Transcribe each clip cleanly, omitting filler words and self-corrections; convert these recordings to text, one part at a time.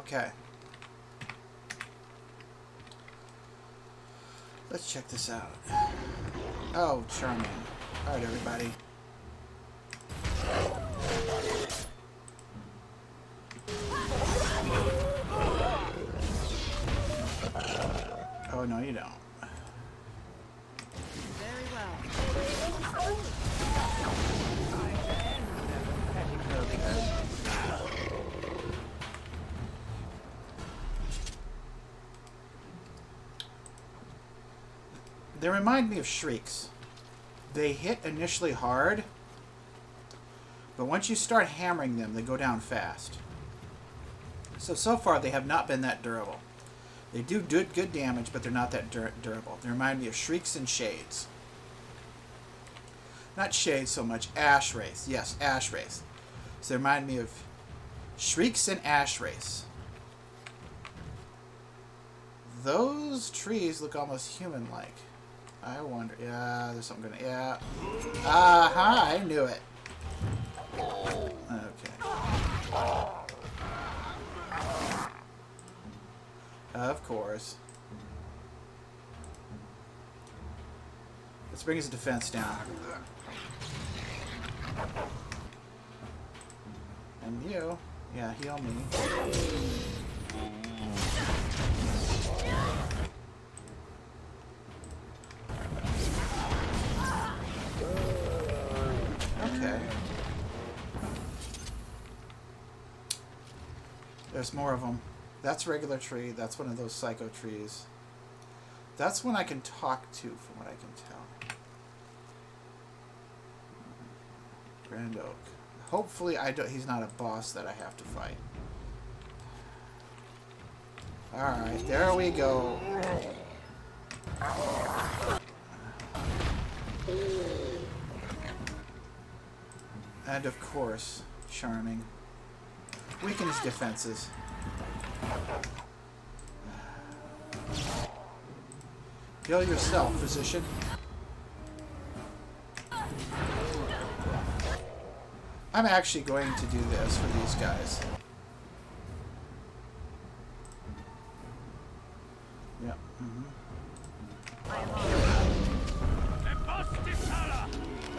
Okay. Let's check this out. Oh, charming. Alright, everybody. Oh, no, you don't. Very well. They remind me of shrieks. They hit initially hard, but once you start hammering them, they go down fast. So far, they have not been that durable. They do good damage, but they're not that durable. They remind me of shrieks and shades. Not shades so much, ash wraiths. Yes, ash wraiths. So they remind me of shrieks and ash wraiths. Those trees look almost human-like. I wonder. Yeah, there's something gonna. Yeah. Aha! I knew it. Okay. Of course. Let's bring his defense down. And you. Yeah, heal me. Okay. There's more of them. That's a regular tree. That's one of those psycho trees. That's one I can talk to, from what I can tell. Grand Oak. Hopefully, he's not a boss that I have to fight. Alright, there we go. And of course, charming. Weaken his defenses. Heal yourself, physician. I'm actually going to do this for these guys. Yep.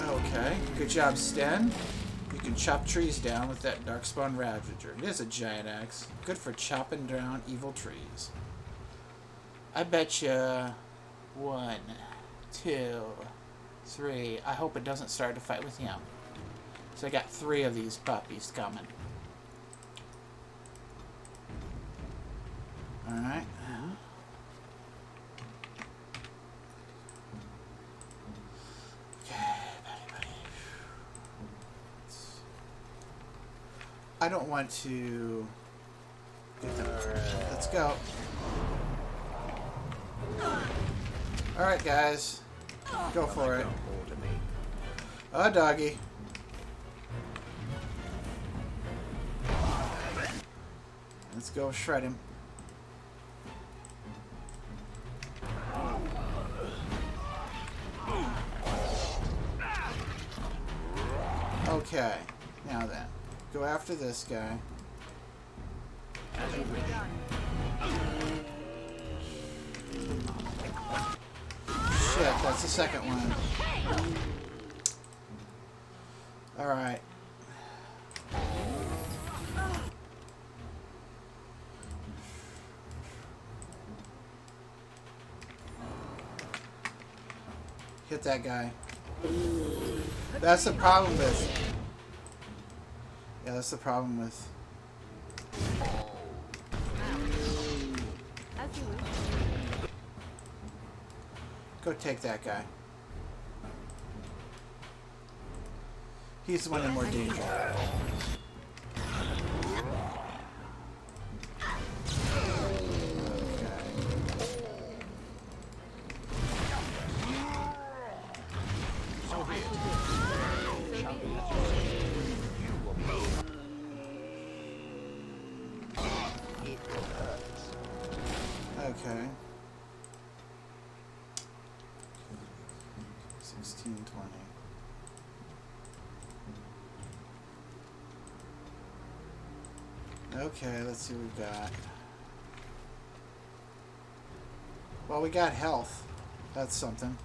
Okay. Good job, Sten. You can chop trees down with that Darkspawn Ravager. It is a giant axe. Good for chopping down evil trees. I bet you 1, 2, 3. I hope it doesn't start to fight with him. So I got 3 of these puppies coming. Alright. I don't want to get them. Let's go. Alright, guys. Go for it. Oh, doggy. Let's go shred him. Okay. Now then. Go after this guy. Shit, that's the second one. Alright. Hit that guy. That's the problem with... Yeah, that's the problem with... Go take that guy. He's the one in more danger. Okay. 16, 20. Okay, let's see what we got. Well, we got health. That's something.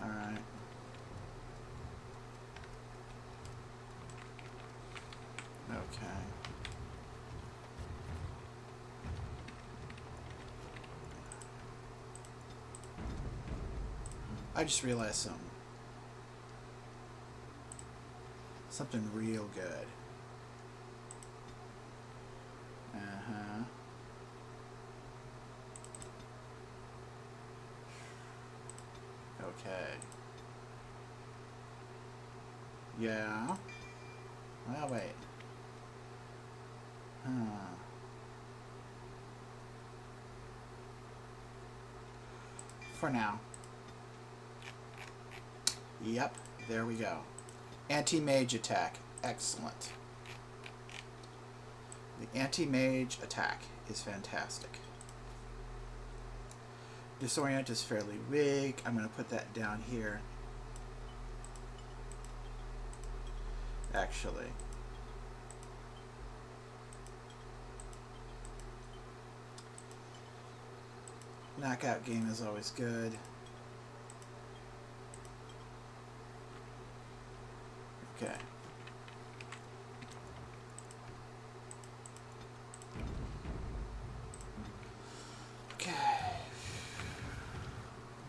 Alright. Okay. I just realized something. Something real good. Uh-huh. Okay. Yeah. Well, wait. Huh. For now. Yep, there we go. Anti-mage attack. Excellent. The anti-mage attack is fantastic. Disorient is fairly weak. I'm going to put that down here. Actually. Knockout game is always good. Okay. Okay.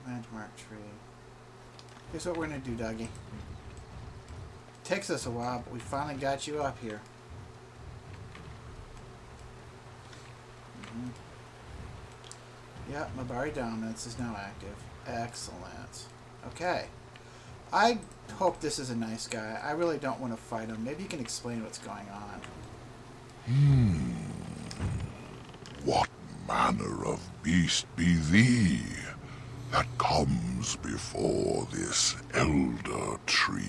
Landmark tree. Here's what we're going to do, Dougie. Takes us a while, but we finally got you up here. Yep, Mabari Dominance is now active. Excellent. Okay. I hope this is a nice guy. I really don't want to fight him. Maybe you can explain what's going on. What manner of beast be thee that comes before this elder tree?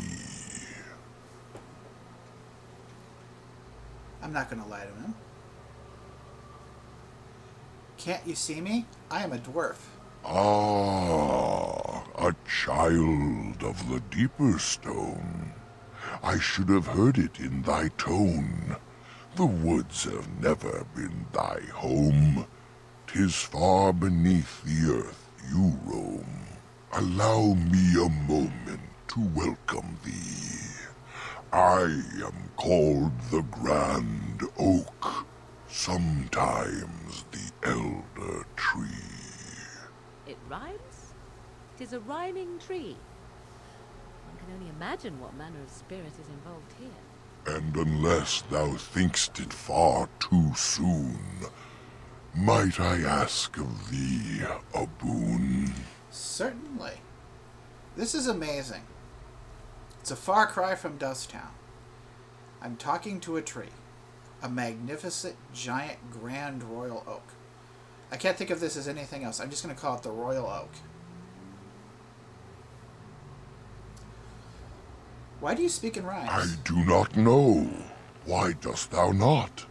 I'm not going to lie to him. Can't you see me? I am a dwarf. Ah, a child of the deeper stone. I should have heard it in thy tone. The woods have never been thy home. 'Tis far beneath the earth you roam. Allow me a moment to welcome thee. I am called the Grand Oak, sometimes the Elder Tree. It rhymes? 'Tis a rhyming tree. One can only imagine what manner of spirit is involved here. And unless thou think'st it far too soon, might I ask of thee a boon? Certainly. This is amazing. It's a far cry from Dust Town. I'm talking to a tree. A magnificent, giant, grand royal oak. I can't think of this as anything else. I'm just going to call it the Royal Oak. Why do you speak in rhymes? I do not know. Why dost thou not?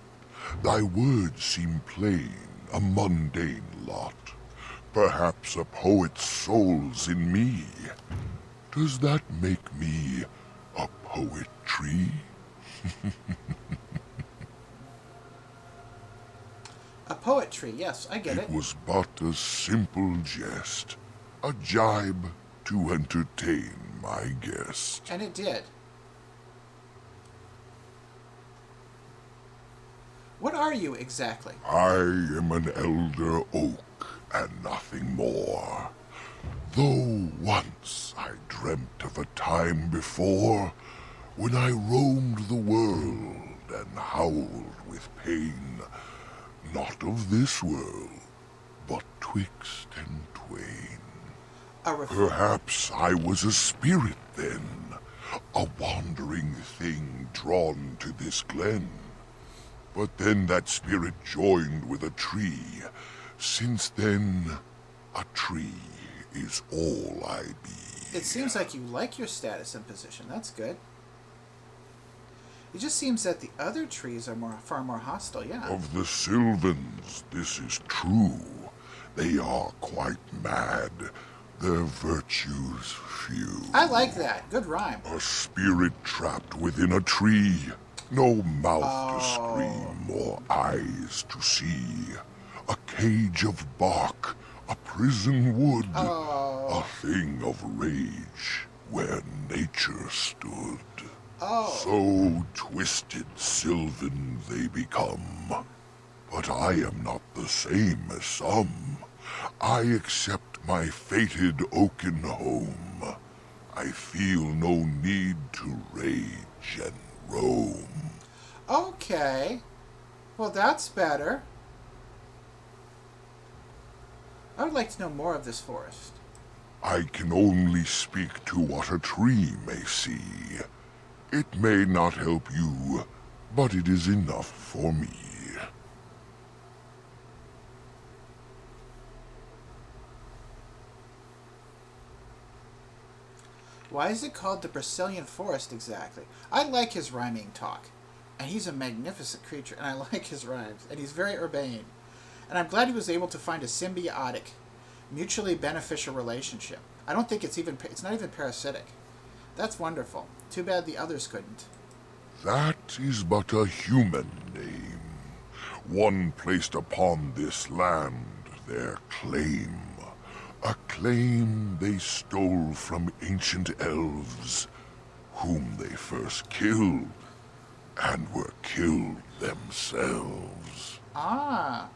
Thy words seem plain, a mundane lot. Perhaps a poet's soul's in me. Does that make me a poetry? A poetry, yes, I get it. It was but a simple jest, a jibe to entertain my guest. And it did. What are you exactly? I am an elder oak and nothing more. Though once I dreamt of a time before when I roamed the world and howled with pain, not of this world, but twixt and twain. Perhaps I was a spirit then, a wandering thing drawn to this glen. But then that spirit joined with a tree. Since then, a tree is all I be. It seems like you like your status and position. That's good. It just seems that the other trees are far more hostile, yeah. Of the Sylvans, this is true. They are quite mad. their virtues few. I like that. Good rhyme. A spirit trapped within a tree, no mouth to Oh. scream or eyes to see. A cage of bark, a prison wood, a thing of rage where nature stood. So twisted sylvan they become. But I am not the same as some. I accept my fated oaken home. I feel no need to rage and roam. Okay. Well, that's better. I would like to know more of this forest. I can only speak to what a tree may see. It may not help you, but it is enough for me. Why is it called the Brecilian Forest exactly? I like his rhyming talk. And he's a magnificent creature, and I like his rhymes. And he's very urbane. And I'm glad he was able to find a symbiotic, mutually beneficial relationship. I don't think it's not even parasitic. That's wonderful. Too bad the others couldn't. That is but a human name, one placed upon this land their claim. A claim they stole from ancient elves, whom they first killed, and were killed themselves. Ah,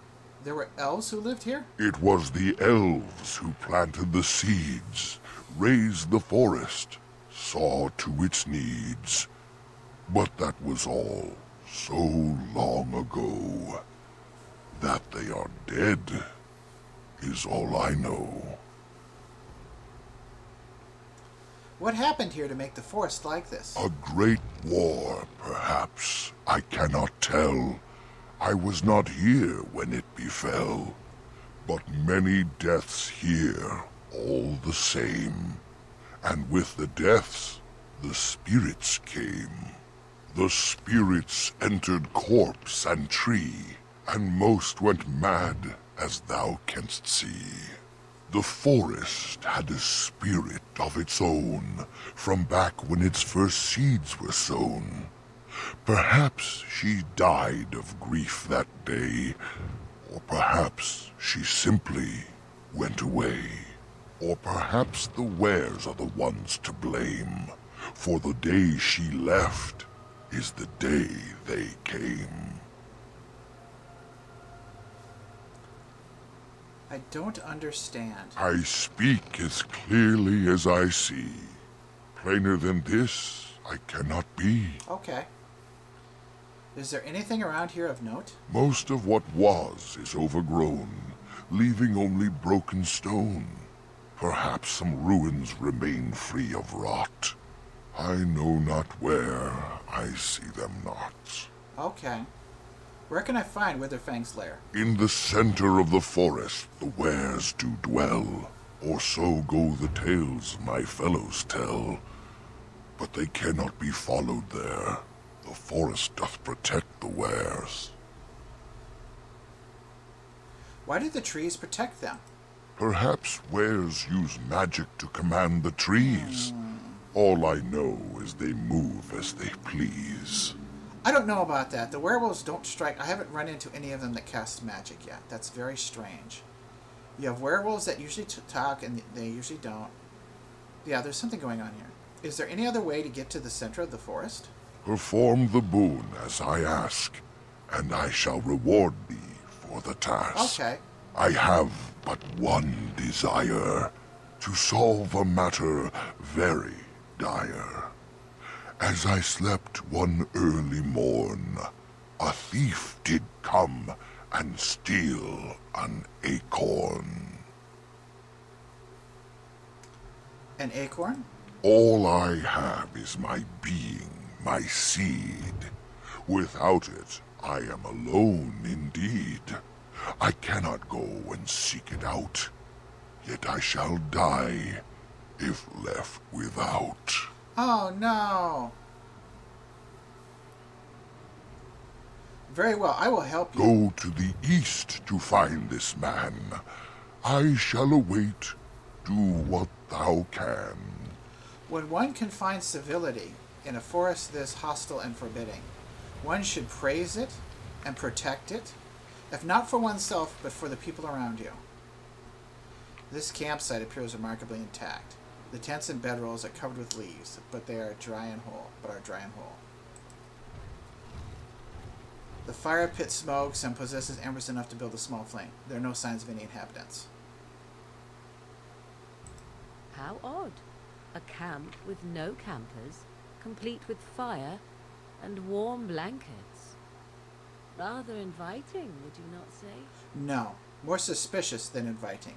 there were elves who lived here? It was the elves who planted the seeds, raised the forest, saw to its needs. But that was all so long ago. That they are dead is all I know. What happened here to make the forest like this? A great war, perhaps. I cannot tell. I was not here when it befell. But many deaths here, all the same. And with the deaths, the spirits came. The spirits entered corpse and tree, and most went mad, as thou canst see. The forest had a spirit of its own, from back when its first seeds were sown. Perhaps she died of grief that day, or perhaps she simply went away. Or perhaps the wares are the ones to blame, for the day she left is the day they came. I don't understand. I speak as clearly as I see. Plainer than this, I cannot be. Okay. Is there anything around here of note? Most of what was is overgrown, leaving only broken stone. Perhaps some ruins remain free of rot. I know not where, I see them not. Okay. Where can I find Witherfang's lair? In the center of the forest the wares do dwell, or so go the tales my fellows tell. But they cannot be followed there. The forest doth protect the wares. Why do the trees protect them? Perhaps wares use magic to command the trees. All I know is they move as they please. I don't know about that. The werewolves don't strike. I haven't run into any of them that cast magic yet. That's very strange. You have werewolves that usually talk, and they usually don't. Yeah, there's something going on here. Is there any other way to get to the center of the forest? Perform the boon as I ask, and I shall reward thee for the task. Okay. I have but one desire, to solve a matter very dire. As I slept one early morn, a thief did come and steal an acorn. An acorn? All I have is my being, my seed. Without it, I am alone indeed. I cannot go and seek it out, yet I shall die if left without. Oh, no. Very well, I will help you. Go to the east to find this man. I shall await do what thou can. When one can find civility in a forest this hostile and forbidding, one should praise it and protect it, if not for oneself, but for the people around you. This campsite appears remarkably intact. The tents and bedrolls are covered with leaves, but they are dry and whole. The fire pit smokes and possesses embers enough to build a small flame. There are no signs of any inhabitants. How odd. A camp with no campers, complete with fire and warm blankets. Rather inviting, would you not say? No. More suspicious than inviting.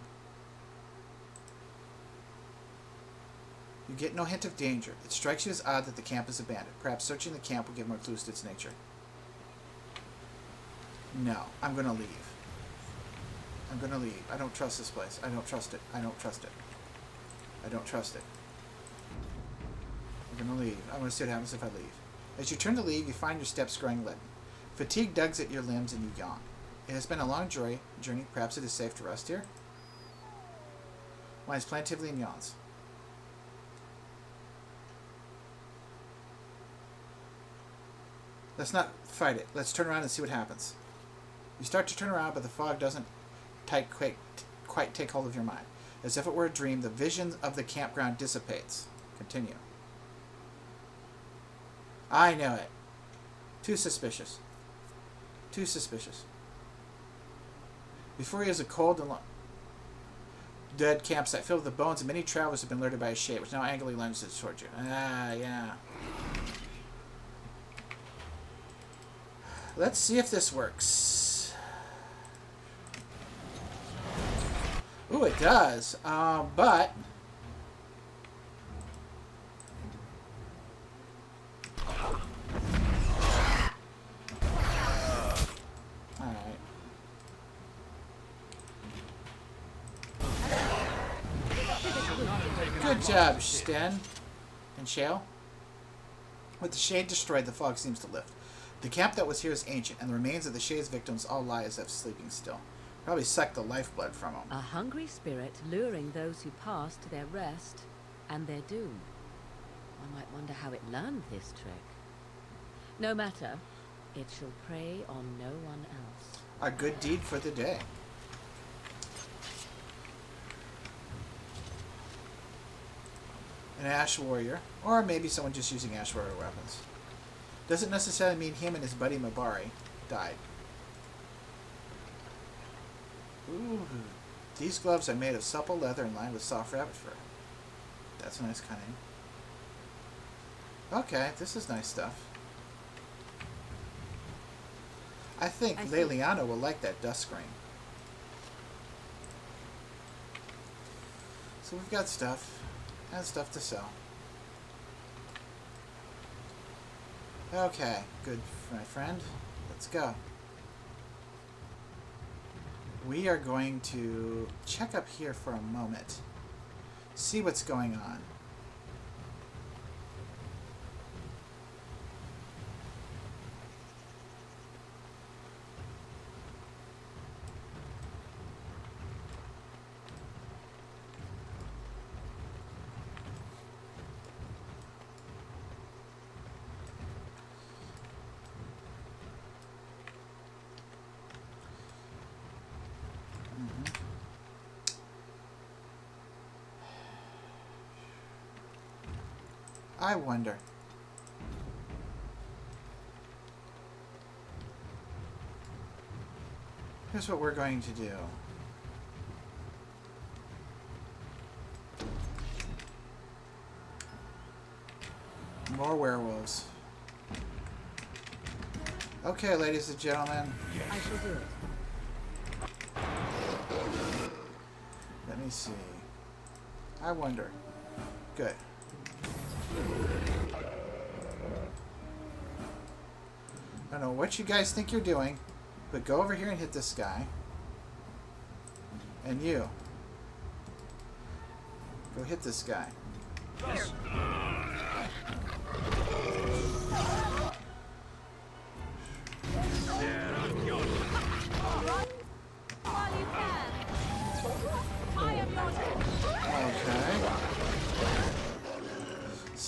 You get no hint of danger. It strikes you as odd that the camp is abandoned. Perhaps searching the camp will give more clues to its nature. No. I'm going to leave. I'm going to leave. I don't trust this place. I don't trust it. I don't trust it. I don't trust it. I'm going to leave. I want to see what happens if I leave. As you turn to leave, you find your steps growing leaden. Fatigue tugs at your limbs and you yawn. It has been a long journey. Perhaps it is safe to rest here. Whines plaintively and yawns. Let's not fight it. Let's turn around and see what happens. You start to turn around, but the fog doesn't quite take hold of your mind. As if it were a dream, the vision of the campground dissipates. Continue. I know it. Too suspicious. Too suspicious. Before you is a cold and dead campsite filled with the bones of many travelers have been alerted by a shade, which now angrily lunges towards you. Ah, yeah. Let's see if this works. Ooh, it does. But... Alright. Good job, Sten. And Shale. With the shade destroyed, the fog seems to lift. The camp that was here is ancient, and the remains of the shade's victims all lie as if sleeping still. Probably sucked the lifeblood from them. A hungry spirit luring those who pass to their rest and their doom. One might wonder how it learned this trick. No matter, it shall prey on no one else. A good deed for the day. An ash warrior, or maybe someone just using ash warrior weapons. Doesn't necessarily mean him and his buddy Mabari died. Ooh, these gloves are made of supple leather and lined with soft rabbit fur. That's a nice cunning. Okay, this is nice stuff. I think Leliana will like that dust screen. So we've got stuff, and stuff to sell. Okay, good, my friend. Let's go. We are going to check up here for a moment. See what's going on. I wonder. Here's what we're going to do. More werewolves. Okay, ladies and gentlemen. I shall do it. Let me see. I wonder. Good. I don't know what you guys think you're doing, but go over here and hit this guy. And you. Go hit this guy. Yes.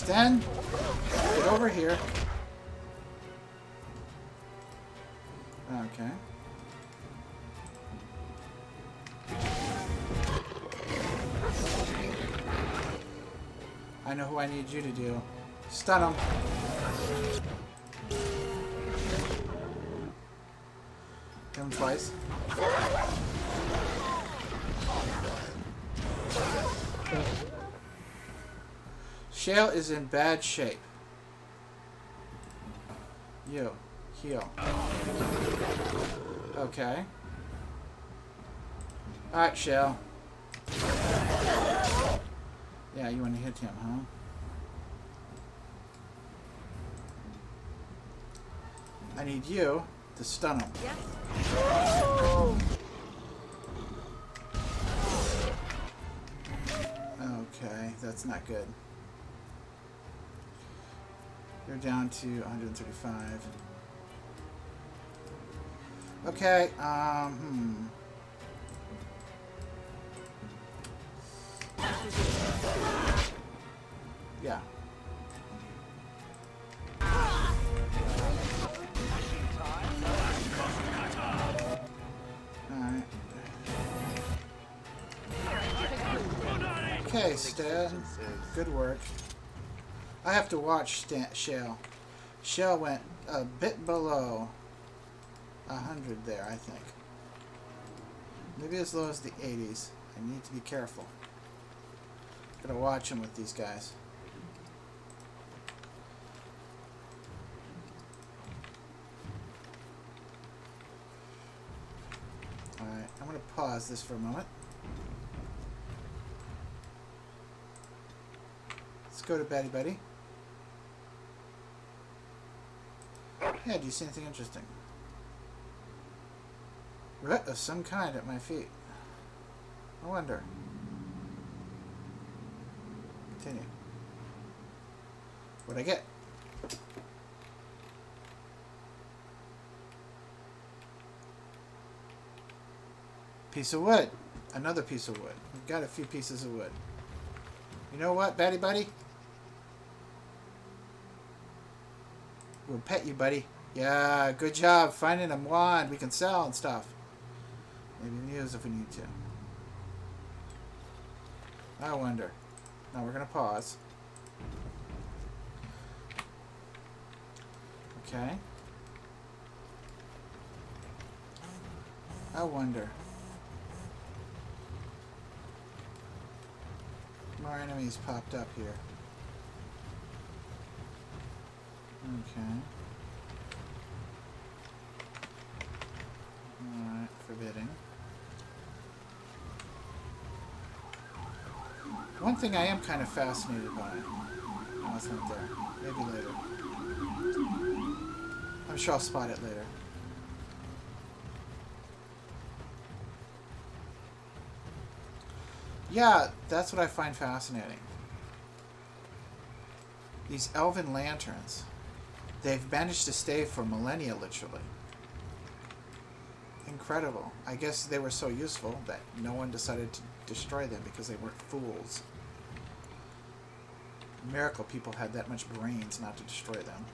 Sten, get over here. Okay. I know who I need you to do. Stun him. Hit him twice. Shale is in bad shape. You. Heal. Okay. Alright, Shale. Yeah, you want to hit him, huh? I need you to stun him. Yes. Okay, that's not good. You're down to 135. Okay, Yeah. Alright. Okay, Stan. Good work. I have to watch Shale. Shale went a bit below 100 there, I think. Maybe as low as the 80s. I need to be careful. Gotta watch him with these guys. Alright, I'm gonna pause this for a moment. Let's go to Betty Betty. Yeah, do you see anything interesting? Root of some kind at my feet. I wonder. Continue. What'd I get? Piece of wood. Another piece of wood. We've got a few pieces of wood. You know what, Betty Buddy? We'll pet you, buddy. Yeah, good job finding a wand we can sell and stuff. Maybe even use if we need to. I wonder. Now we're going to pause. Okay. I wonder. More enemies popped up here. Okay. Alright, forbidding. One thing I am kind of fascinated by. Oh, it's not there. Maybe later. I'm sure I'll spot it later. Yeah, that's what I find fascinating. These elven lanterns. They've managed to stay for millennia, literally. Incredible. I guess they were so useful that no one decided to destroy them because they weren't fools. Miracle people had that much brains not to destroy them.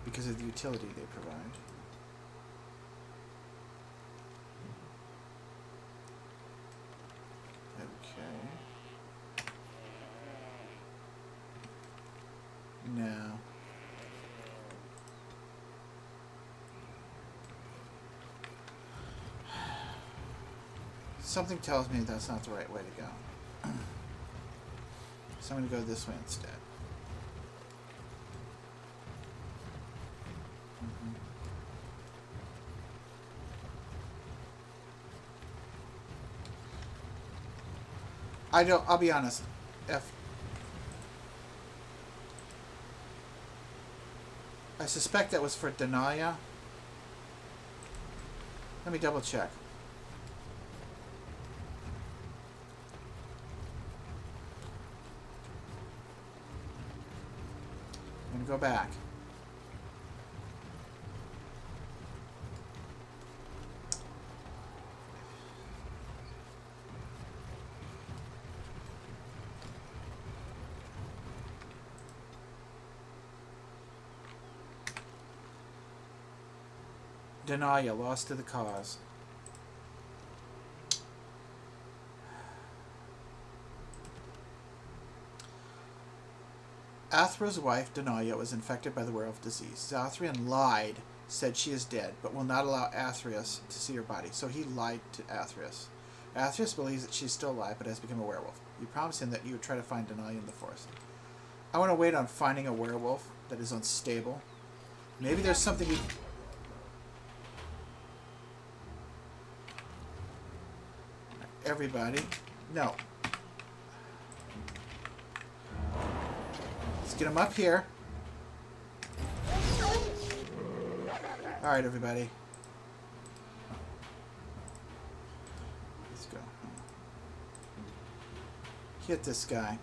Because of the utility they provide. Okay. No. Something tells me that's not the right way to go. So I'm going to go this way instead. I'll be honest. I suspect that was for Denia. Let me double check. I'm going to go back. Denaya, lost to the cause. Athra's wife, Denaya, was infected by the werewolf disease. Zathrian lied, said she is dead, but will not allow Athreus to see her body. So he lied to Athreus. Athreus believes that she's still alive, but has become a werewolf. You promised him that you would try to find Denaya in the forest. I want to wait on finding a werewolf that is unstable. Maybe there's something we... Everybody. No. Let's get him up here. Alright, everybody. Let's go. Hit this guy.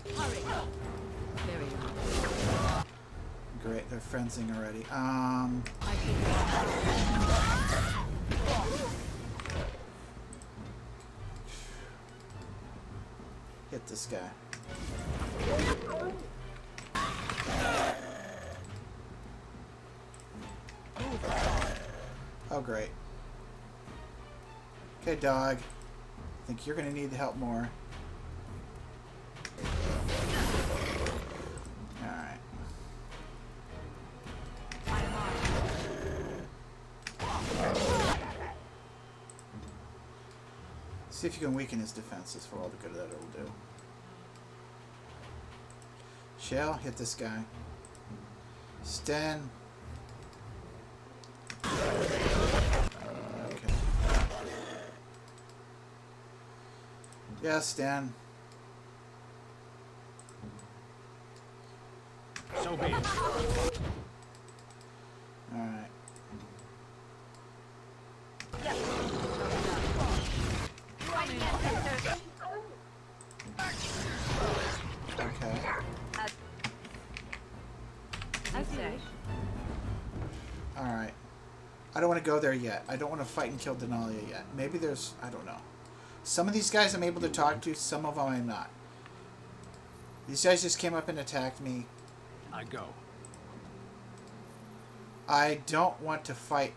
Very well. Great, they're fencing already. Hit this guy. Oh, great. Okay, dog. I think you're going to need the help more. Alright. See if you can weaken his defenses for all the good that it'll do. Shell, hit this guy. Sten. Okay. Yeah, Sten. So be it. Alright. Okay. Okay. Alright. I don't want to go there yet. I don't want to fight and kill Denalia yet. Maybe there's... I don't know. Some of these guys I'm able to talk to, some of them I'm not. These guys just came up and attacked me. I go. I don't want to fight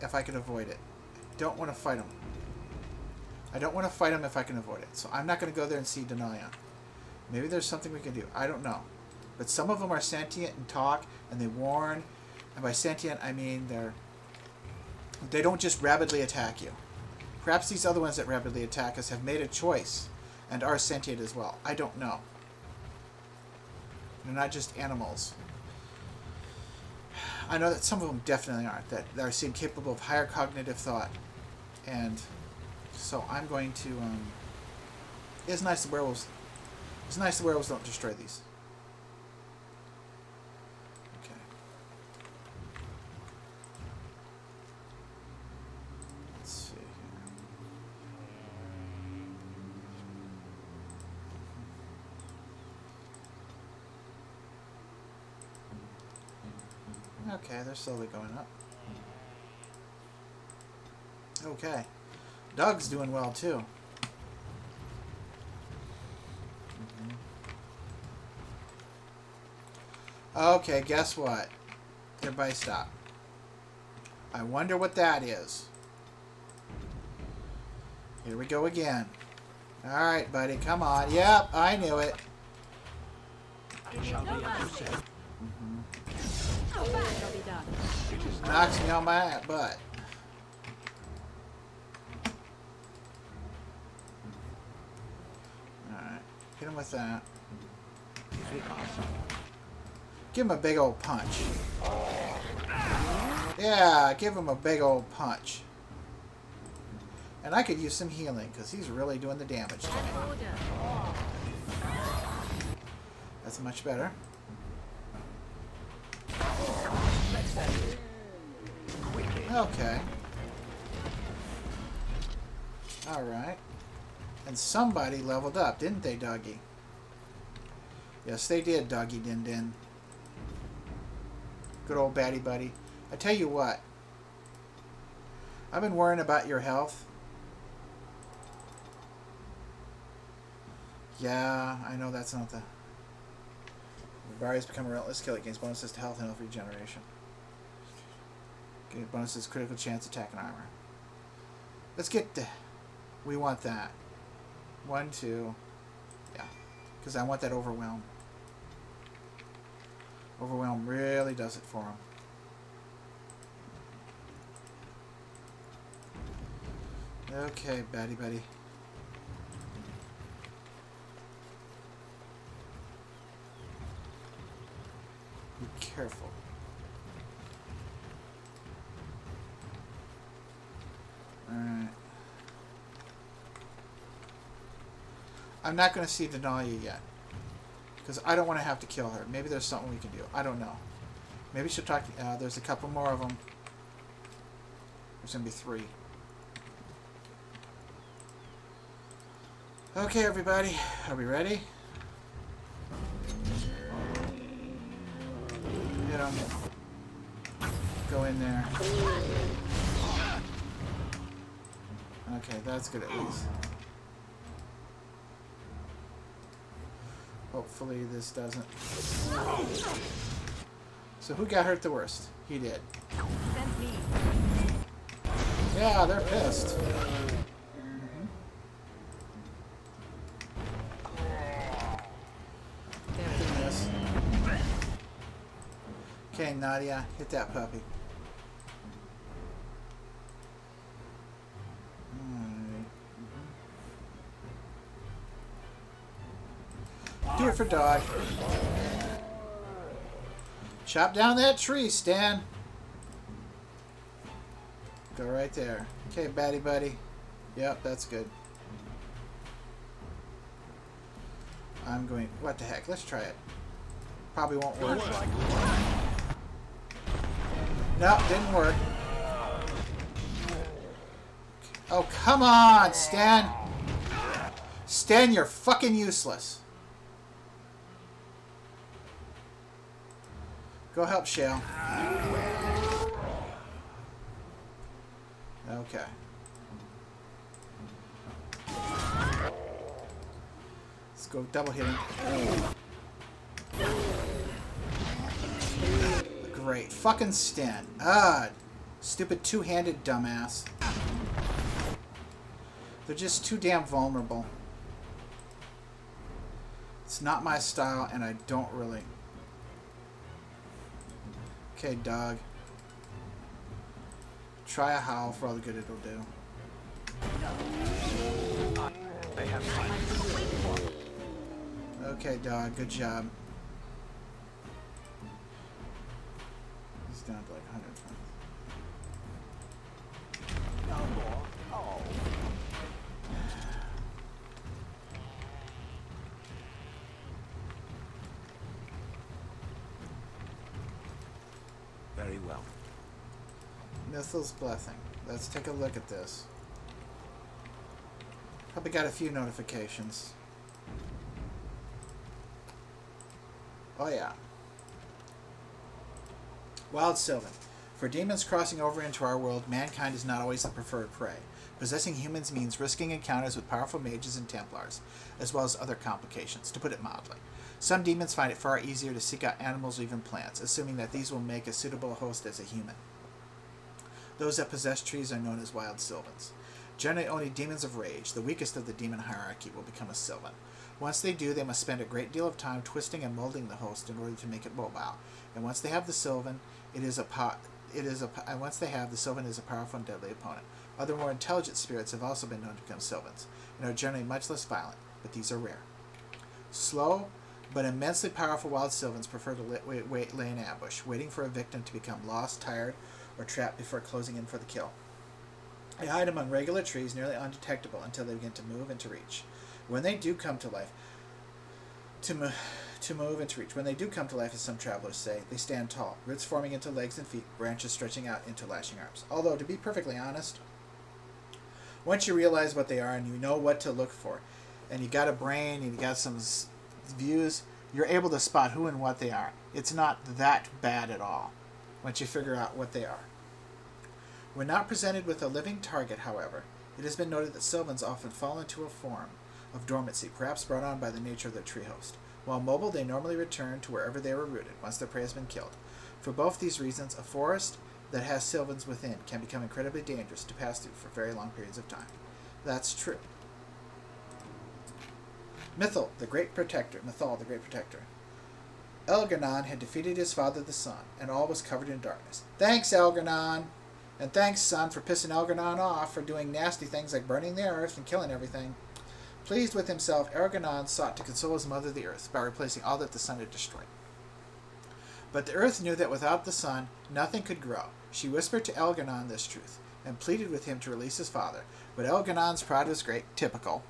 if I can avoid it. I don't want to fight them. I don't want to fight them if I can avoid it. So I'm not going to go there and see Denalia. Maybe there's something we can do. I don't know. But some of them are sentient and talk, and they warn. And by sentient, I mean they don't just rapidly attack you. Perhaps these other ones that rapidly attack us have made a choice and are sentient as well. I don't know. They're not just animals. I know that some of them definitely aren't. That are seen capable of higher cognitive thought. And so I'm going to... it's nice the werewolves... It's nice the werewolves don't destroy these. Okay. Let's see here. Okay, they're slowly going up. Okay. Doug's doing well too. Okay, guess what? Everybody stop. I wonder what that is. Here we go again. Alright, buddy, come on. Yep, I knew it. Shall be as you say. Shall be done. Knocks me on my butt. Alright, hit him with that. Give him a big old punch. Yeah, give him a big old punch. And I could use some healing, because he's really doing the damage to me. That's much better. Okay. Alright. And somebody leveled up, didn't they, Doggy? Yes, they did, Doggy Din Din. Good old Batty Buddy. I tell you what. I've been worrying about your health. Yeah, I know that's not the... Barbarians become a relentless kill. It gains bonuses to health and health regeneration. Okay, bonuses critical chance attack and armor. Let's get the... We want that. 1, 2... Yeah. Because I want that overwhelm. Overwhelm really does it for him. Okay, Betty. Be careful. Alright. I'm not going to see Denalia yet. Because I don't want to have to kill her. Maybe there's something we can do. I don't know. Maybe she'll talk to... there's a couple more of them. There's going to be 3. Okay, everybody. Are we ready? Hit him. Go in there. Okay, that's good at least. Hopefully this doesn't. So who got hurt the worst? He did. Yeah, they're pissed. Okay, Nadia, hit that puppy. Do it for dog. Chop down that tree, Stan. Go right there. Okay, batty buddy. Yep, that's good. I'm going... What the heck? Let's try it. Probably won't work. Nope, didn't work. Oh, come on, Stan. Stan, you're fucking useless. Go help Shale. Okay. Let's go double hitting. Great. Fucking Stan. Stupid two-handed dumbass. They're just too damn vulnerable. It's not my style, and I don't really... Okay, dog. Try a howl for all the good it'll do. Okay, dog. Good job. He's down to like 120. Very well. Mithel's Blessing. Let's take a look at this. Probably got a few notifications. Oh yeah. Wild Sylvan. For demons crossing over into our world, mankind is not always the preferred prey. Possessing humans means risking encounters with powerful mages and Templars, as well as other complications, to put it mildly. Some demons find it far easier to seek out animals or even plants, assuming that these will make a suitable host as a human. Those that possess trees are known as Wild Sylvans. Generally only demons of rage, the weakest of the demon hierarchy, will become a Sylvan. Once they do, they must spend a great deal of time twisting and molding the host in order to make it mobile. And once they have the Sylvan, once they have, the Sylvan is a powerful and deadly opponent. Other more intelligent spirits have also been known to become Sylvans, and are generally much less violent, but these are rare. Slow, but immensely powerful Wild Sylvans prefer to lay in ambush, waiting for a victim to become lost, tired, or trapped before closing in for the kill. They hide among regular trees, nearly undetectable until they begin to move and to reach. When they do come to life, when they do come to life, as some travelers say, they stand tall, roots forming into legs and feet, branches stretching out into lashing arms. Although, to be perfectly honest, once you realize what they are and you know what to look for, and you got a brain and you got some views, you're able to spot who and what they are. It's not that bad at all once you figure out what they are. When not presented with a living target, however, it has been noted that Sylvans often fall into a form of dormancy, perhaps brought on by the nature of their tree host. While mobile, they normally return to wherever they were rooted once their prey has been killed. For both these reasons, a forest that has sylvans within can become incredibly dangerous to pass through for very long periods of time. That's true. Mythal, the Great Protector. Elgar'nan had defeated his father the sun, and all was covered in darkness. Thanks, Elgar'nan! And thanks, Sun, for pissing Elgar'nan off for doing nasty things like burning the earth and killing everything. Pleased with himself, Elgar'nan sought to console his mother the earth by replacing all that the sun had destroyed. But the earth knew that without the sun, nothing could grow. She whispered to Elgar'nan this truth, and pleaded with him to release his father. But Elgar'nan's pride was great, typical,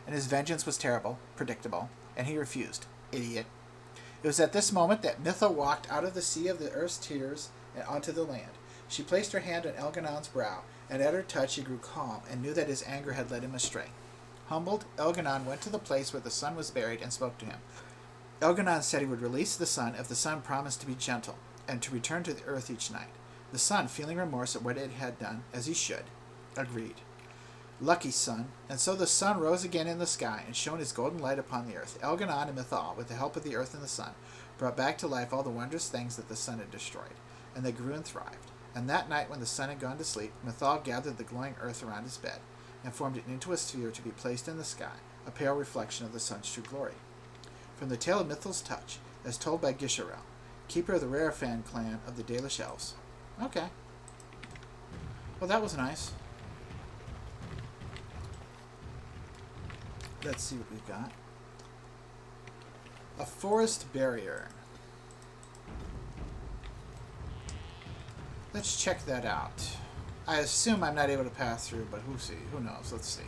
and his vengeance was terrible, predictable, and he refused. Idiot. It was at this moment that Mythal walked out of the sea of the earth's tears and onto the land. She placed her hand on Elgar'nan's brow, and at her touch he grew calm and knew that his anger had led him astray. Humbled, Elgar'nan went to the place where the sun was buried and spoke to him. Elgar'nan said he would release the sun if the sun promised to be gentle and to return to the earth each night. The sun, feeling remorse at what it had done, as he should, agreed. Lucky sun. And so the sun rose again in the sky and shone his golden light upon the earth. Elgar'nan and Mythal, with the help of the earth and the sun, brought back to life all the wondrous things that the sun had destroyed, and they grew and thrived. And that night, when the sun had gone to sleep, Mythal gathered the glowing earth around his bed and formed it into a sphere to be placed in the sky, a pale reflection of the sun's true glory. From the tale of Mythal's touch, as told by Gisharel, keeper of the Rarefan clan of the Dalish Elves. Okay. Well, that was nice. Let's see what we've got. A forest barrier. Let's check that out. I assume I'm not able to pass through, but who knows? Let's see.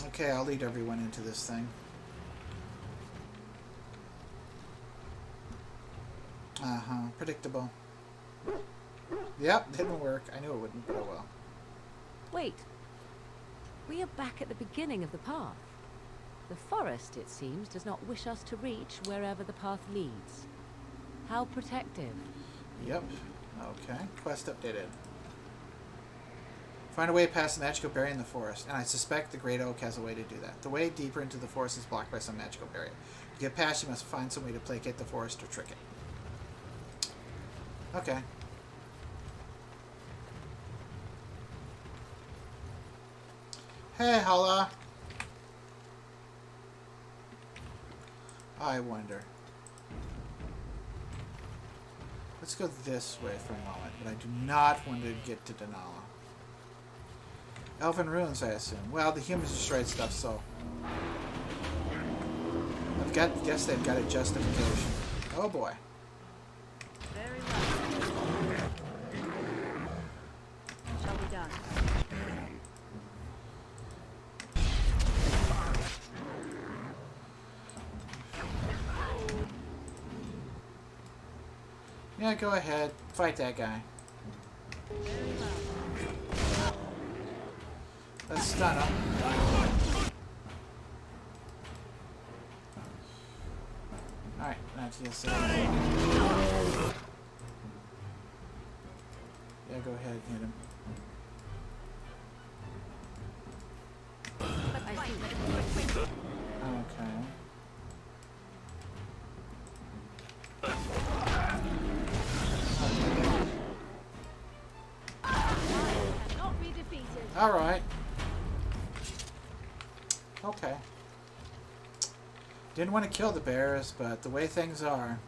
Okay, I'll lead everyone into this thing. Predictable. Yep, didn't work. I knew it wouldn't, but oh well. Wait. We are back at the beginning of the path. The forest, it seems, does not wish us to reach wherever the path leads. How protective. Yep. Okay. Quest updated. Find a way past the magical barrier in the forest, and I suspect the Great Oak has a way to do that. The way deeper into the forest is blocked by some magical barrier. To get past, you must find some way to placate the forest or trick it. Okay. Hey, Hala. I wonder. Let's go this way for a moment, but I do not want to get to Denala. Elven ruins, I assume. Well, the humans destroyed stuff, so guess they've got a justification. Oh boy. Very well. Shall be done. Yeah, go ahead. Fight that guy. Very well. Let's stun him. Alright, Natia, so yeah, go ahead and hit him. I see. Okay. Cannot be defeated. Alright. Okay. Didn't want to kill the bears, but the way things are.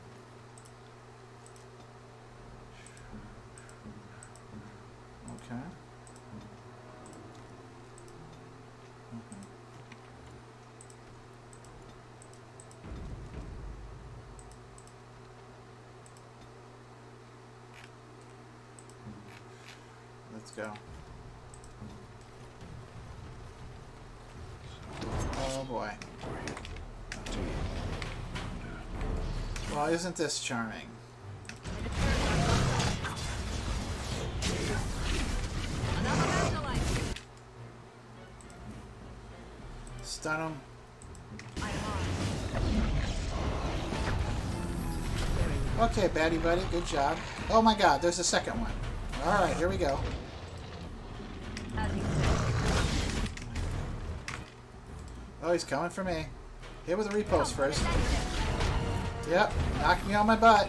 Okay. Let's go. Oh boy. Well, isn't this charming? Stun him. Okay, baddie buddy, good job. Oh my god, there's a second one. Alright, here we go. Oh, he's coming for me. Hit with a repost first. Yep, knocked me on my butt.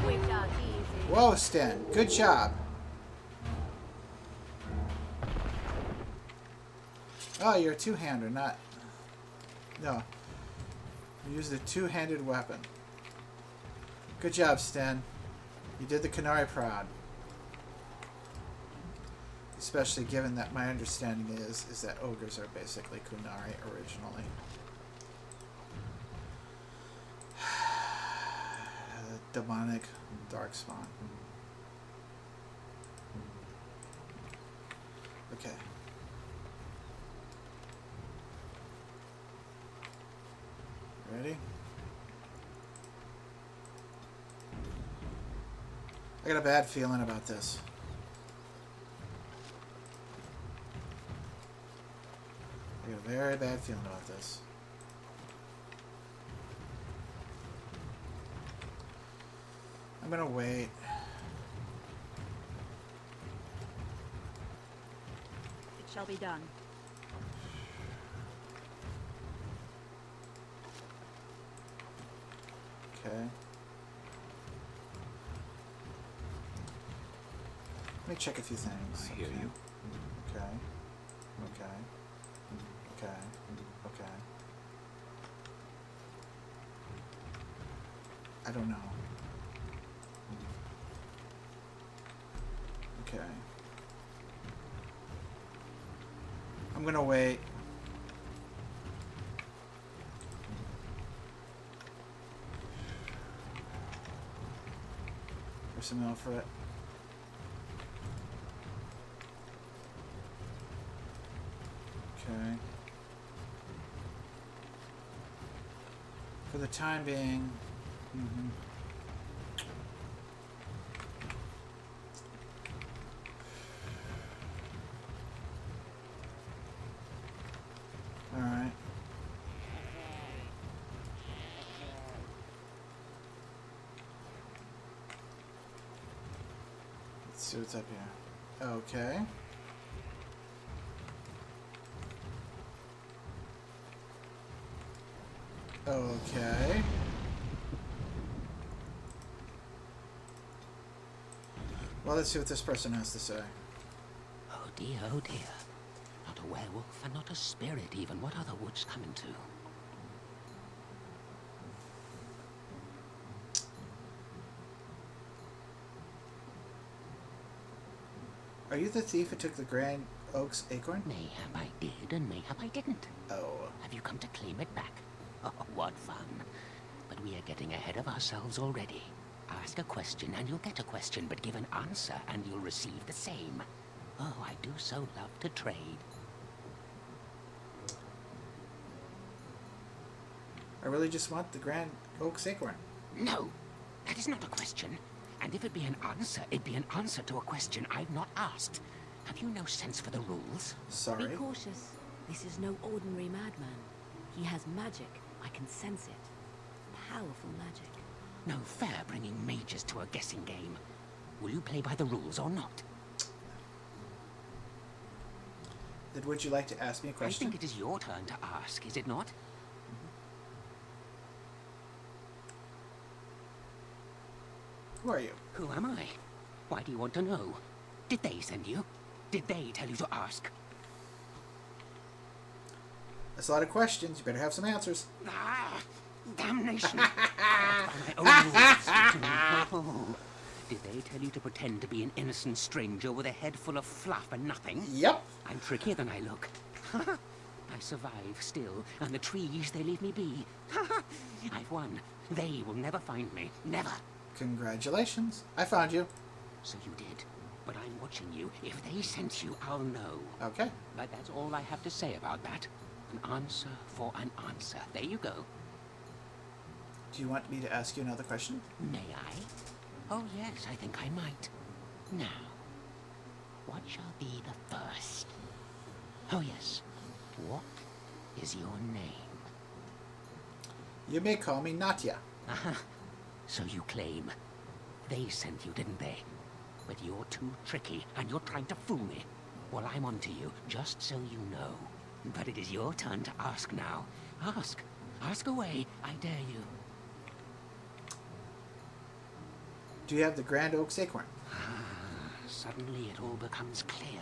We've done easy. Whoa, Sten. Good job. Oh, you're a two-hander, not... No. You used a two-handed weapon. Good job, Sten. You did the Kunari proud. Especially given that my understanding is that ogres are basically Kunari originally. Demonic darkspawn. Okay. Ready? I got a bad feeling about this. I got a very bad feeling about this. I'm gonna wait. It shall be done. Okay. Let me check a few things. I hear you. Okay. Okay. Okay. Okay. I don't know. Okay. I'm gonna wait. There's some mail for it. Okay. For the time being, all right. Let's see what's up here. Okay. Okay. Well, let's see what this person has to say. Oh dear, oh dear. Not a werewolf and not a spirit even. What are the woods coming to? Are you the thief who took the Grand Oak's acorn? Mayhap I did and mayhap I didn't. Oh. Have you come to claim it back? Oh, what fun. But we are getting ahead of ourselves already. Ask a question and you'll get a question, but give an answer and you'll receive the same. Oh, I do so love to trade. I really just want the Grand Oak's acorn. No, that is not a question. And if it be an answer, it'd be an answer to a question I've not asked. Have you no sense for the rules? Sorry. Be cautious. This is no ordinary madman. He has magic. I can sense it. Powerful magic. No fair bringing mages to a guessing game. Will you play by the rules or not? Then would you like to ask me a I question? think it is your turn to ask, is it not? Who are you? Who am I? Why do you want to know? Did they send you? Did they tell you to ask? That's a lot of questions. You better have some answers. Ah, damnation! By my own rules. Did they tell you to pretend to be an innocent stranger with a head full of fluff and nothing? Yep. I'm trickier than I look. I survive still, and the trees, they leave me be. I've won. They will never find me. Never. Congratulations. I found you. So you did. But I'm watching you. If they sent you, I'll know. Okay. But that's all I have to say about that. An answer for an answer. There you go. Do you want me to ask you another question? May I? Oh yes, I think I might. Now, what shall be the first? Oh yes. What is your name? You may call me Natia. Aha. So you claim. They sent you, didn't they? But you're too tricky, and you're trying to fool me. Well, I'm on to you, just so you know. But it is your turn to ask now. Ask. Ask away, I dare you. Do you have the Grand Oak's acorn? Suddenly it all becomes clear.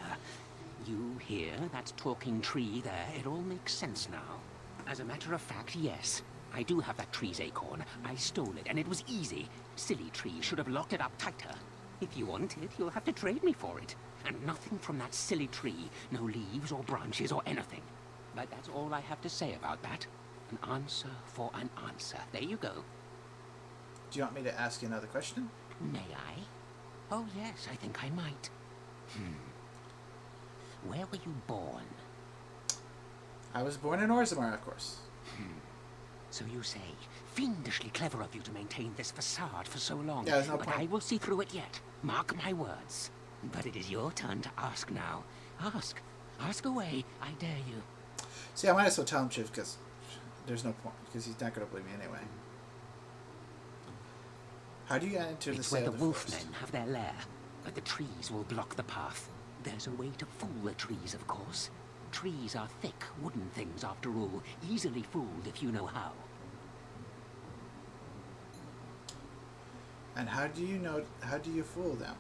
You here, that talking tree there, it all makes sense now. As a matter of fact, yes. I do have that tree's acorn. I stole it, and it was easy. Silly tree should have locked it up tighter. If you want it, you'll have to trade me for it. And nothing from that silly tree. No leaves or branches or anything. But that's all I have to say about that. An answer for an answer. There you go. Do you want me to ask you another question? May I? Oh, yes, I think I might. Where were you born? I was born in Orzammar, of course. So you say. Fiendishly clever of you to maintain this facade for so long. Yeah, there's no but point. I will see through it yet. Mark my words. But it is your turn to ask now. Ask. Ask away. I dare you. See, I might as well tell him truth because there's no point because he's not going to believe me anyway. How do you enter the It's where the forest? wolfmen have their lair, but the trees will block the path. There's a way to fool the trees, of course. Trees are thick, wooden things, after all. Easily fooled if you know how. And how do you fool them?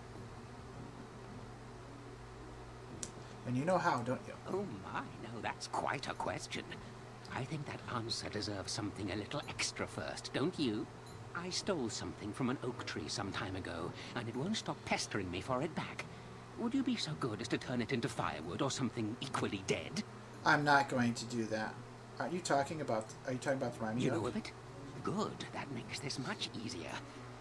And you know how, don't you? Oh my, no, that's quite a question. I think that answer deserves something a little extra first, don't you? I stole something from an oak tree some time ago, and it won't stop pestering me for it back. Would you be so good as to turn it into firewood or something equally dead? I'm not going to do that. Are you talking about the rhyming You oak? know of it? Good, that makes this much easier.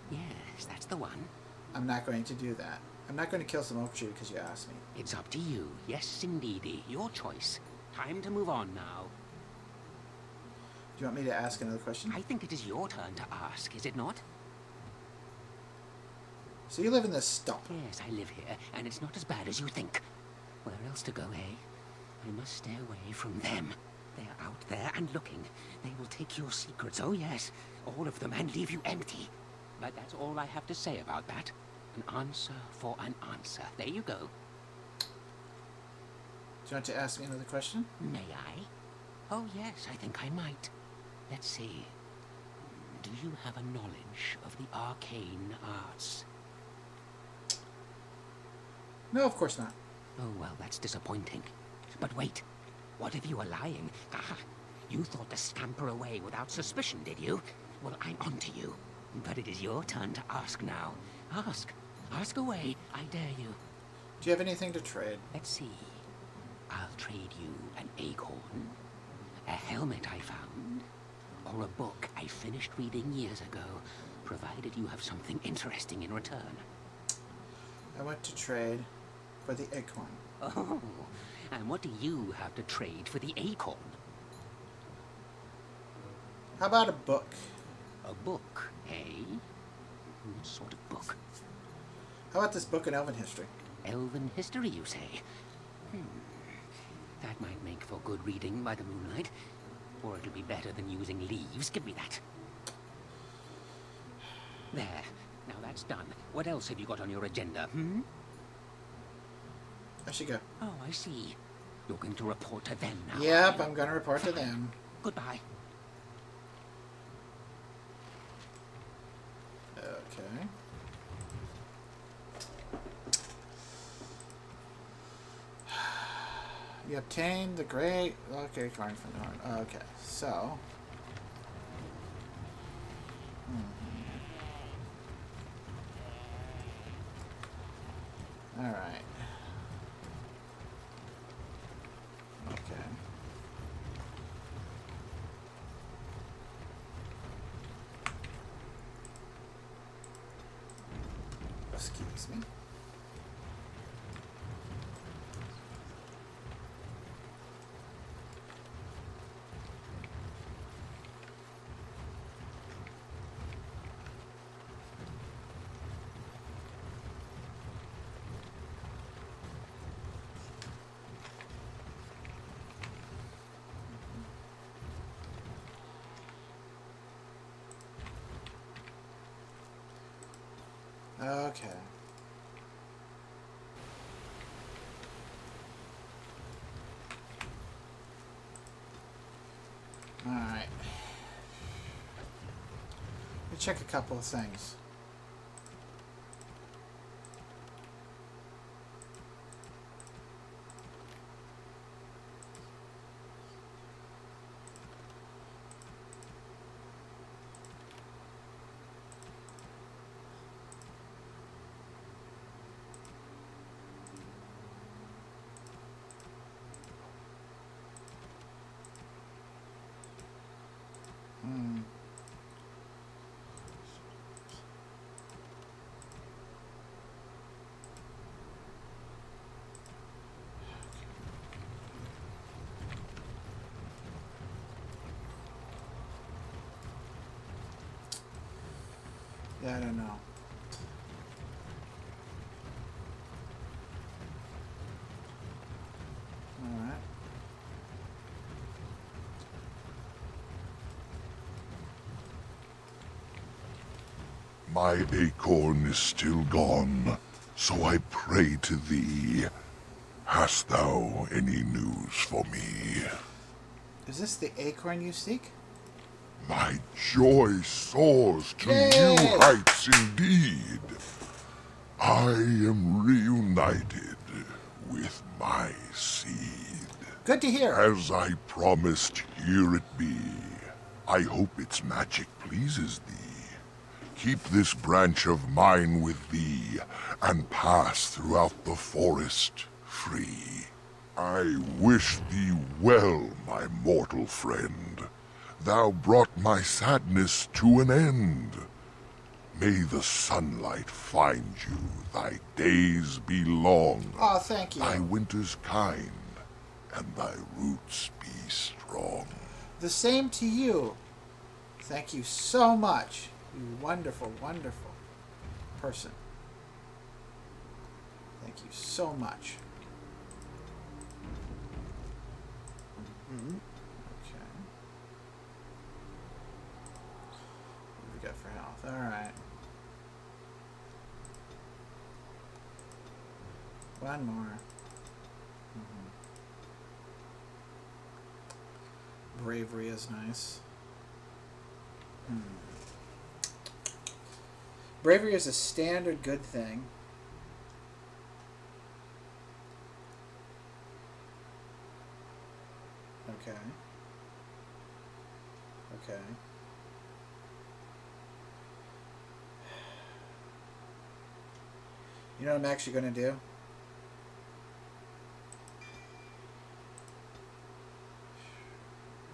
Yes, that's the one. I'm not going to do that. I'm not going to kill some oak tree because you asked me. It's up to you. Yes, indeedy. Your choice. Time to move on now. Do you want me to ask another question? I think it is your turn to ask, is it not? So you live in this stump. Yes, I live here, and it's not as bad as you think. Where else to go, eh? I must stay away from them. They're out there and looking. They will take your secrets, oh yes, all of them, and leave you empty. But that's all I have to say about that. An answer for an answer. There you go. Do you want to ask me another question? May I? Oh yes, I think I might. Let's see. Do you have a knowledge of the arcane arts? No, of course not. Oh, well, that's disappointing. But wait, what if you were lying? Aha! You thought to scamper away without suspicion, did you? Well, I'm on to you. But it is your turn to ask now. Ask. Ask away, I dare you. Do you have anything to trade? Let's see. I'll trade you an acorn, a helmet I found, or a book I finished reading years ago, provided you have something interesting in return. I want to trade for the acorn. Oh, and what do you have to trade for the acorn? How about a book? A book, eh? What sort of book? How about this book in Elven history? Elven history, you say? That might make for good reading by the moonlight. Or it'll be better than using leaves. Give me that. There. Now that's done. What else have you got on your agenda, I should go. Oh, I see. You're going to report to them now. Yep, I'm going to report to them. Goodbye. Okay. You obtained the great... Okay, acorn from the horn. Okay, so... Alright. Okay. Excuse me. Okay. check a couple of things. Yeah, I don't know. Alright. My acorn is still gone, so I pray to thee. Hast thou any news for me? Is this the acorn you seek? My joy soars to Yay! new heights indeed. I am reunited with my seed. Good to hear. As I promised, here it be. I hope its magic pleases thee. Keep this branch of mine with thee, and pass throughout the forest free. I wish thee well, my mortal friend. Thou brought my sadness to an end. May the sunlight find you, thy days be long, Oh, thank you. thy winters kind, and thy roots be strong. The same to you. Thank you so much. You wonderful, wonderful person. Thank you so much. Okay. What do we got for health? Alright. One more. Bravery is nice. Bravery is a standard good thing. Okay. Okay. You know what I'm actually going to do?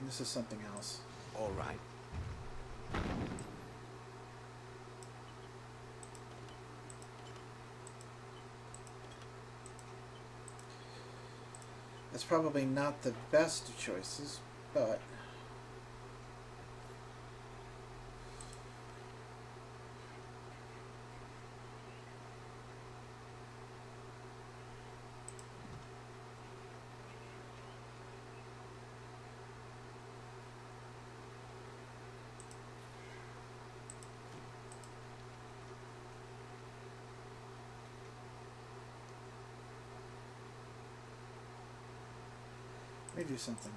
This is something else. All right. That's probably not the best of choices, but let me do something.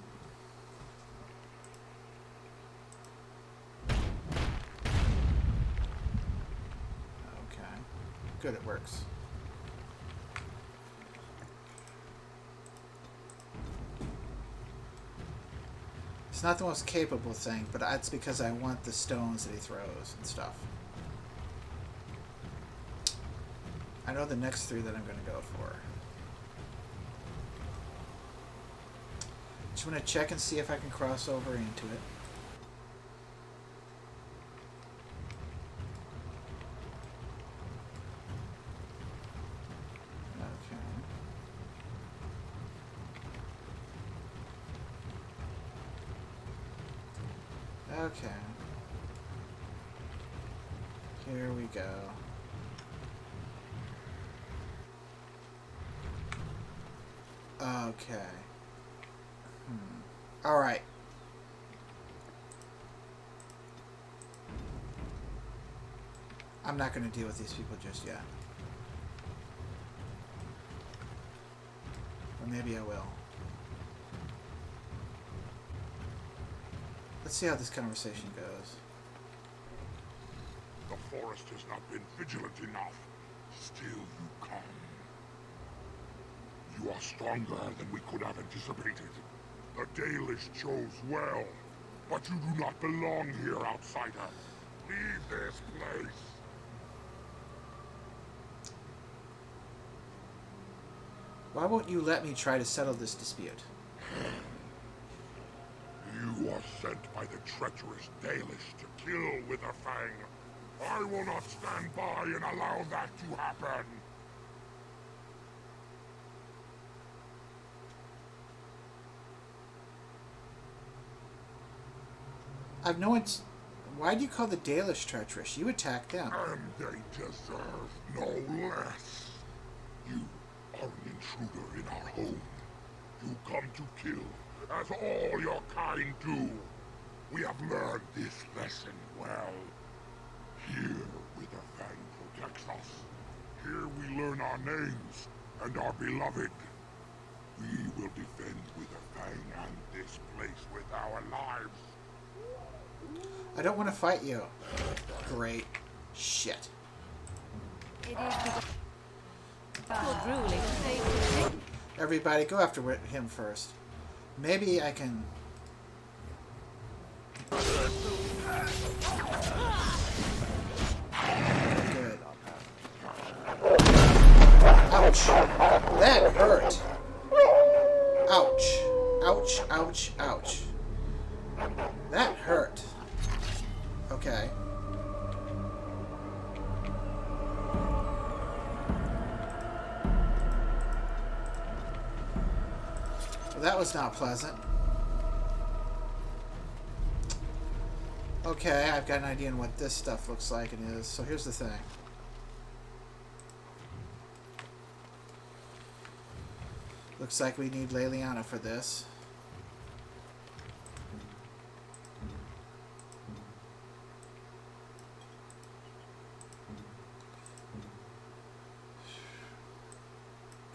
Okay. Good, it works. It's not the most capable thing, but that's because I want the stones that he throws and stuff. I know the next three that I'm going to go for. Just want to check and see if I can cross over into it. Okay. Okay. Here we go. Okay. Alright. I'm not going to deal with these people just yet. Or maybe I will. Let's see how this conversation goes. forest has not been vigilant enough. Still you come. You are stronger than we could have anticipated. The Dalish chose well, but you do not belong here, outsider. Leave this place. Why won't you let me try to settle this dispute? You are sent by the treacherous Dalish to kill Witherfang. I will not stand by and allow that to happen. I've no int- Why do you call the Dalish treacherous? You attacked them. And they deserve no less. You are an intruder in our home. You come to kill, as all your kind do. We have learned this lesson well. Here, Witherfang protects us. Here we learn our names and are beloved. We will defend Witherfang and this place with our lives. I don't want to fight you. Great. Shit. It is You're drooling and saving. Everybody, go after him first. Maybe I can... Good. Ouch. That hurt. Ouch. Ouch, ouch, ouch. That hurt. Okay. Well, that was not pleasant. Okay, I've got an idea on what this stuff looks like and is. So here's the thing. Looks like we need Leliana for this.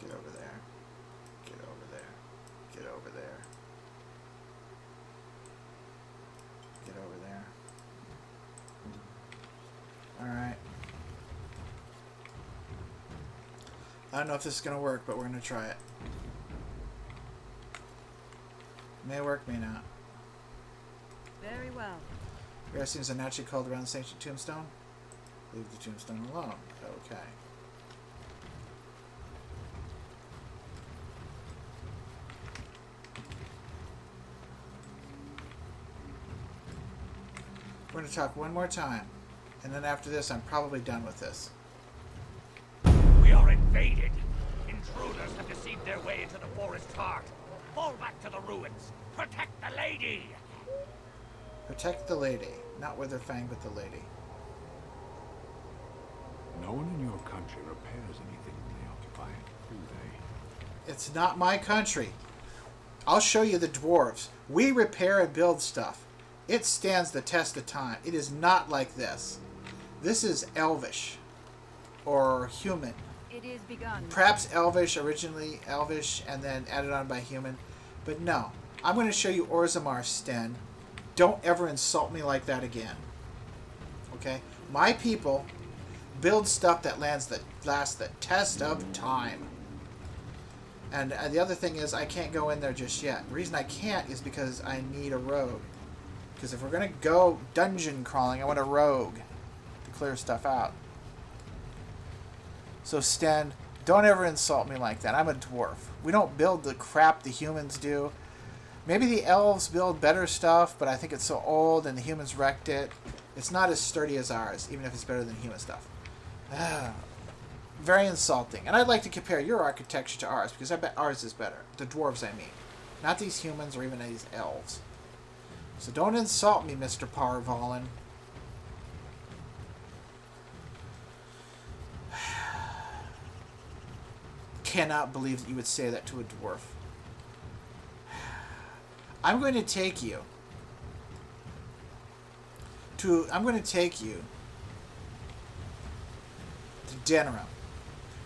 Get over there. Get over there. Get over there. Get over there. Alright. I don't know if this is going to work, but we're going to try it. May work, may not. very well. Here seems a naturally called around this ancient tombstone. Leave the tombstone alone. Okay. We're going to talk one more time. And then after this, I'm probably done with this. We are invaded. Intruders have deceived their way into the forest heart. Fall back to the ruins. Protect the lady. Protect the lady. Not Witherfang, but the lady. No one in your country repairs anything when they occupy it, do they? It's not my country. I'll show you the dwarves. We repair and build stuff. It stands the test of time. It is not like this. This is Elvish. Or human. It is begun. Perhaps Elvish, originally Elvish, and then added on by human. But no. I'm going to show you Orzammar, Sten. Don't ever insult me like that again. Okay? My people build stuff that lasts the test of time. And the other thing is, I can't go in there just yet. The reason I can't is because I need a rogue. Because if we're going to go dungeon crawling, I want a rogue to clear stuff out. So Sten, don't ever insult me like that. I'm a dwarf. We don't build the crap the humans do. Maybe the elves build better stuff, but I think it's so old and the humans wrecked it. It's not as sturdy as ours, even if it's better than human stuff. Very insulting. And I'd like to compare your architecture to ours, because I bet ours is better. The dwarves, I mean. Not these humans or even these elves. So don't insult me, Mr. Parvalin. Cannot believe that you would say that to a dwarf. I'm going to take you to Denerim.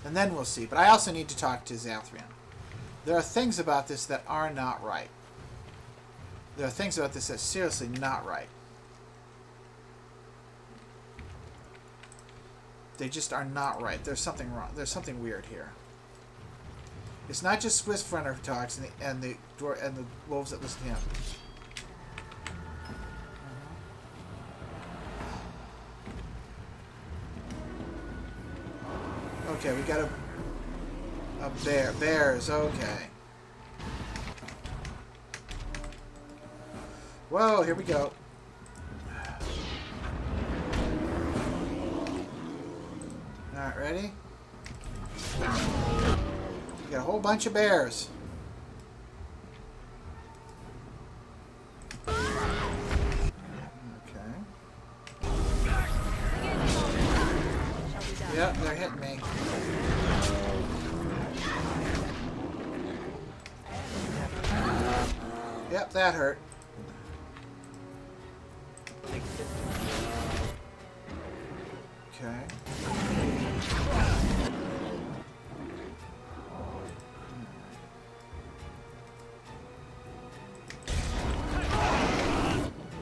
And then we'll see. But I also need to talk to Zathrian. There are things about this that are not right. There are things about this that are seriously not right. They just are not right. There's something wrong. There's something weird here. It's not just Swiss Fronter who talks and the wolves that listen to him. Okay, we got a bear. Bears, okay. Whoa, here we go. Alright, ready? We got a whole bunch of bears. Okay. Yep, they're hitting me. Yep, that hurt. Okay.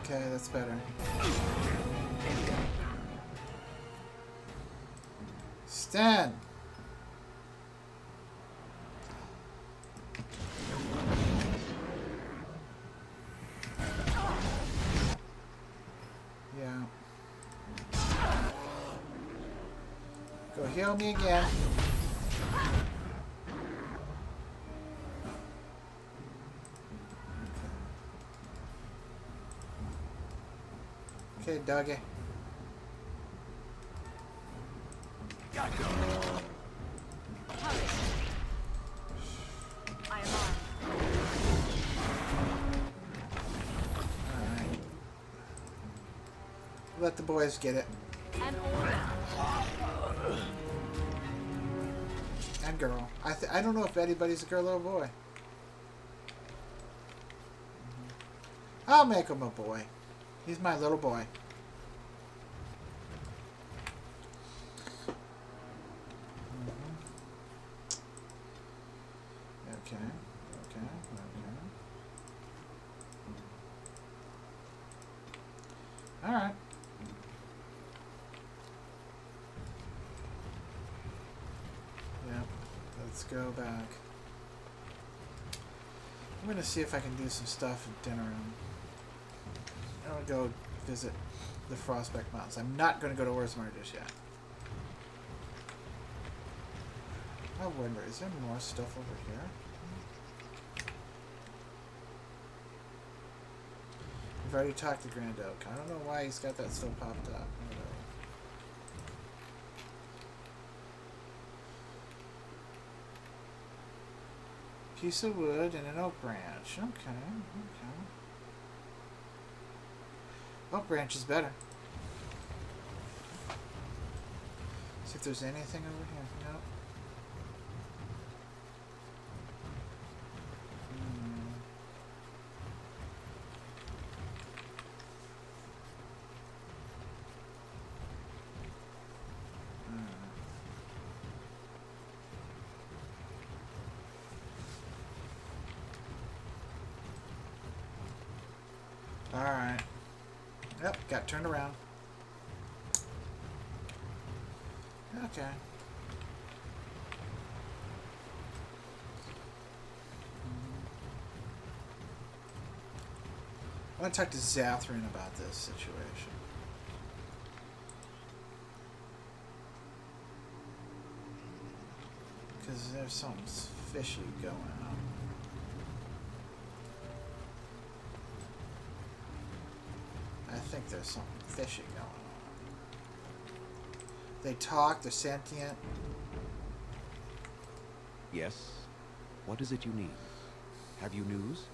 Okay, that's better. Stan! Yeah. Go heal me again. Okay, doggy. I am armed. Alright. Let the boys get it. An order. And girl. I don't know if anybody's a girl or a boy. I'll make him a boy. He's my little boy. Okay. Okay. Okay. Alright. Yeah. Let's go back. I'm gonna see if I can do some stuff at dinner room. I'm gonna go visit the Frostback Mountains. I'm not gonna go to Orzammar just yet. I wonder, is there more stuff over here? I've already talked to Grand Oak. I don't know why he's got that still popped up. Whatever. Piece of wood and an oak branch. Okay, okay. Oak branch is better. See if there's anything over here. Nope. Alright. Yep, got turned around. Okay. I want to talk to Zathrin about this situation. Because there's something fishy going on. I think there's something fishy going on. They talk, they're sentient. Yes? What is it you need? Have you news?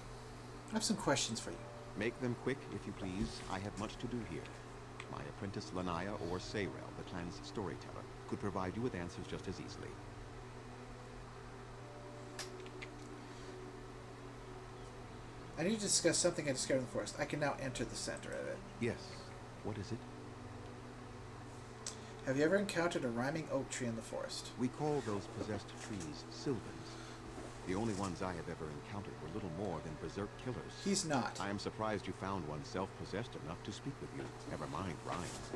I have some questions for you. Make them quick, if you please. I have much to do here. My apprentice Lanaya or Sayrel, the clan's storyteller, could provide you with answers just as easily. I need to discuss something I discovered in the forest. I can now enter the center of it. Yes. What is it? Have you ever encountered a rhyming oak tree in the forest? We call those possessed trees Sylvans. The only ones I have ever encountered were little more than berserk killers. He's not. I am surprised you found one self-possessed enough to speak with you. Never mind rhymes.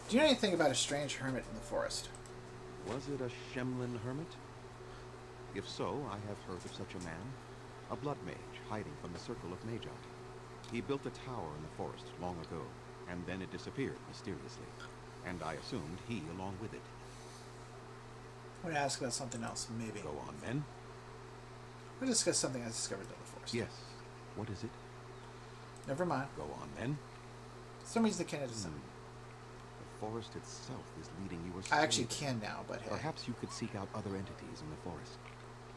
Do you know anything about a strange hermit in the forest? Was it a Shemlin hermit? If so, I have heard of such a man. A blood mage hiding from the circle of Magi. He built a tower in the forest long ago, and then it disappeared mysteriously. And I assumed he along with it. I want to ask about something else, maybe. Go on, then. We'll discuss something I discovered in the forest. Yes. What is it? Never mind. Go on, then. Some reason I can't decide. The forest itself is leading you astray. I actually can now, but hey. Perhaps you could seek out other entities in the forest.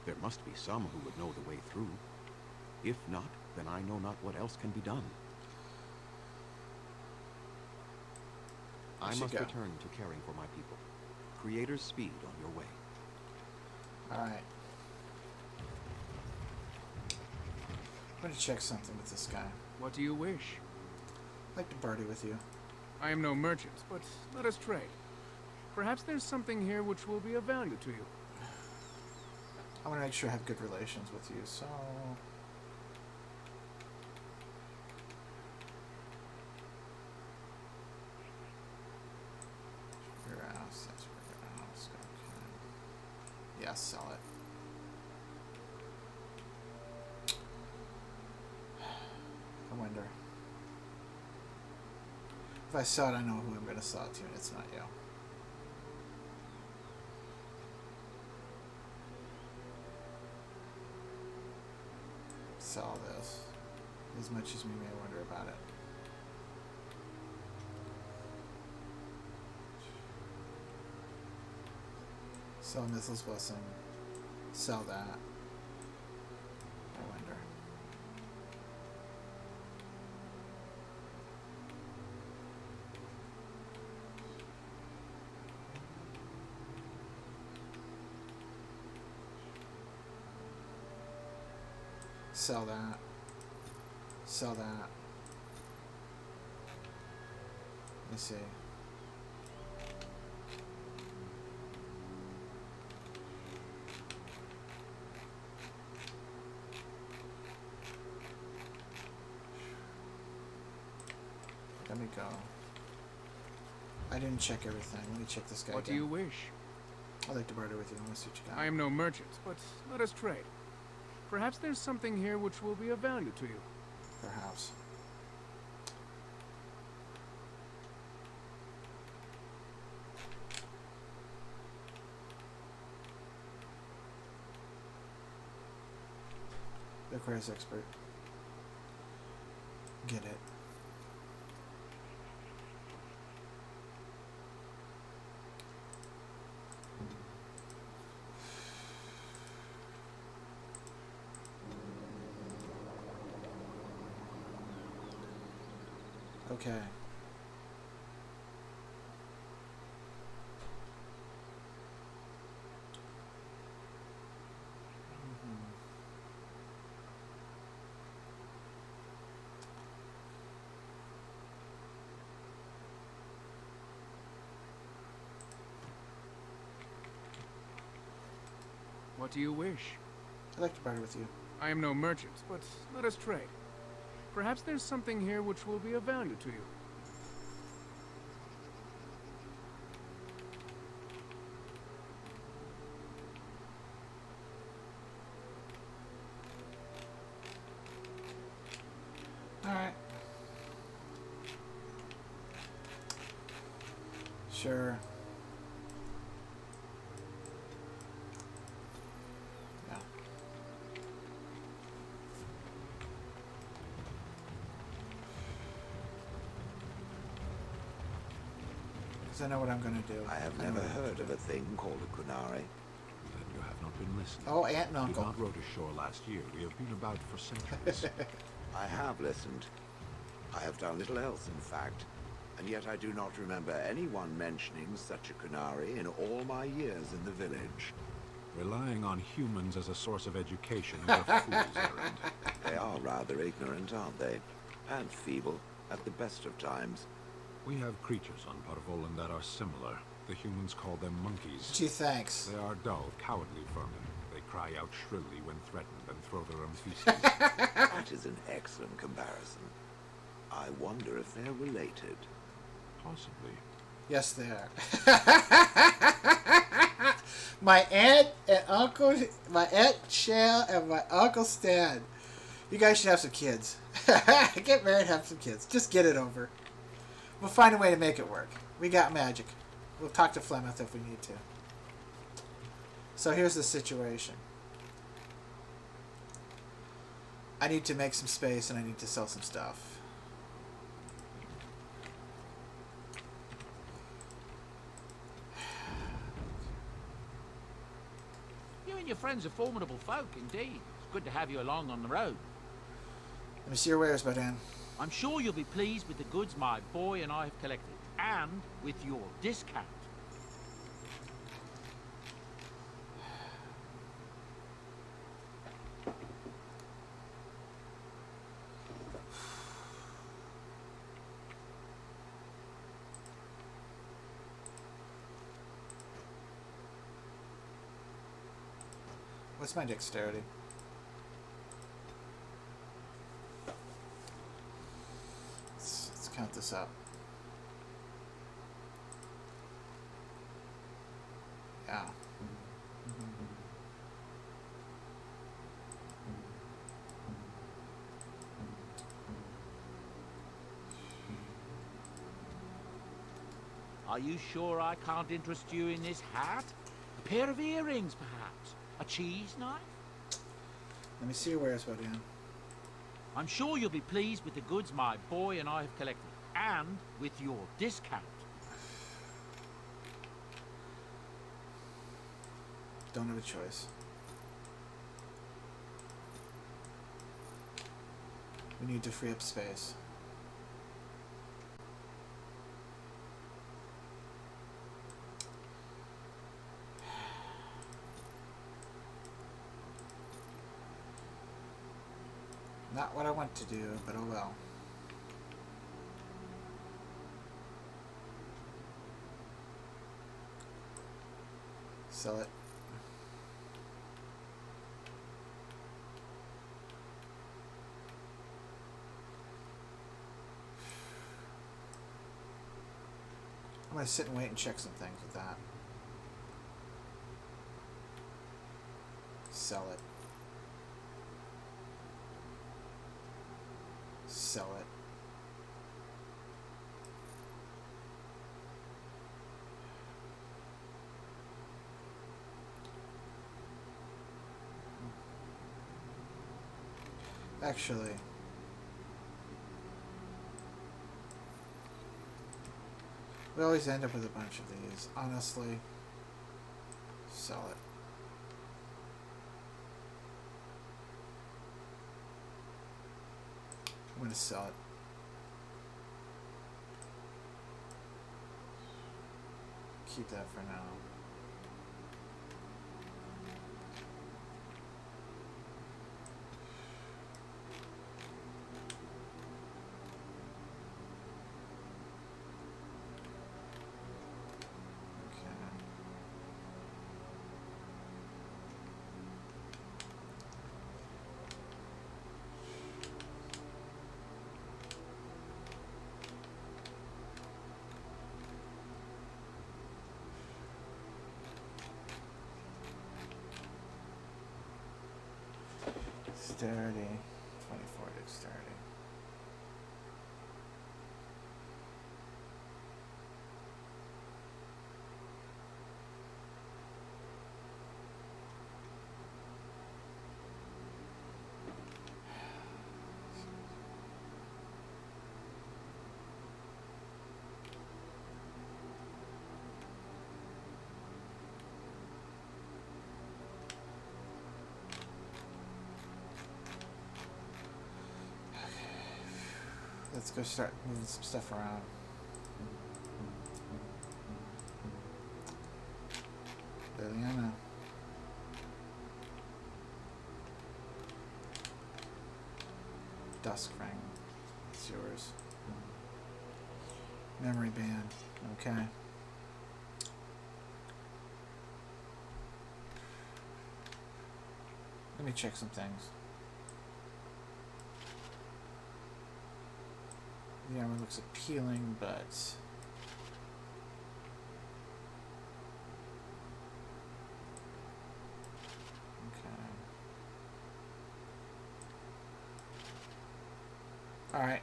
There must be some who would know the way through. If not, then I know not what else can be done. I must return to caring for my people. Creator's speed on your way. Alright. I'm going to check something with this guy. What do you wish? I'd like to party with you. I am no merchant, but let us trade. Perhaps there's something here which will be of value to you. I want to make sure I have good relations with you, so... Yeah, sell it. I wonder. If I sell it, I know who I'm going to sell it to, and it's not you. Sell this. As much as we may wonder about it. Sell Mithril's Blessing. Sell that. I wonder. Sell that. Sell that. Let me see. Let me go. I didn't check everything. Let me check this guy What again. do you wish? I'd like to barter with you. I want to see what you got. I am no merchant, but let us trade. Perhaps there's something here which will be of value to you. Perhaps. The Aquarius expert. Get it. Okay. What do you wish? I'd like to barter with you. I am no merchant, but let us trade. Perhaps there's something here which will be of value to you. Alright. Sure. Yeah. Because I know what I'm going to do. I have know never what I'm heard gonna of a thing called a kunari. Then you have not been listening. Oh, Aunt and We Uncle. not rode ashore last year. We have been about for centuries. I have listened. I have done little else, in fact. And yet I do not remember anyone mentioning such a kunari in all my years in the village. Relying on humans as a source of education is a fool's errand. They are rather ignorant, aren't they? And feeble, at the best of times. We have creatures on Parvolan that are similar. The humans call them monkeys. Gee, thanks. They are dull, cowardly vermin. They cry out shrilly when threatened and throw their own feces. That is an excellent comparison. I wonder if they're related. Possibly. Yes, they are. My aunt and uncle, my aunt Shell and my uncle Stan. You guys should have some kids. Get married, have some kids. Just get it over. We'll find a way to make it work. We got magic. We'll talk to Flemeth if we need to. So here's the situation. I need to make some space and I need to sell some stuff. You and your friends are formidable folk, indeed. It's good to have you along on the road. Let me see your wares, Badan. I'm sure you'll be pleased with the goods my boy and I have collected, and with your discount. What's my dexterity? Let's count this up. Yeah. Are you sure I can't interest you in this hat? A pair of earrings, perhaps? A cheese knife? Let me see your wares, Badan. I'm sure you'll be pleased with the goods my boy and I have collected, and with your discount. Don't have a choice. We need to free up space. Not what I want to do, but oh well. Sell it. I'm going to sit and wait and check some things with that. Sell it. Sell it. Actually, we always end up with a bunch of these. Honestly, sell it. I'm going to sell it. Keep that for now. Dexterity, 24 dexterity. Let's go start moving some stuff around. Liliana. Dusk Ring. It's yours. Memory Band. Okay. Let me check some things. The armor looks appealing, but Alright.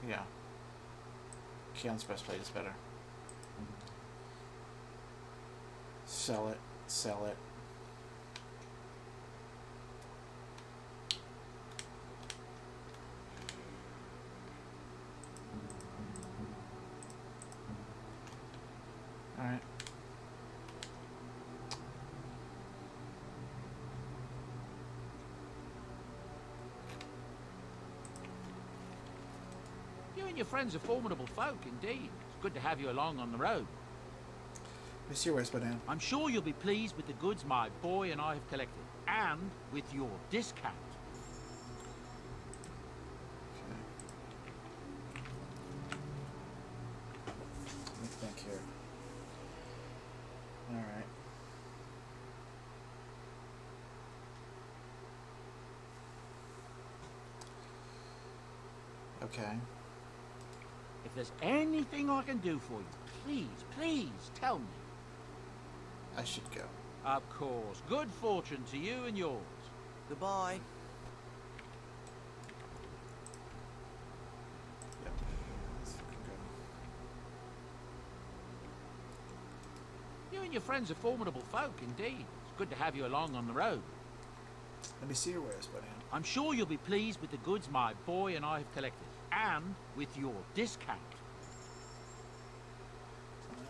Yeah. Keon's breastplate is better. Sell it. Sell it. Alright. You and your friends are formidable folk, indeed. It's good to have you along on the road. Monsieur, where's Madame? I'm sure you'll be pleased with the goods my boy and I have collected, and with your discount. Let me think here. Alright. Okay. If there's anything I can do for you, please, please tell me. I should go. Of course. Good fortune to you and yours. Goodbye. Yep. Let's fucking go. You and your friends are formidable folk, indeed. It's good to have you along on the road. Let me see your wares, Madame. I'm sure you'll be pleased with the goods my boy and I have collected, and with your discount.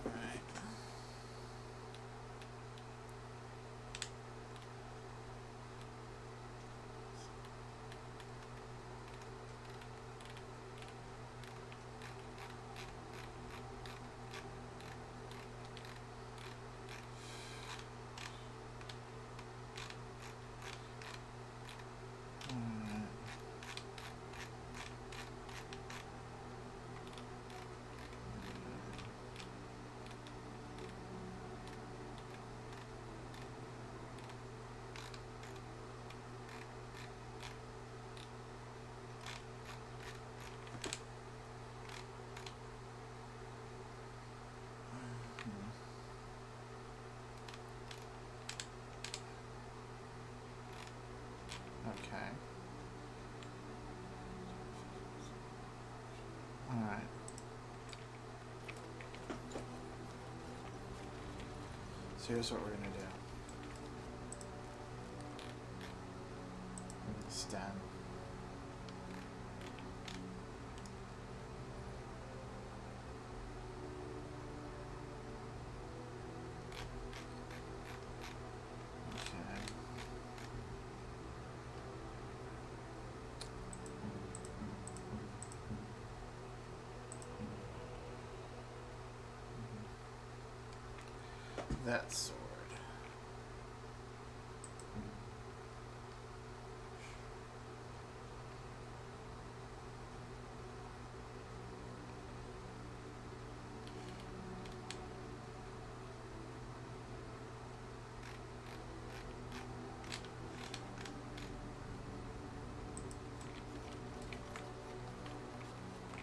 Alright. Okay. Alright. So here's what we're gonna do. Stand. Okay. That sword.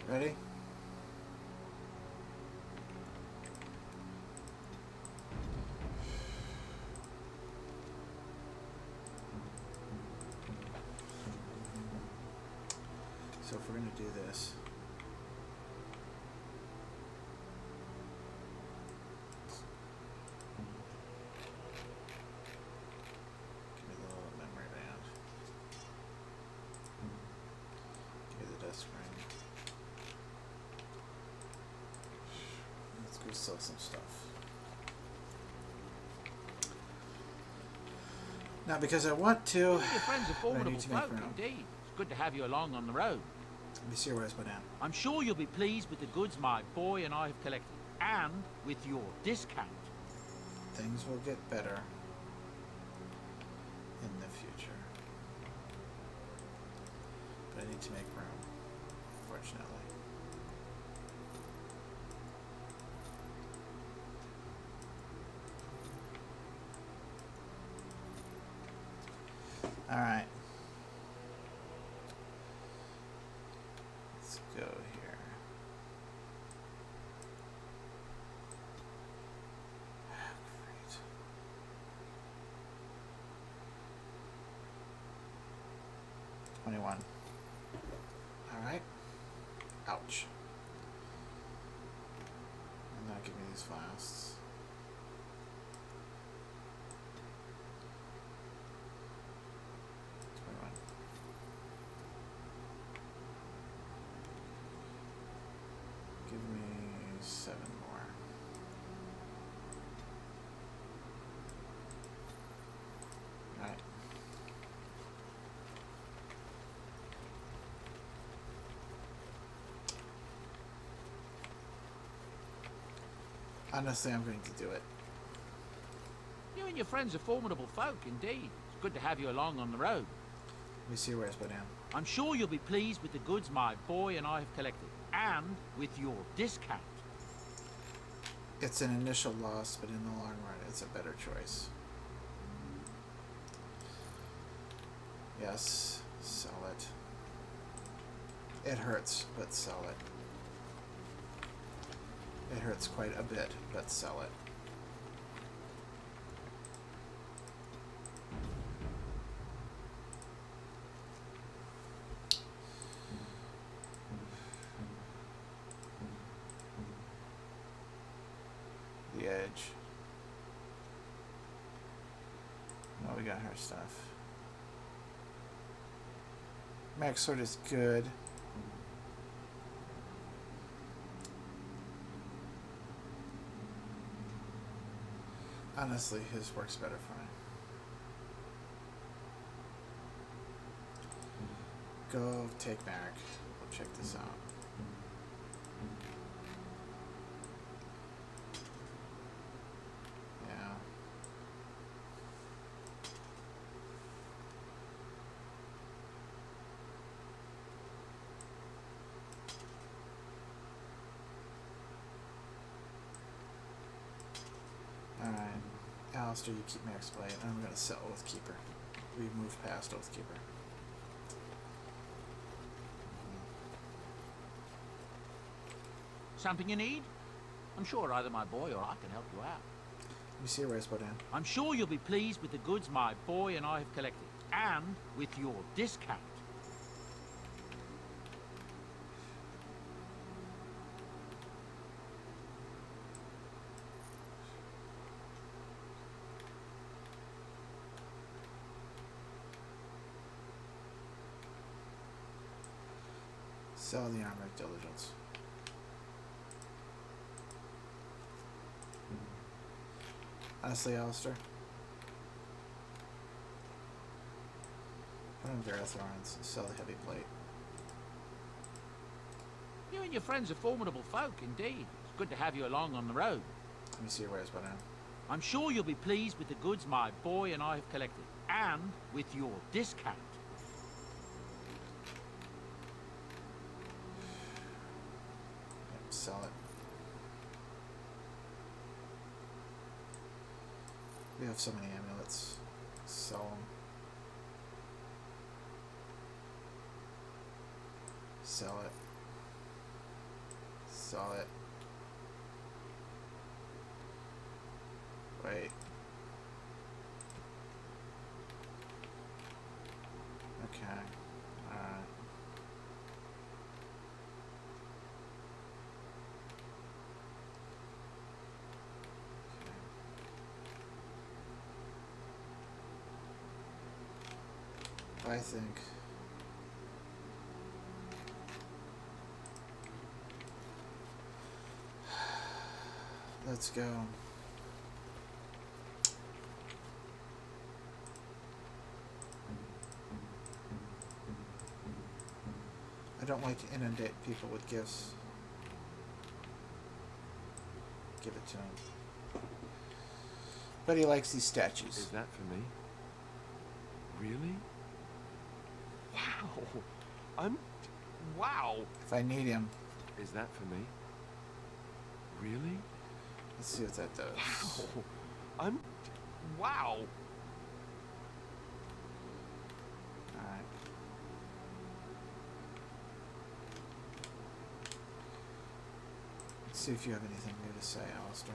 Ready? So if we're going to do this, give me the little memory band. Give me the desk ring. Let's go sell some stuff. Now, because I want to, You and your friends are I formidable need to make folk, room. indeed. It's good to have you along on the road. Monsieur, where's Madame? I'm sure you'll be pleased with the goods my boy and I have collected, and with your discount. Things will get better in the future. But I need to make room, fortunately. Alright. 21. Alright. Ouch. And now give me these flasks. Give me 7 more. Alright. Honestly, I'm going to do it. You and your friends are formidable folk, indeed. It's good to have you along on the road. Let me see where it's put down. I'm sure you'll be pleased with the goods my boy and I have collected, and with your discount. It's an initial loss, but in the long run, it's a better choice. Yes, sell it. It hurts, but sell it. It hurts quite a bit, but sell it. The edge. Oh, we got her stuff. Max Sword is good. Honestly, his works better for me. Go take Mac. We'll check this out. Yeah. Alright. Alistair, you keep Max Blade. I'm going to sell Oathkeeper. We've moved past Oathkeeper. Something you need? I'm sure either my boy or I can help you out. Let me see where it's put down. I'm sure you'll be pleased with the goods my boy and I have collected, and with your discount. Sell the Armor of Diligence. Honestly, Alistair. Put on Verathorns. Sell the Heavy Plate. You and your friends are formidable folk, indeed. It's good to have you along on the road. Let me see where it's put down. I'm sure you'll be pleased with the goods my boy and I have collected, and with your discount. Yep, sell it. We have so many amulets. Sell them. Sell it. Sell it. Wait. Okay. Alright. I think let's go. I don't like to inundate people with gifts. Give it to him. But he likes these statues. Is that for me? Really? Wow. Wow. If I need him. Is that for me? Really? Let's see what that does. Wow. Wow. Alright. Let's see if you have anything new to say, Alistair.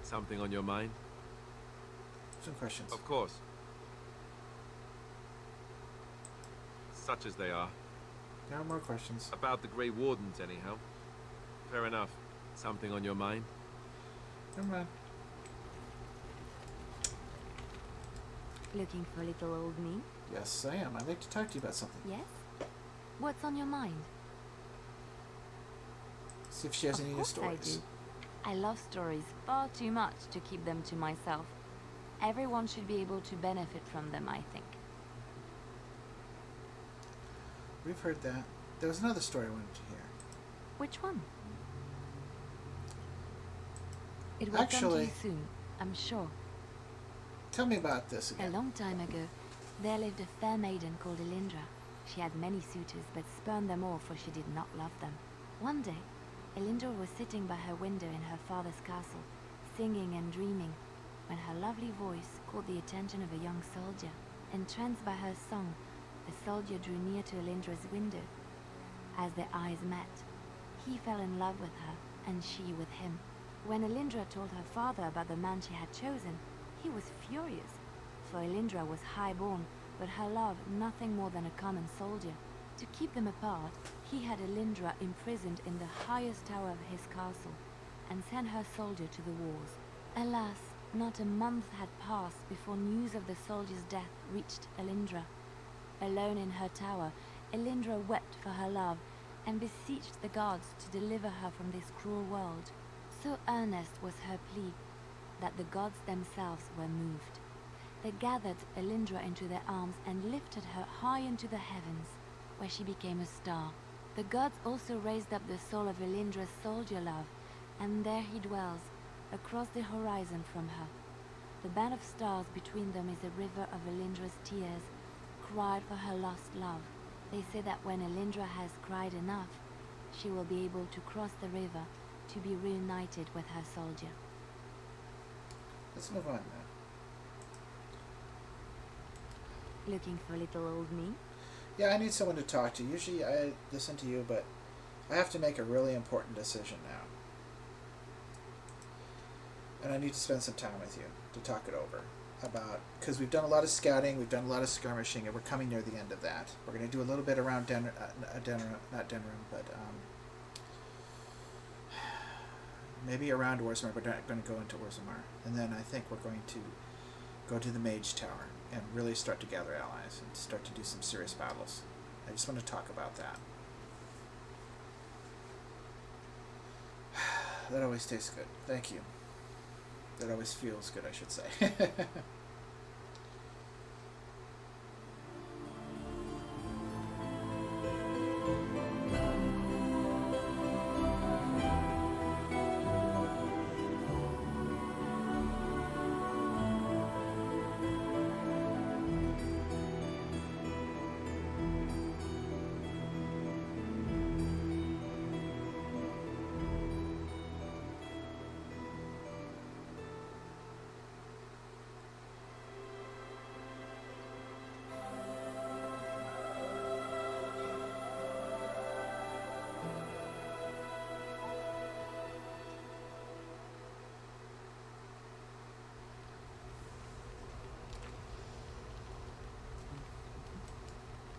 Something on your mind? Some questions. Of course. such as they are. No more questions. About the Grey Wardens, anyhow. Fair enough. Something on your mind? Come on. Looking for little old me? Yes, I am. I'd like to talk to you about something. Yes? What's on your mind? See if she has any new I stories. do. I love stories far too much to keep them to myself. Everyone should be able to benefit from them, I think. We've heard that. There was another story I wanted to hear. Which one? It will come to Actually, you soon, I'm sure. tell me about this A again. long time ago, there lived a fair maiden called Elindra. She had many suitors, but spurned them all, for she did not love them. One day, Elindra was sitting by her window in her father's castle, singing and dreaming, when her lovely voice caught the attention of a young soldier. Entranced by her song, the soldier drew near to Elindra's window. As their eyes met, he fell in love with her, and she with him. When Elindra told her father about the man she had chosen, he was furious, for Elindra was high-born, but her love nothing more than a common soldier. To keep them apart, he had Elindra imprisoned in the highest tower of his castle, and sent her soldier to the wars. Alas, not a month had passed before news of the soldier's death reached Elindra. Alone in her tower, Elindra wept for her love, and beseeched the gods to deliver her from this cruel world. So earnest was her plea, that the gods themselves were moved. They gathered Elindra into their arms and lifted her high into the heavens, where she became a star. The gods also raised up the soul of Elindra's soldier love, and there he dwells, across the horizon from her. The band of stars between them is a river of Elindra's tears, cried for her lost love. They say that when Elindra has cried enough, she will be able to cross the river to be reunited with her soldier. Let's move on now. Looking for little old me? Yeah, I need someone to talk to. Usually I listen to you, but I have to make a really important decision now. And I need to spend some time with you to talk it over. Because we've done a lot of scouting, we've done a lot of skirmishing, and we're coming near the end of that. We're going to do a little bit around maybe around Orzammar, but we're not going to go into Orzammar. And then I think we're going to go to the Mage Tower and really start to gather allies and start to do some serious battles. I just want to talk about that. That always tastes good. Thank you. That always feels good, I should say.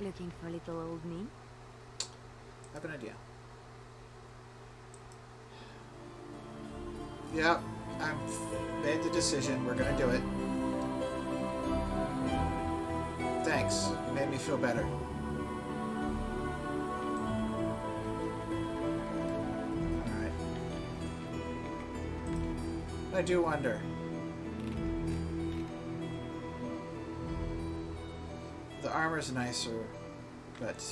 Looking for little old me? I have an idea. Yeah, I've made the decision. We're gonna do it. Thanks. You made me feel better. Alright. I do wonder. The armor's nicer, but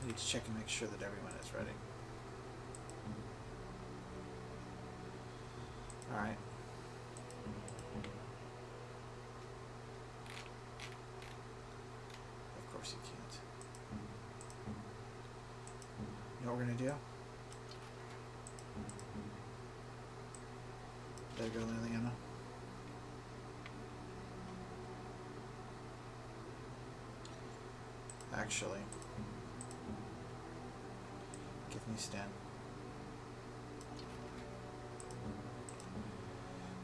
I need to check and make sure that everyone is ready. Alright. Of course you can't. You know what we're gonna do? There you go, Liliana. Actually, give me Sten.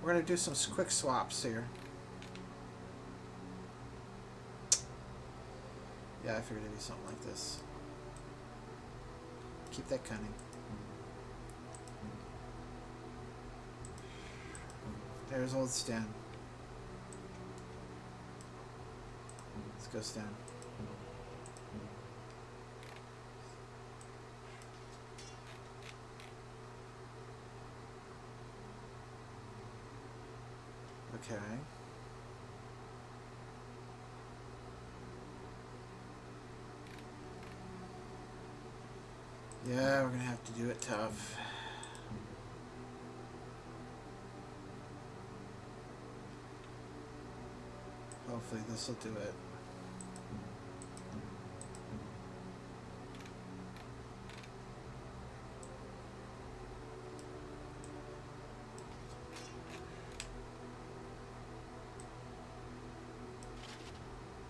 We're gonna do some quick swaps here. Yeah, I figured it'd be something like this. Keep that cunning. There's old Stan. Let's go, Stan. Okay. Yeah, we're gonna have to do it tough. Hopefully this will do it.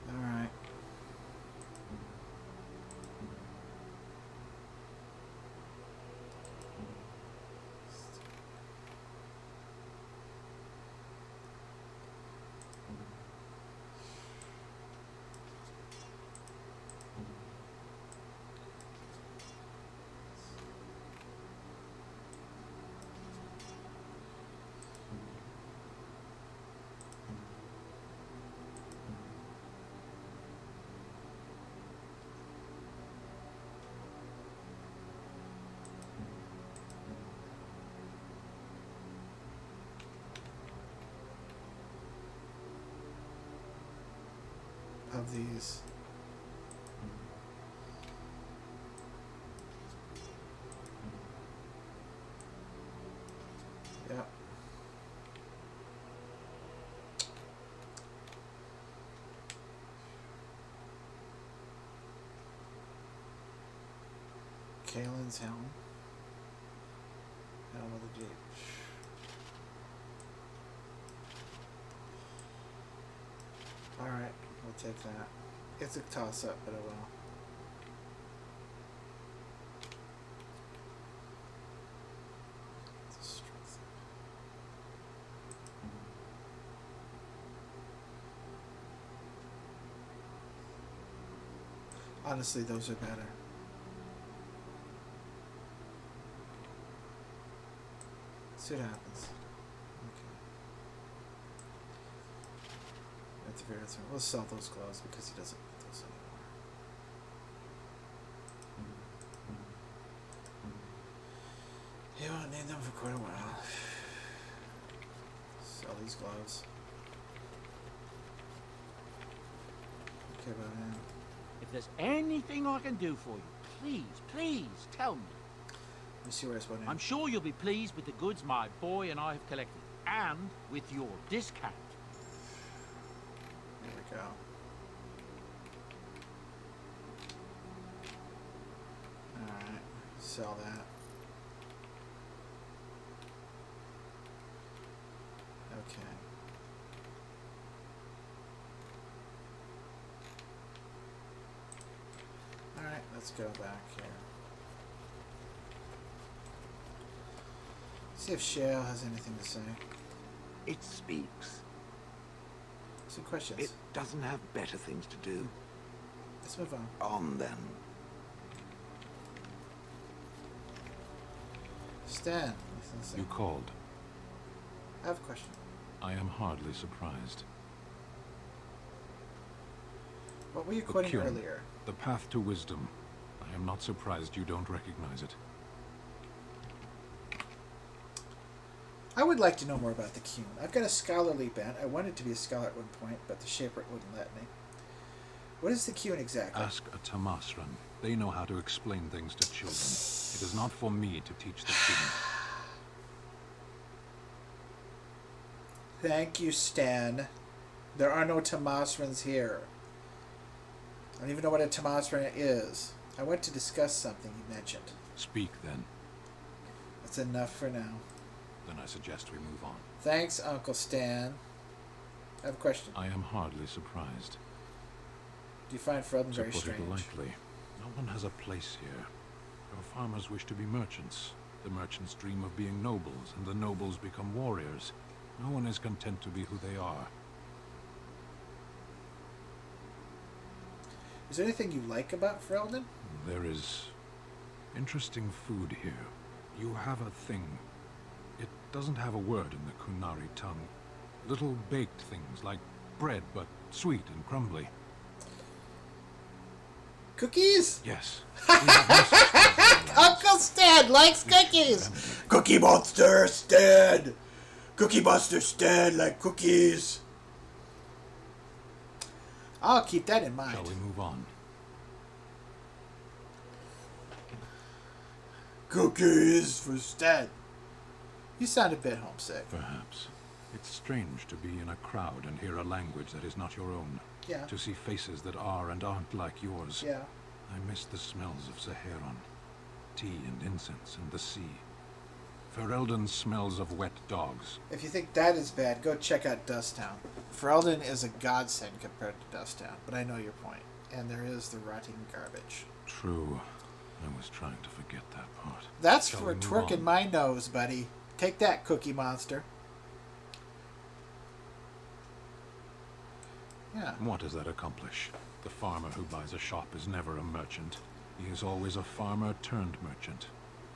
Alright. Of these. Yep. Kalen's helm. Helm of the Jeep. Alright, we'll take that. It's a toss-up, but it will. It's a strength. Honestly, those are better. See what happens. At the very end, we'll sell those gloves because he doesn't need those anymore. He won't need them for quite a while. Sell these gloves. Okay, about him. If there's anything I can do for you, please tell me. Let me see where I spun in. I'm sure you'll be pleased with the goods my boy and I have collected, and with your discount. There we go. Alright, sell that. Okay. Alright, let's go back here. See if Shale has anything to say. It speaks. Some questions. It doesn't have better things to do. Let's move on. On then. Stan, You called. I have a question. I am hardly surprised. What were you The quoting cure, earlier? the path to wisdom. I am not surprised you don't recognize it. I would like to know more about the Cune. I've got a scholarly bent. I wanted to be a scholar at one point, but the Shaper wouldn't let me. What is the Cune exactly? Ask a Tamasran. They know how to explain things to children. It is not for me to teach the Cune. Thank you, Stan. There are no Tamasrans here. I don't even know what a Tamasran is. I went to discuss something you mentioned. Speak then. That's enough for now. Then I suggest we move on. Thanks, Uncle Stan. I have a question. I am hardly surprised. Do you find Froden To very put strange? it lightly, no one has a place here. Your farmers wish to be merchants. The merchants dream of being nobles, and the nobles become warriors. No one is content to be who they are. Is there anything you like about Ferelden? There is interesting food here. You have a thing. It doesn't have a word in the Kunari tongue. Little baked things like bread, but sweet and crumbly. Cookies? Yes. We have no such things. Uncle Stan likes cookies! Cookie Monster Stan! Cookie Monster Stan like cookies! I'll keep that in mind. Shall we move on? Cookies for Stan. You sound a bit homesick. Perhaps. It's strange to be in a crowd and hear a language that is not your own. Yeah. To see faces that are and aren't like yours. Yeah. I miss the smells of Saharan. Tea and incense and the sea. Ferelden smells of wet dogs. If you think that is bad, go check out Dusttown. Ferelden is a godsend compared to Dusttown, but I know your point. And there is the rotting garbage. True. I was trying to forget that part. That's Shall for we move twerking on? my nose, buddy. Take that, Cookie Monster. Yeah. What does that accomplish? The farmer who buys a shop is never a merchant. He is always a farmer turned merchant.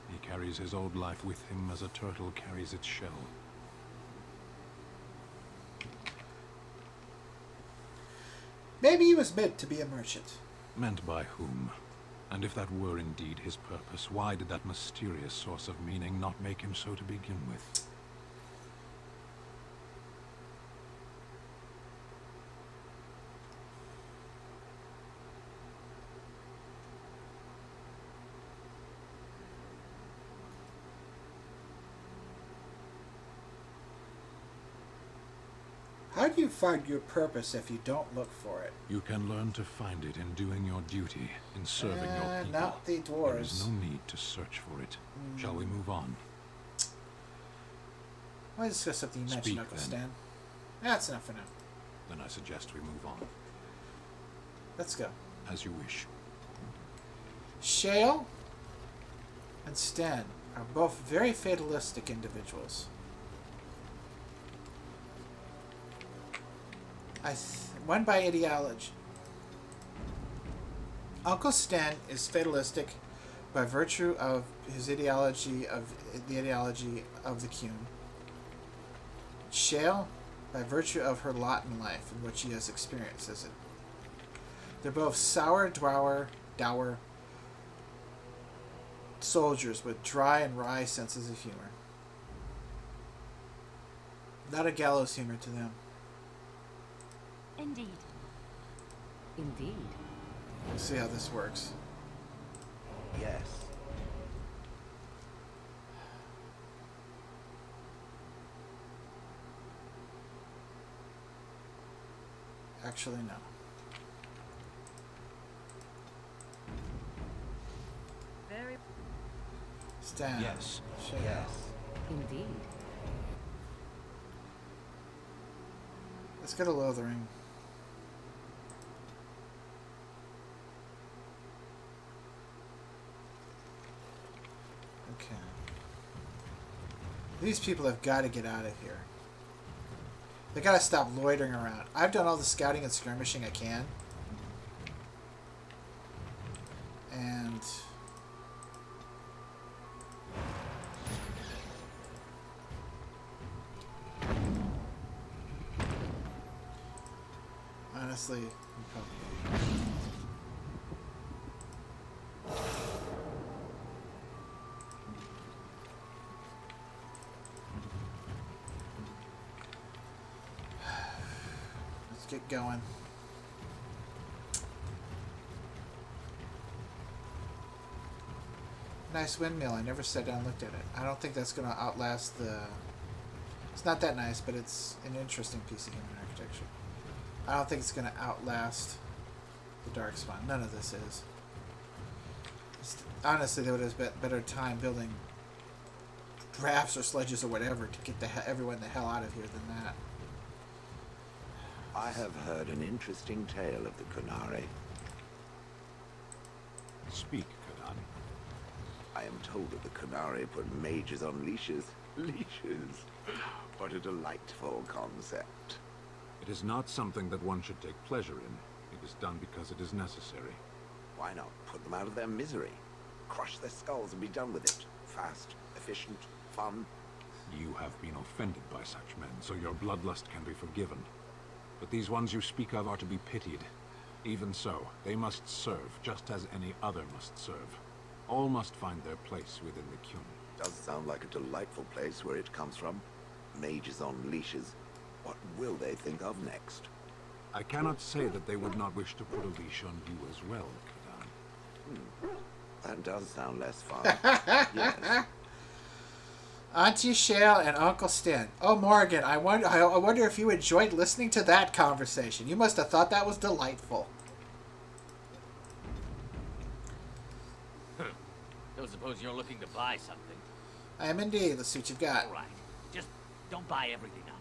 He carries his old life with him as a turtle carries its shell. Maybe he was meant to be a merchant. Meant by whom? And if that were indeed his purpose, why did that mysterious source of meaning not make him so to begin with? How do you find your purpose if you don't look for it? You can learn to find it in doing your duty, in serving your people. Not the There is dwarves. no need to search for it. Shall we move on? Why discuss something you mentioned, Speak, Uncle then. Stan? That's enough for now. Then I suggest we move on. Let's go. As you wish. Shale and Stan are both very fatalistic individuals. One by ideology. Uncle Stan is fatalistic by virtue of his ideology of the Qun. Shale by virtue of her lot in life and what she has experienced as it. They're both sour, dour soldiers with dry and wry senses of humor. Not a gallows humor to them. Indeed. Indeed. Let's see how this works. Yes. Actually, no. Very. Stan. Yes. Shale. Yes. Indeed. Let's get a loathering. Okay. These people have got to get out of here. They got to stop loitering around. I've done all the scouting and skirmishing I can. And honestly, let's get going. Nice windmill. I never sat down and looked at it. I don't think that's going to outlast the... It's not that nice, but it's an interesting piece of human architecture. I don't think it's going to outlast the Darkspawn. None of this is. Honestly, they would have spent better time building rafts or sledges or whatever to get everyone the hell out of here than that. I have heard an interesting tale of the Kunari. Speak, Kadan. I am told that the Kunari put mages on leashes. Leashes. What a delightful concept. It is not something that one should take pleasure in. It is done because it is necessary. Why not put them out of their misery? Crush their skulls and be done with it. Fast, efficient, fun. You have been offended by such men, so your bloodlust can be forgiven. But these ones you speak of are to be pitied. Even so, they must serve, just as any other must serve. All must find their place within the Kyun. Does sound like a delightful place where it comes from. Mages on leashes. What will they think of next? I cannot say that they would not wish to put a leash on you as well, Kadan. That does sound less fun. Yes. Auntie Shale and Uncle Stan. Oh, Morgan, I wonder if you enjoyed listening to that conversation. You must have thought that was delightful. Don't suppose you're looking to buy something? I am indeed. Let's see what you've got. All right. Just don't buy everything up.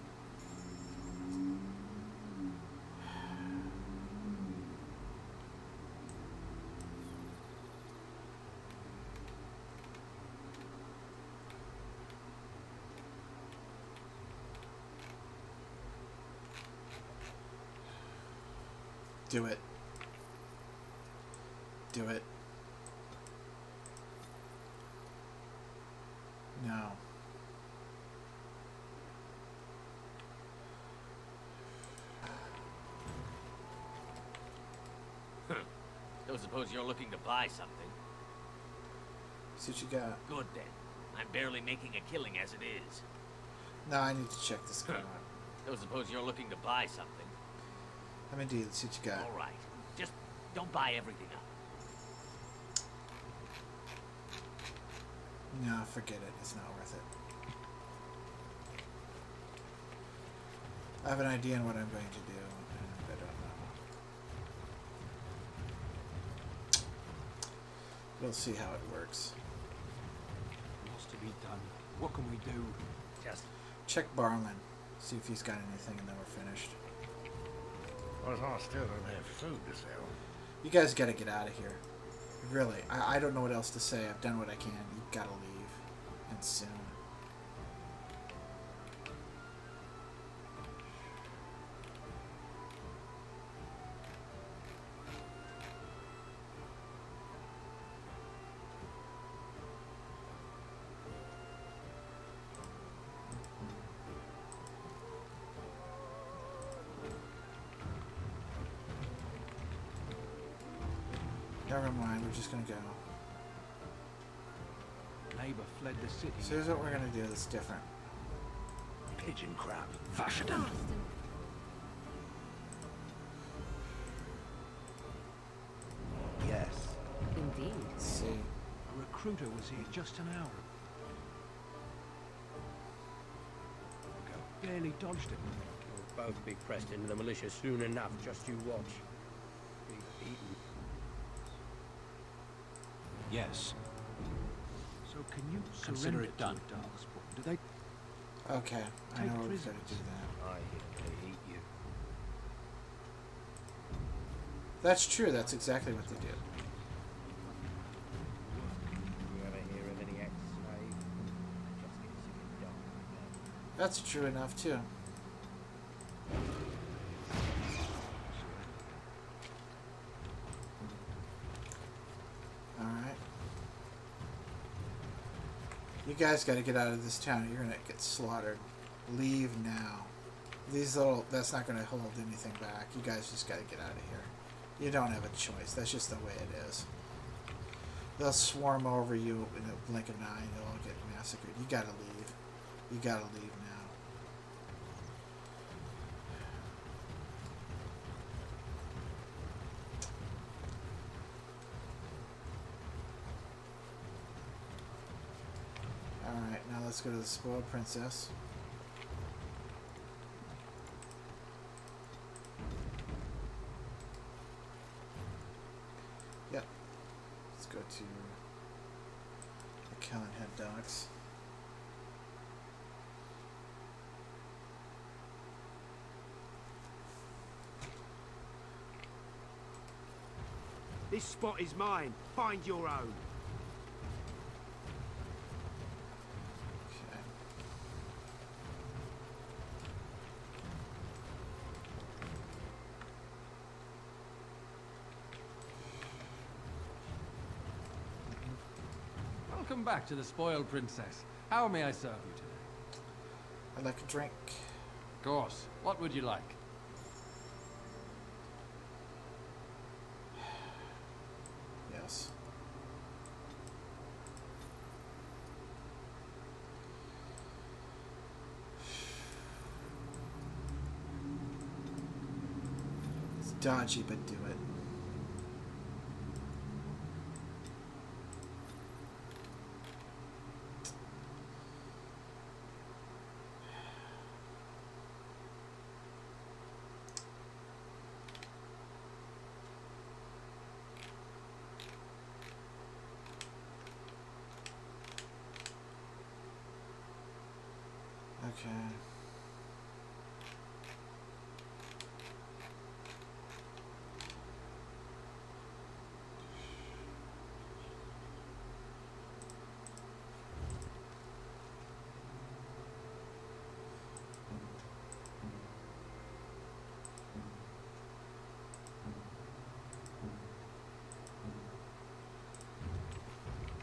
Do it. Do it. No. Don't suppose you're looking to buy something? See what you got. Good then. I'm barely making a killing as it is. No, I need to check this guy out. Don't suppose you're looking to buy something? I'm indeed. Let's see what you got. All right. Just don't buy everything up. No, forget it. It's not worth it. I have an idea on what I'm going to do, and I don't know. We'll see how it works. What's to be done? What can we do? Just check Barlin. See if he's got anything, and then we're finished. Well, I still don't have food to sell. You guys gotta get out of here. Really, I don't know what else to say. I've done what I can. You gotta leave. And soon. Never mind, we're just gonna go. Neighbor fled the city. So here's what we're gonna do that's different. Pigeon crab. Vashadan. Yes. Indeed. Let's see. A recruiter was here just an hour ago. Barely dodged it. You'll both be pressed into the militia soon enough, just you watch. Be beaten. Yes. So can you Consider it done. Do they Okay, I take know we're prisoners? gonna do that. I hear they eat you. That's true, that's exactly what they do. You ever hear of any ex-slave? Just get sick and die. That's true enough, too. Alright. You guys gotta get out of this town. You're gonna get slaughtered. Leave now. That's not gonna hold anything back. You guys just gotta get out of here. You don't have a choice. That's just the way it is. They'll swarm over you in a blink of an eye and you'll all get massacred. You gotta leave. You gotta leave now. Alright, now let's go to the spoiled princess. Yep. Let's go to the Kellenhead docks. This spot is mine. Find your own. Okay. Welcome back to the Spoiled Princess. How may I serve you today? I'd like a drink. Of course. What would you like? Yes. It's dodgy, but do it. Okay.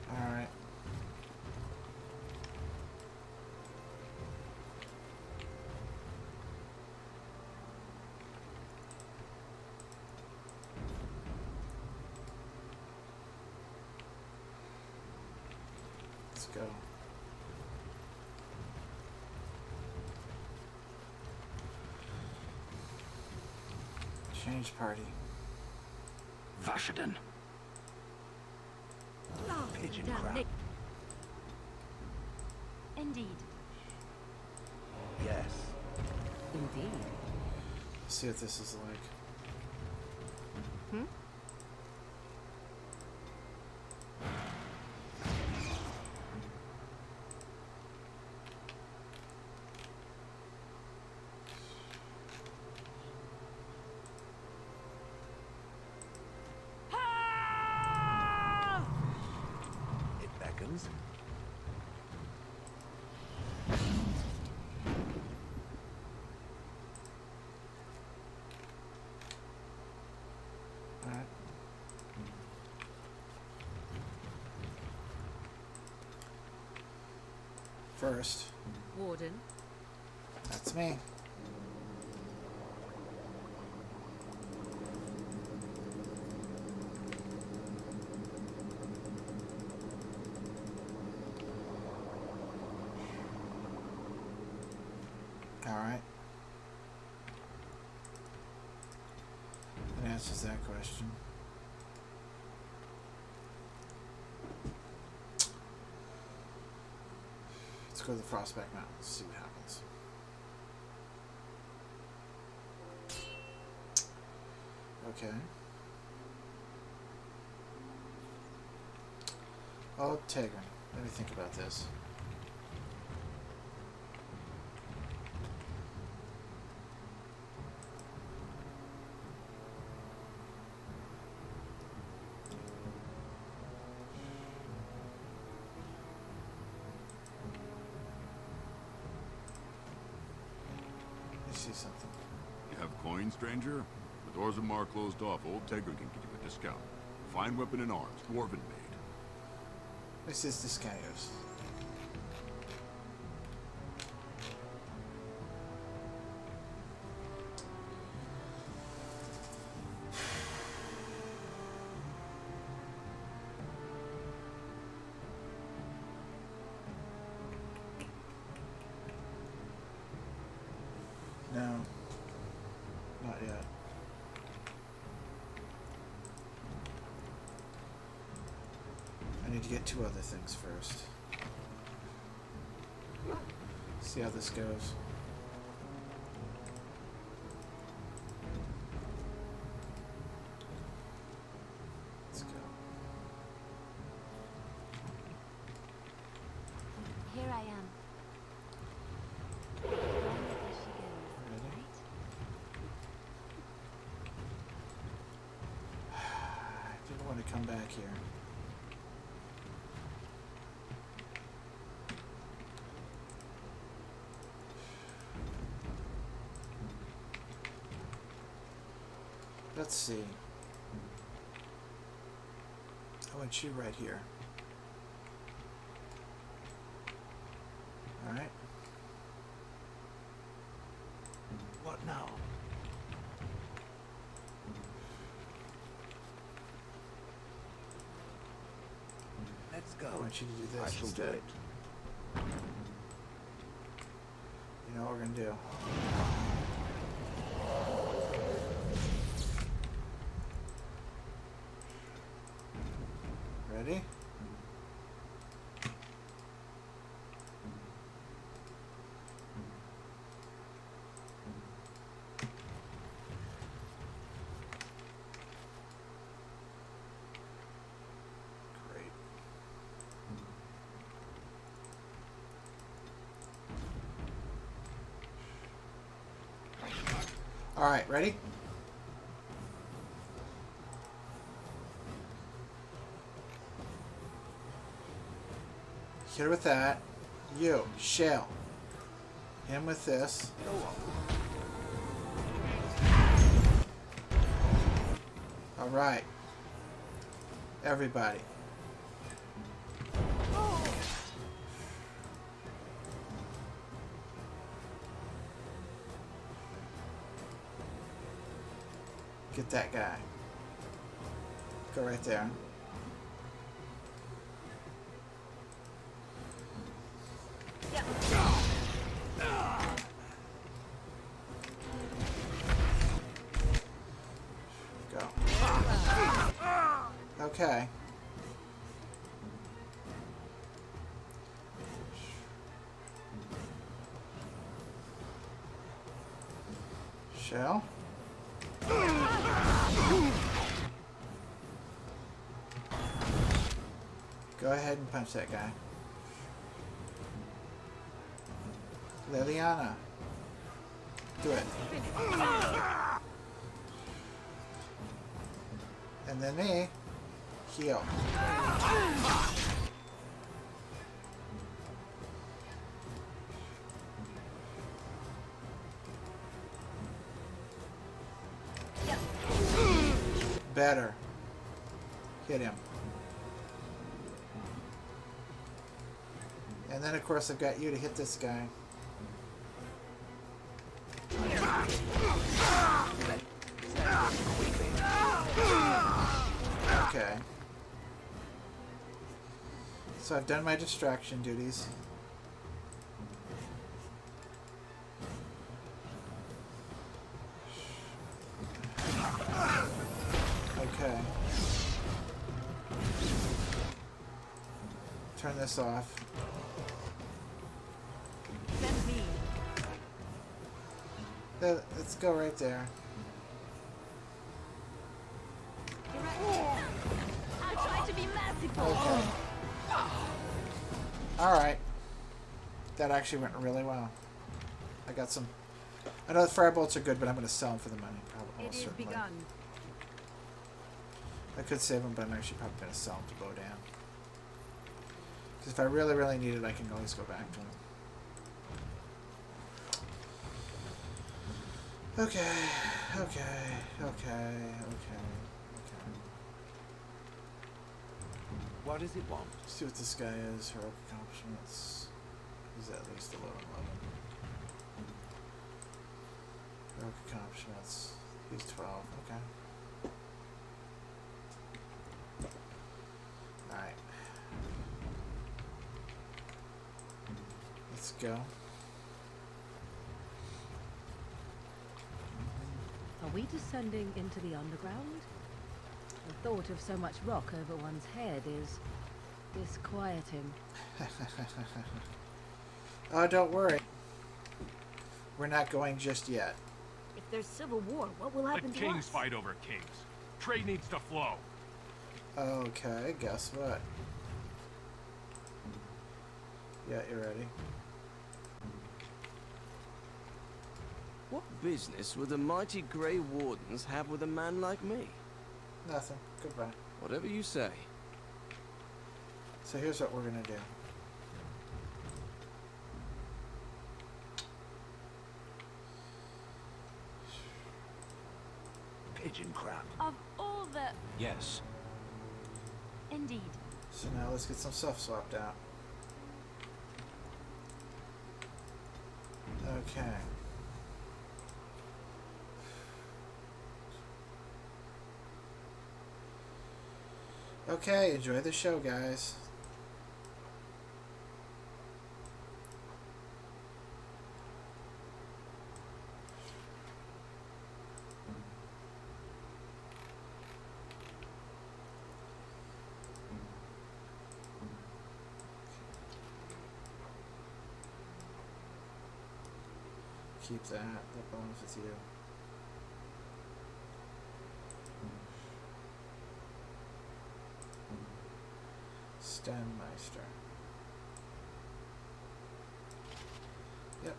All right. Let's go. Change party. Vashaden. Pigeon crap. Indeed. Yes. Indeed. Let's see what this is like. Hmm? It beckons. All right. First, Warden. that's me. All right. That answers that question. Let's go to the Frostback Mountains, see what happens. Okay. Oh, Tegrin. Let me think about this. Let me see something. You have coin, stranger? The doors of Mar closed off. Old Tegra can get you a discount. Fine weapon and arms, dwarven made. This is Disgaeos. No. Not yet. I need to get two other things first. See how this goes. Let's go. Here I am. Where does she go? Ready? I didn't want to come back here. Let's see. I want you right here. want you to do I this shall instead. do it. You know what we're gonna do? Ready? Great. All right, ready? Hit her with that. You, shell. Him with this. All right. Everybody. Get that guy. Go right there. Go. Okay. Shell. Go ahead and punch that guy. Liliana. Do it. And then me. Heal. Better. Hit him. And then, of course, I've got you to hit this guy. Okay. So I've done my distraction duties. Okay. Turn this off. Send me. Let's go right there. I try to be merciful. Okay. Alright. That actually went really well. I got some... I know the firebolts are good, but I'm going to sell them for the money. Probably, It is certainly. begun. I could save them, but I'm actually probably going to sell them to Bodan. Because if I really, really need it, I can always go back to them. Okay. What does it want? See what this guy is. Heroic accomplishments. He's at least 11. Heroic accomplishments. He's 12. Okay. Alright. Let's go. Are we descending into the underground? The thought of so much rock over one's head is disquieting. Oh, don't worry. We're not going just yet. If there's civil war, what will happen Let to kings us? fight over kings. Trade needs to flow. Okay, guess what? Yeah, you're ready. What business would the mighty Grey Wardens have with a man like me? Nothing. Goodbye. Whatever you say. So here's what we're gonna do. Pigeon crap. Of all the... Yes. Indeed. So now let's get some stuff swapped out. Okay. Okay, enjoy the show, guys. keep that. That belongs with you. Stenmeister. Yep.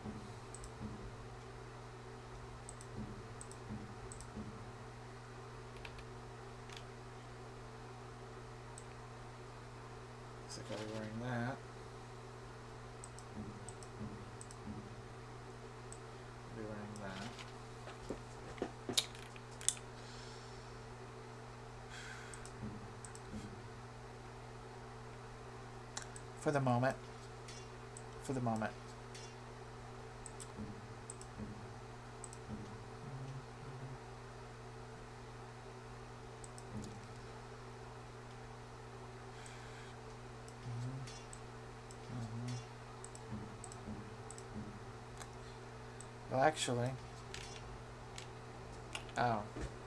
Looks like I'll be wearing that. I'll be wearing that. For the moment. For the moment. Well, actually, oh,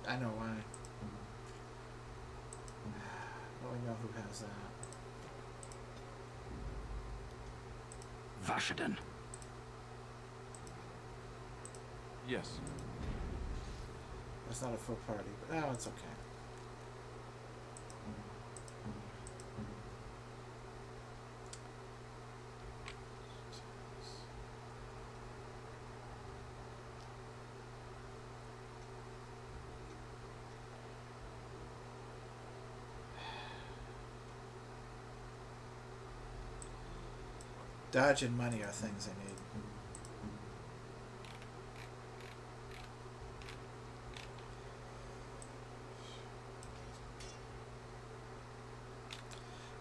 I know why. Well, we know who has that. Vashaden. Yes. It's not a full party, but oh, it's okay. Dodge and money are things I need.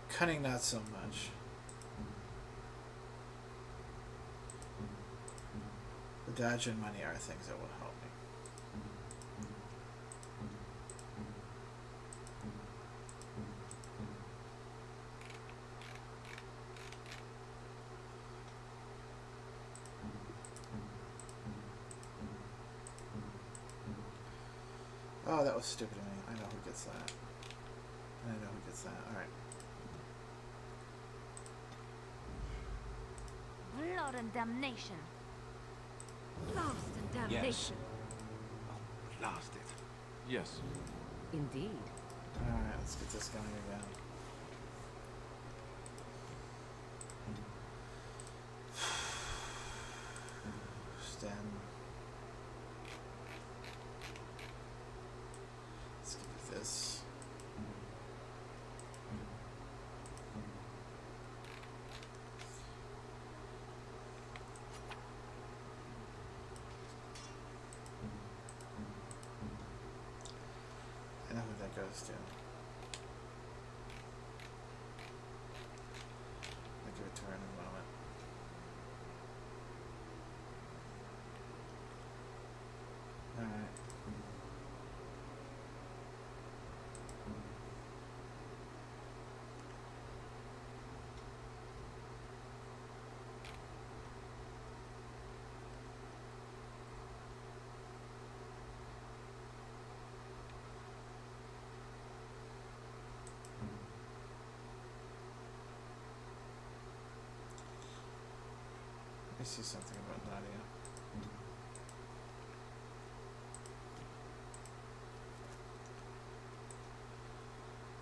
Cunning, not so much. The dodge and money are things that will help me. Oh, that was stupid of me. I know who gets that. I know who gets that. Alright. Blood and damnation. Blast and damnation. Yes. Oh, blast it. Yes. Indeed. Alright, let's get this going again. Stand. Let's give it this. I know who that goes to. I'll give it to her in a moment. Alright. I see something about Nadia.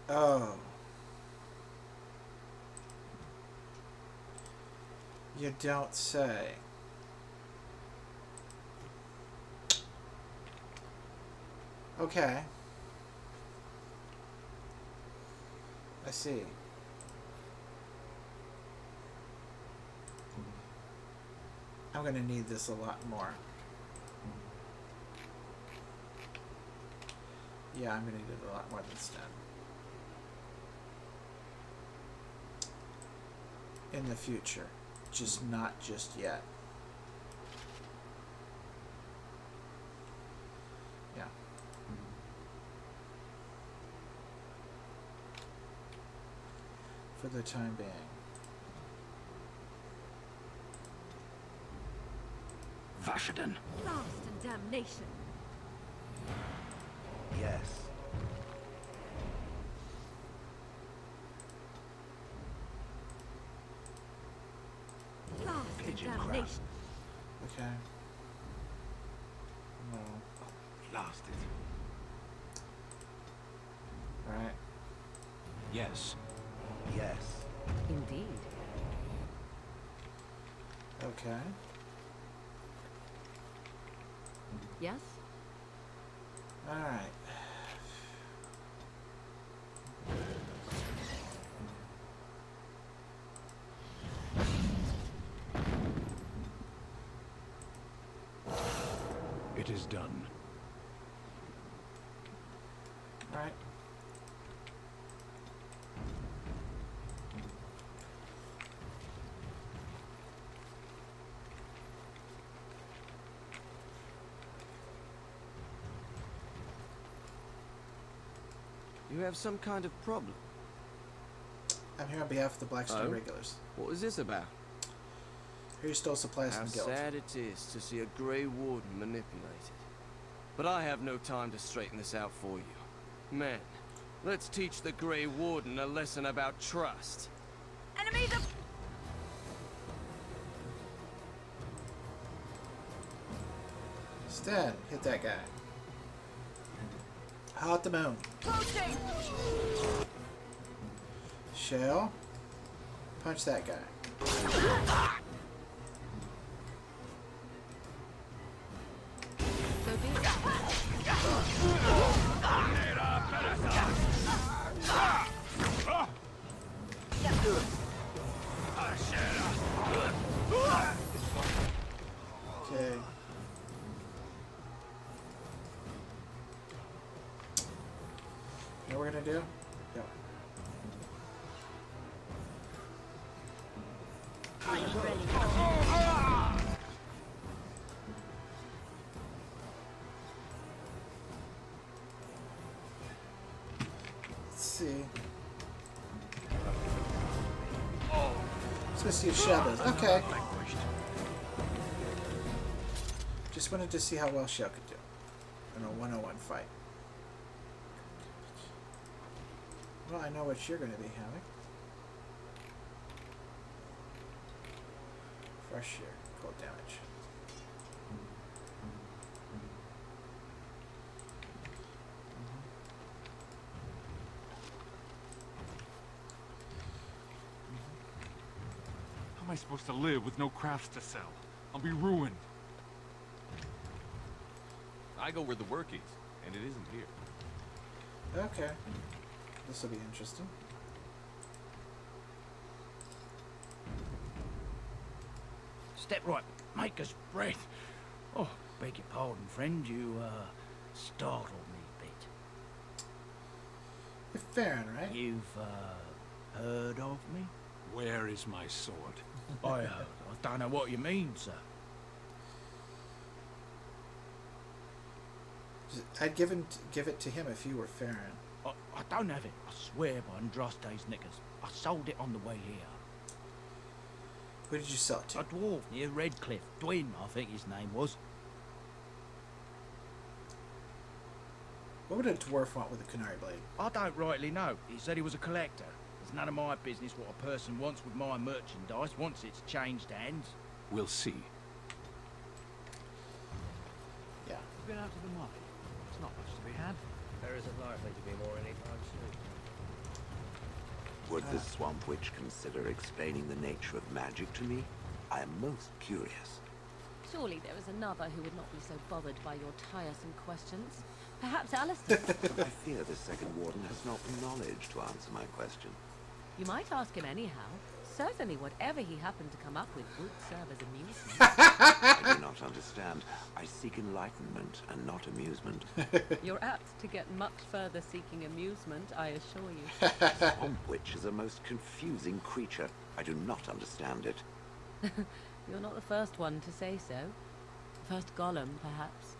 Oh. You don't say. Okay. I see. I'm going to need this a lot more. Yeah, I'm going to need it a lot more than Sten. In the future. Just not just yet. Yeah. For the time being. Vashaden. Blast and damnation. Yes. Blast and damnation. Okay. Blast it. Alright. Yes. Yes. Indeed. Okay. Yes? Alright. It is done. Alright. You have some kind of problem. I'm here on behalf of the Blackstone Oh? regulars. What is this about? Here you stole supplies How from the guild. sad it is to see a Grey Warden manipulated. But I have no time to straighten this out for you. Men, let's teach the Grey Warden a lesson about trust. Enemies of... Stan, hit that guy. Hot the moon. Approaching! Shell. Punch that guy. So be it. Okay. You know what we're gonna do? Yeah. I am ready. Let's see. Let's go see if Shell does. Okay. Just wanted to see how well Shell could do in a 1-on-1 fight. Well, I know what you're going to be having. Fresh shear, cold damage. How am I supposed to live with no crafts to sell? I'll be ruined. I go where the work is, and it isn't here. Okay. This will be interesting. Step right, make us breath. Oh, beg your pardon, friend. You, startled me a bit. You're Farron, right? You've, heard of me? Where is my sword? I don't know what you mean, sir. I'd give it to him if you were Farron. I don't have it. I swear by Andraste's knickers. I sold it on the way here. Who did you sell it to? A dwarf near Redcliffe. Dwyn, I think his name was. What would a dwarf want with a Kunari blade? I don't rightly know. He said he was a collector. It's none of my business what a person wants with my merchandise once it's changed hands. We'll see. Yeah. Been out to the market. It's not much to be had. There isn't likely to be more anytime soon. Would the Swamp Witch consider explaining the nature of magic to me? I am most curious. Surely there is another who would not be so bothered by your tiresome questions. Perhaps Alistair? I fear the second warden has not the knowledge to answer my question. You might ask him anyhow. Certainly whatever he happened to come up with would serve as amusement. I do not understand. I seek enlightenment and not amusement. You're apt to get much further seeking amusement, I assure you. The Swamp Witch is a most confusing creature. I do not understand it. You're not the first one to say so. First Gollum, perhaps.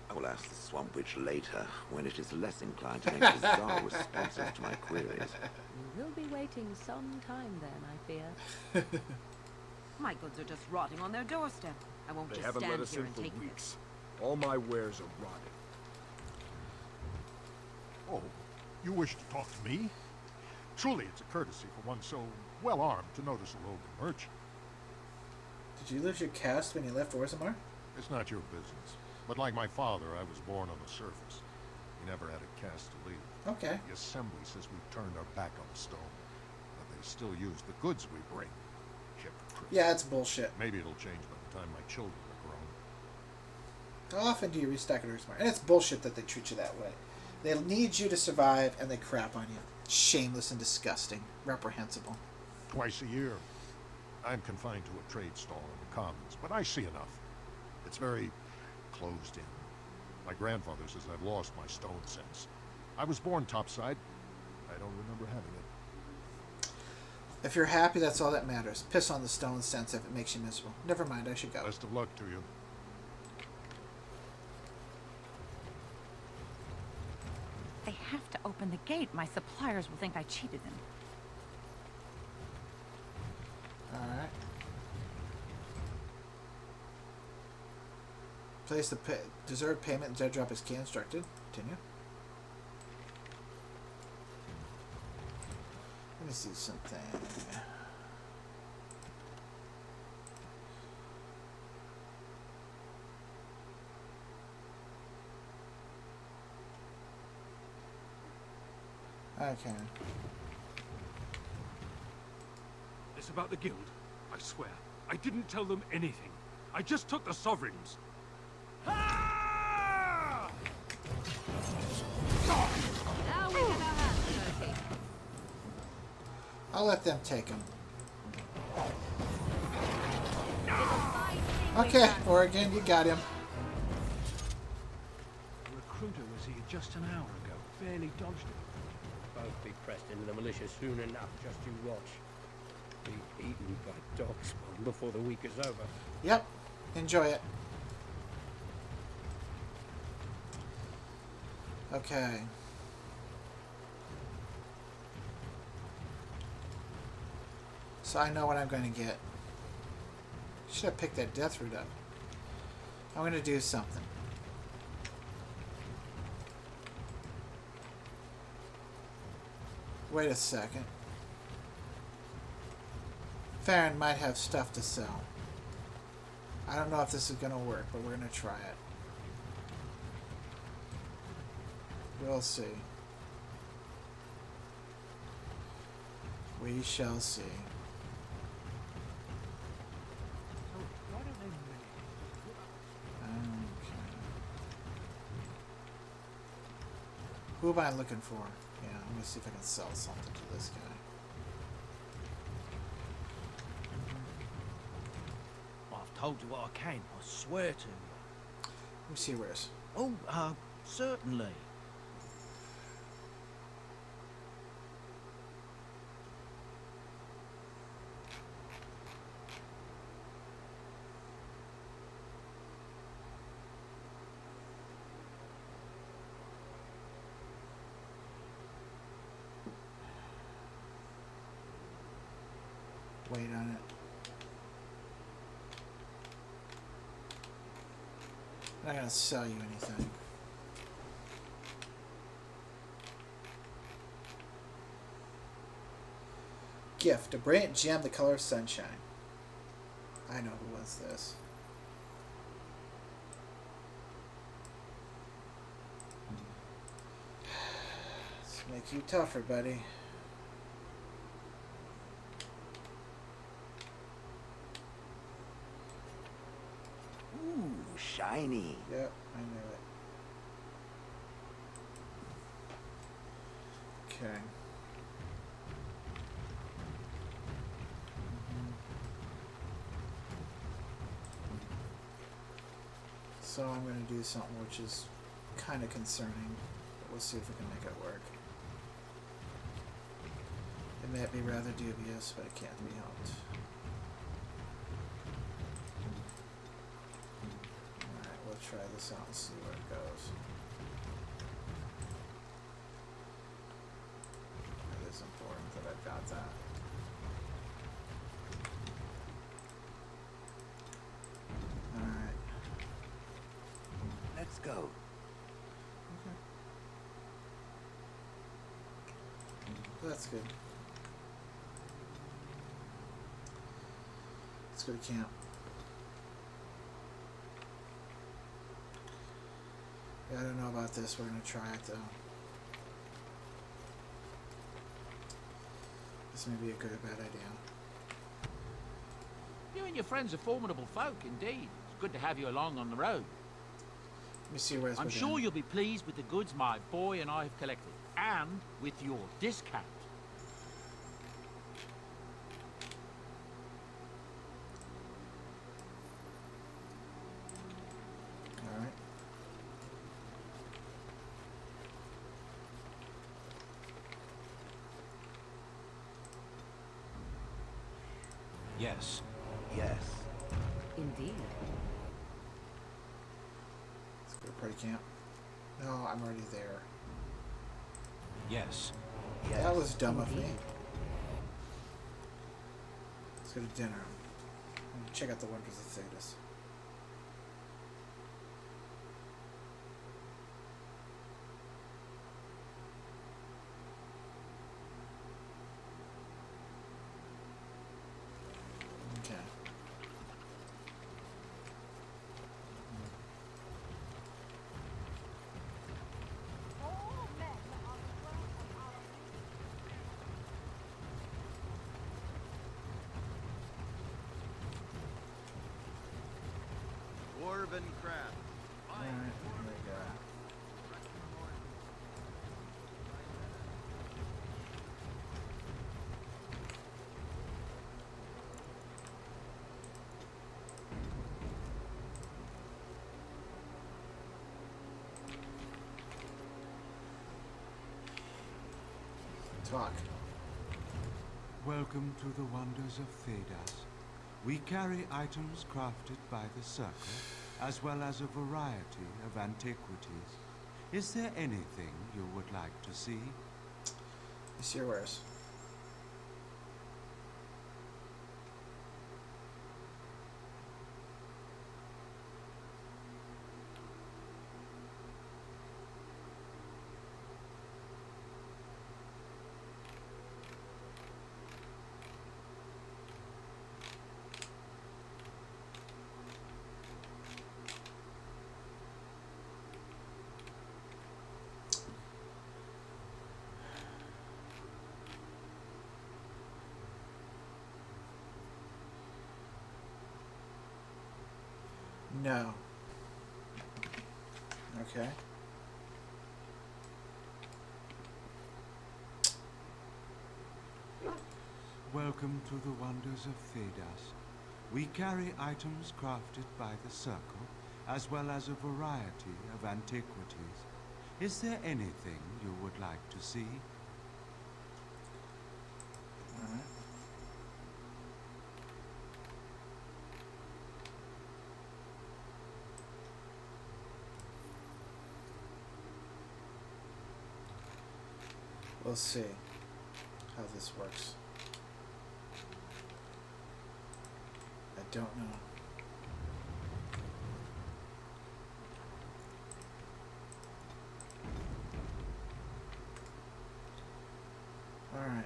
I will ask the Swamp Witch later, when it is less inclined to make bizarre responses to my queries. You will be waiting some time then, I fear. My goods are just rotting on their doorstep. I won't They just haven't stand let us here in and for take weeks. All my wares are rotted. Oh, you wish to talk to me? Truly, it's a courtesy for one so well-armed to notice a roving merchant. Did you lose your cast when you left Orzammar? It's not your business. But like my father, I was born on the surface. We never had a caste to leave. Okay. The assembly says we've turned our back on the stone, but they still use the goods we bring. Hypocrites. Yeah, it's bullshit. Maybe it'll change by the time my children are grown. How often do you restock and resmart? And it's bullshit that they treat you that way. They need you to survive, and they crap on you. Shameless and disgusting. Reprehensible. Twice a year. I'm confined to a trade stall in the commons, but I see enough. It's very closed in. My grandfather says I've lost my stone sense. I was born topside. I don't remember having it. If you're happy, that's all that matters. Piss on the stone sense if it makes you miserable. Never mind, I should go. Best of luck to you. They have to open the gate. My suppliers will think I cheated them. Alright. Place the deserved payment and dead drop as key instructed. Continue. Let me see something. Okay. This about the guild? I swear, I didn't tell them anything. I just took the sovereigns. Now we have our hands dirty. I'll let them take him. Okay, Oregon, you got him. The recruiter was here just an hour ago. Barely dodged it. Both be pressed into the militia soon enough, just you watch. Be eaten by dogspawn before the week is over. Yep, enjoy it. Okay. So I know what I'm going to get. Should have picked that death root up. I'm going to do something. Wait a second. Farron might have stuff to sell. I don't know if this is going to work, but we're going to try it. We'll see. We shall see. Who am I looking for? Yeah, let me see if I can sell something to this guy. I've told you what I can, I swear to you. Let me see where's. Oh, certainly. Wait on it. I'm not gonna sell you anything. Gift. A brilliant gem the color of sunshine. I know who wants this. Let's make you tougher, buddy. Ooh, shiny. Yep, I knew it. Okay. So I'm going to do something which is kind of concerning, but we'll see if we can make it work. It may be rather dubious, but it can't be helped. Alright, we'll try this out and see where it goes. It is important that I've got that. Alright. Let's go. Okay. That's good. Let's go to camp. I don't know about this. We're gonna try it though. This may be a good or bad idea. You and your friends are formidable folk, indeed. It's good to have you along on the road. Let me see where's I'm sure you'll be pleased with the goods my boy and I have collected, and with your discount. All right. Yes. Yes. Indeed. Let's go to party camp. No, I'm already there. Yes. That was dumb of me. Let's go to dinner. Check out the wonders of Thedas. Okay. Dwarven craft. Alright, here we go. Talk. Welcome to the wonders of Thedas. We carry items crafted by the Circle, as well as a variety of antiquities. Is there anything you would like to see? It's your wares. No. Okay. Welcome to the wonders of Thedas. We carry items crafted by the Circle, as well as a variety of antiquities. Is there anything you would like to see? Alright. We'll see how this works. I don't know. All right.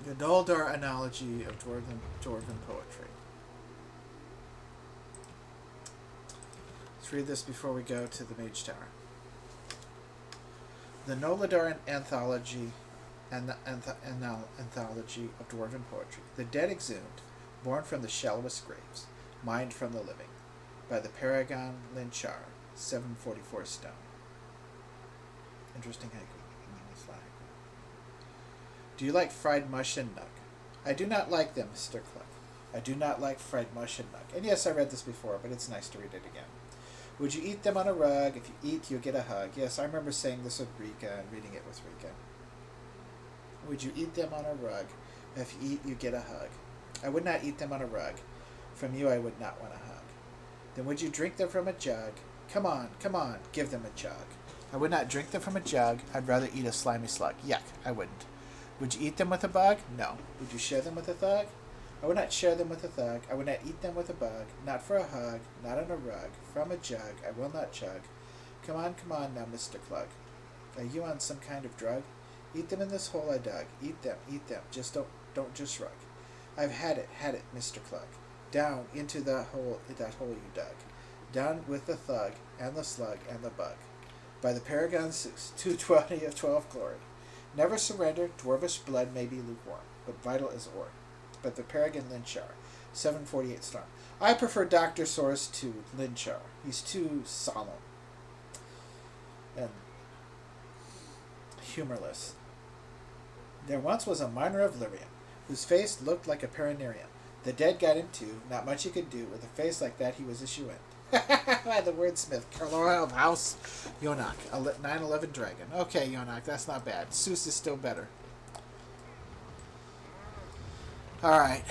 The Noldor analogy of dwarven poetry. Let's read this before we go to the Mage Tower. The Noldor anthology and the anthology of dwarven poetry. The dead exhumed, born from the shallowest graves, mined from the living, by the Paragon Linchar, 744 stone. Interesting haiku. Do you like fried mush and nuck? I do not like them, Mr. Cluck. I do not like fried mush and nuck. And yes, I read this before, but it's nice to read it again. Would you eat them on a rug? If you eat, you'll get a hug. Yes, I remember saying this with Rika and reading it with Rika. Would you eat them on a rug? If you eat, you get a hug. I would not eat them on a rug. From you, I would not want a hug. Then would you drink them from a jug? Come on, give them a jug. I would not drink them from a jug. I'd rather eat a slimy slug. Yuck, I wouldn't. Would you eat them with a bug? No. Would you share them with a thug? I would not share them with a thug. I would not eat them with a bug. Not for a hug. Not on a rug. From a jug. I will not chug. Come on now, Mr. Clug. Are you on some kind of drug? Eat them in this hole I dug. Eat them. Just don't just shrug. I've had it, Mr. Clug. Down into that hole you dug. Down with the thug, and the slug, and the bug. By the Paragon Zeus, 220 of 12 glory. Never surrender, dwarvish blood may be lukewarm, but vital as ore. But the Paragon Lynchar, 748 strong. I prefer Dr. Source to Lynchar. He's too solemn and humorless. There once was a miner of Lyrium, whose face looked like a Paranarium. The dead got him too, not much he could do. With a face like that, he was a shoe-in. By the wordsmith, Carlora of House Yonak, a 911 dragon. Okay, Yonak, that's not bad. Seuss is still better. Alright.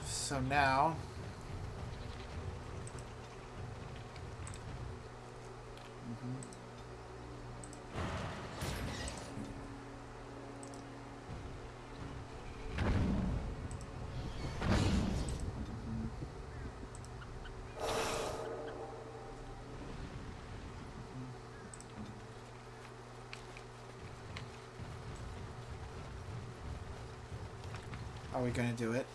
So now... Are we going to do it?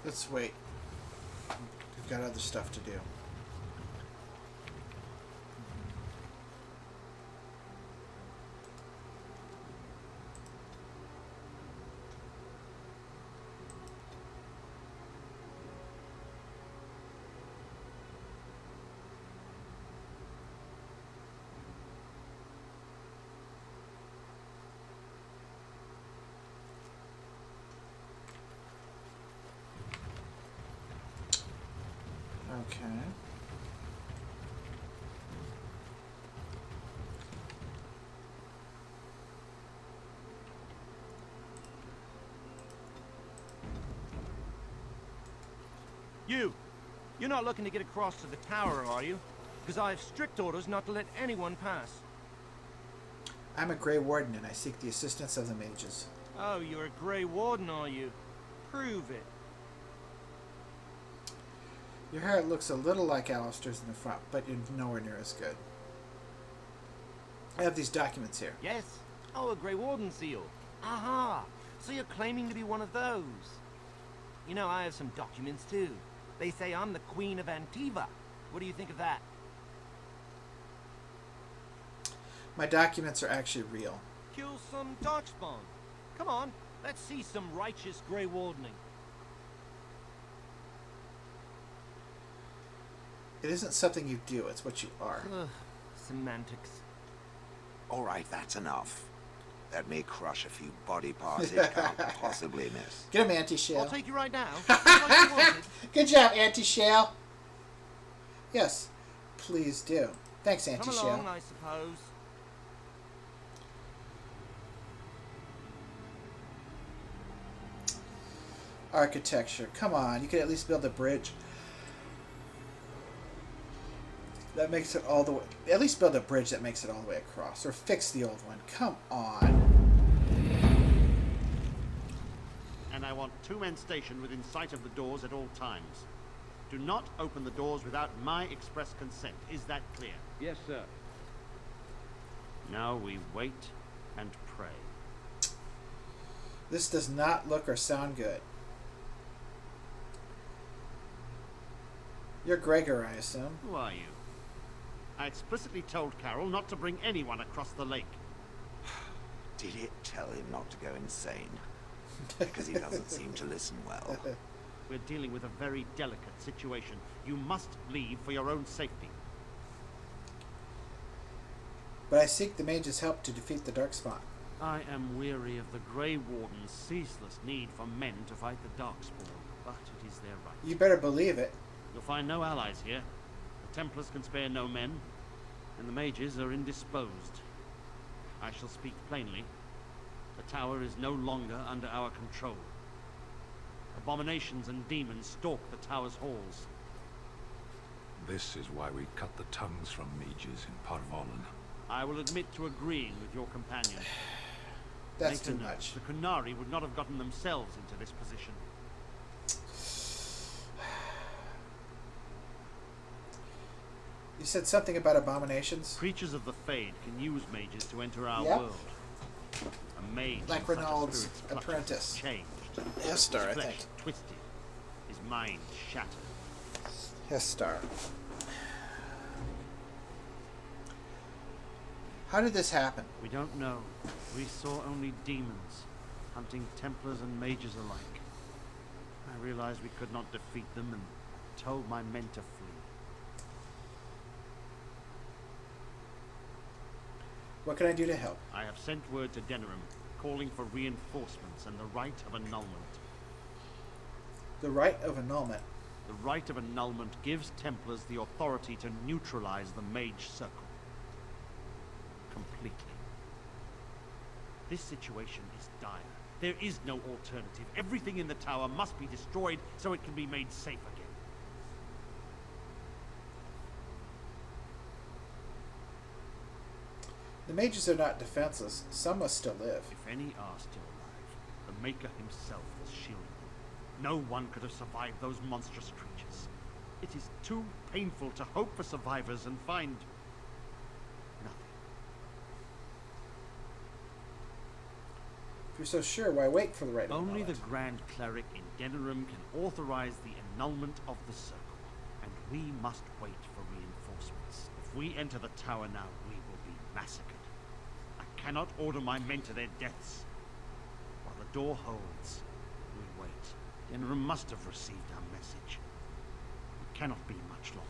Let's wait. We've got other stuff to do. Okay. You're not looking to get across to the tower, are you? Because I have strict orders not to let anyone pass. I'm a Grey Warden, and I seek the assistance of the mages. Oh, you're a Grey Warden, are you? Prove it. Your hair looks a little like Alistair's in the front, but nowhere near as good. I have these documents here. Yes. Oh, a Grey Warden seal. Aha! So you're claiming to be one of those. You know, I have some documents too. They say I'm the Queen of Antiva. What do you think of that? My documents are actually real. Kill some darkspawn. Come on, let's see some righteous Grey Wardening. It isn't something you do, it's what you are. Semantics. All right, that's enough. Let me crush a few body parts it can't possibly miss. Get him, Anti-Shale. I'll take you right now. Like you wanted. Good job, Anti-Shale. Yes, please do. Thanks, Come Anti-Shale. along, I suppose. Architecture. Come on, you could at least build a bridge. That makes it all the way... At least build a bridge that makes it all the way across. Or fix the old one. Come on. And I want 2 men stationed within sight of the doors at all times. Do not open the doors without my express consent. Is that clear? Yes, sir. Now we wait and pray. This does not look or sound good. You're Gregor, I assume. Who are you? I explicitly told Carol not to bring anyone across the lake. Did it tell him not to go insane? Because he doesn't seem to listen well. We're dealing with a very delicate situation. You must leave for your own safety. But I seek the mage's help to defeat the Darkspawn. I am weary of the Grey Warden's ceaseless need for men to fight the Darkspawn, but it is their right. You better believe it. You'll find no allies here. The Templars can spare no men, and the mages are indisposed. I shall speak plainly. The tower is no longer under our control. Abominations and demons stalk the tower's halls. This is why we cut the tongues from mages in Parvolan. I will admit to agreeing with your companion. That's Make too a note. much. The Kunari would not have gotten themselves into this position. You said something about abominations? Creatures of the Fade can use mages to enter our Yep. world. A mage Like in such a Renaud's spirit's clutches apprentice. is changed. Hestar, I His flesh think. twisted. His mind shattered. Hestar. How did this happen? We don't know. We saw only demons, hunting Templars and mages alike. I realized we could not defeat them and told my men to flee. What can I do to help? I have sent word to Denerim, calling for reinforcements and the right of annulment. The right of annulment. The right of annulment gives Templars the authority to neutralize the Mage Circle. Completely. This situation is dire. There is no alternative. Everything in the tower must be destroyed so it can be made safe again. The mages are not defenseless. Some must still live. If any are still alive, the Maker himself has shielded them. No one could have survived those monstrous creatures. It is too painful to hope for survivors and find nothing. If you're so sure, why wait for the right of Only annulment? the Grand Cleric in Denerim can authorize the annulment of the circle, and we must wait for reinforcements. If we enter the tower now, we will be massacred. I cannot order my men to their deaths. While the door holds, we wait. Denerim must have received our message. It cannot be much longer.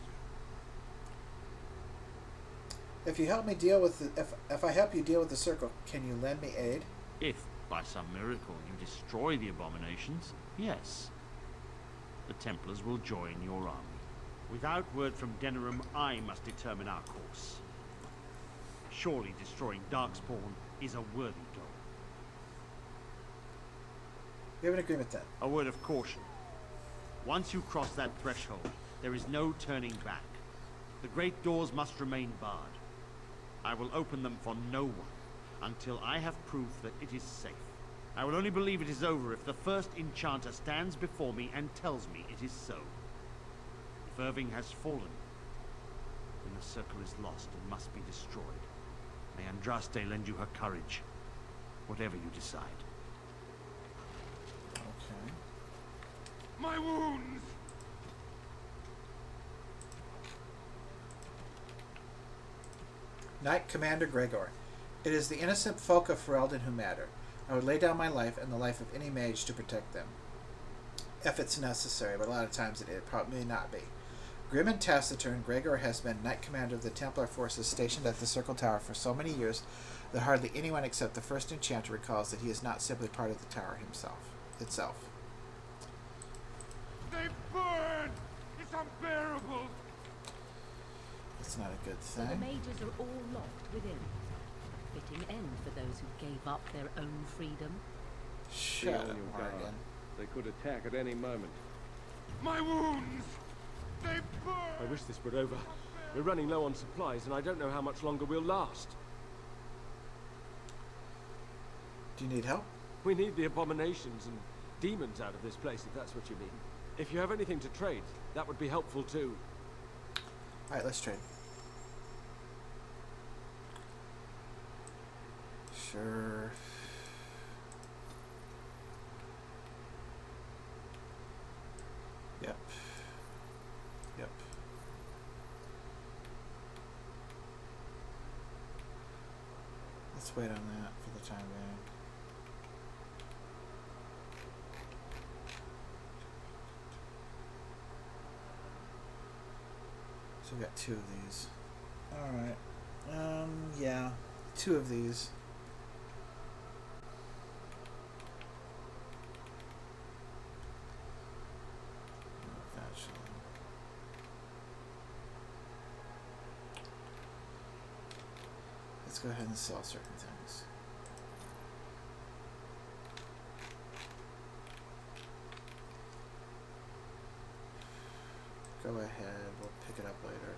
If you help me deal with the, if I help you deal with the circle, can you lend me aid? If, by some miracle, you destroy the abominations, yes. The Templars will join your army. Without word from Denerim, I must determine our course. Surely destroying Darkspawn is a worthy goal. We have an agreement then. A word of caution. Once you cross that threshold, there is no turning back. The great doors must remain barred. I will open them for no one until I have proof that it is safe. I will only believe it is over if the first enchanter stands before me and tells me it is so. If Irving has fallen, then the circle is lost and must be destroyed. May Andraste lend you her courage, whatever you decide. Okay. My wounds! Knight Commander Gregor. It is the innocent folk of Ferelden who matter. I would lay down my life and the life of any mage to protect them. If it's necessary, but a lot of times it probably may not be. Grim and taciturn, Gregor has been Knight Commander of the Templar forces stationed at the Circle Tower for so many years that hardly anyone except the first enchanter recalls that he is not simply part of the tower itself. They burn! It's unbearable! That's not a good So the thing. mages are all locked within. A fitting end for those who gave up their own freedom. Shut up, Morgan. They could attack at any moment. My wounds! They burn! I wish this were over. We're running low on supplies, and I don't know how much longer we'll last. Do you need help? We need the abominations and demons out of this place, if that's what you mean. If you have anything to trade, that would be helpful too. Alright, let's trade. Sure. Yep. Yep. Let's wait on that for the time being. So we got two of these. Alright. Yeah. Two of these. Actually. Let's go ahead and sell certain things. Go ahead, we'll pick it up later.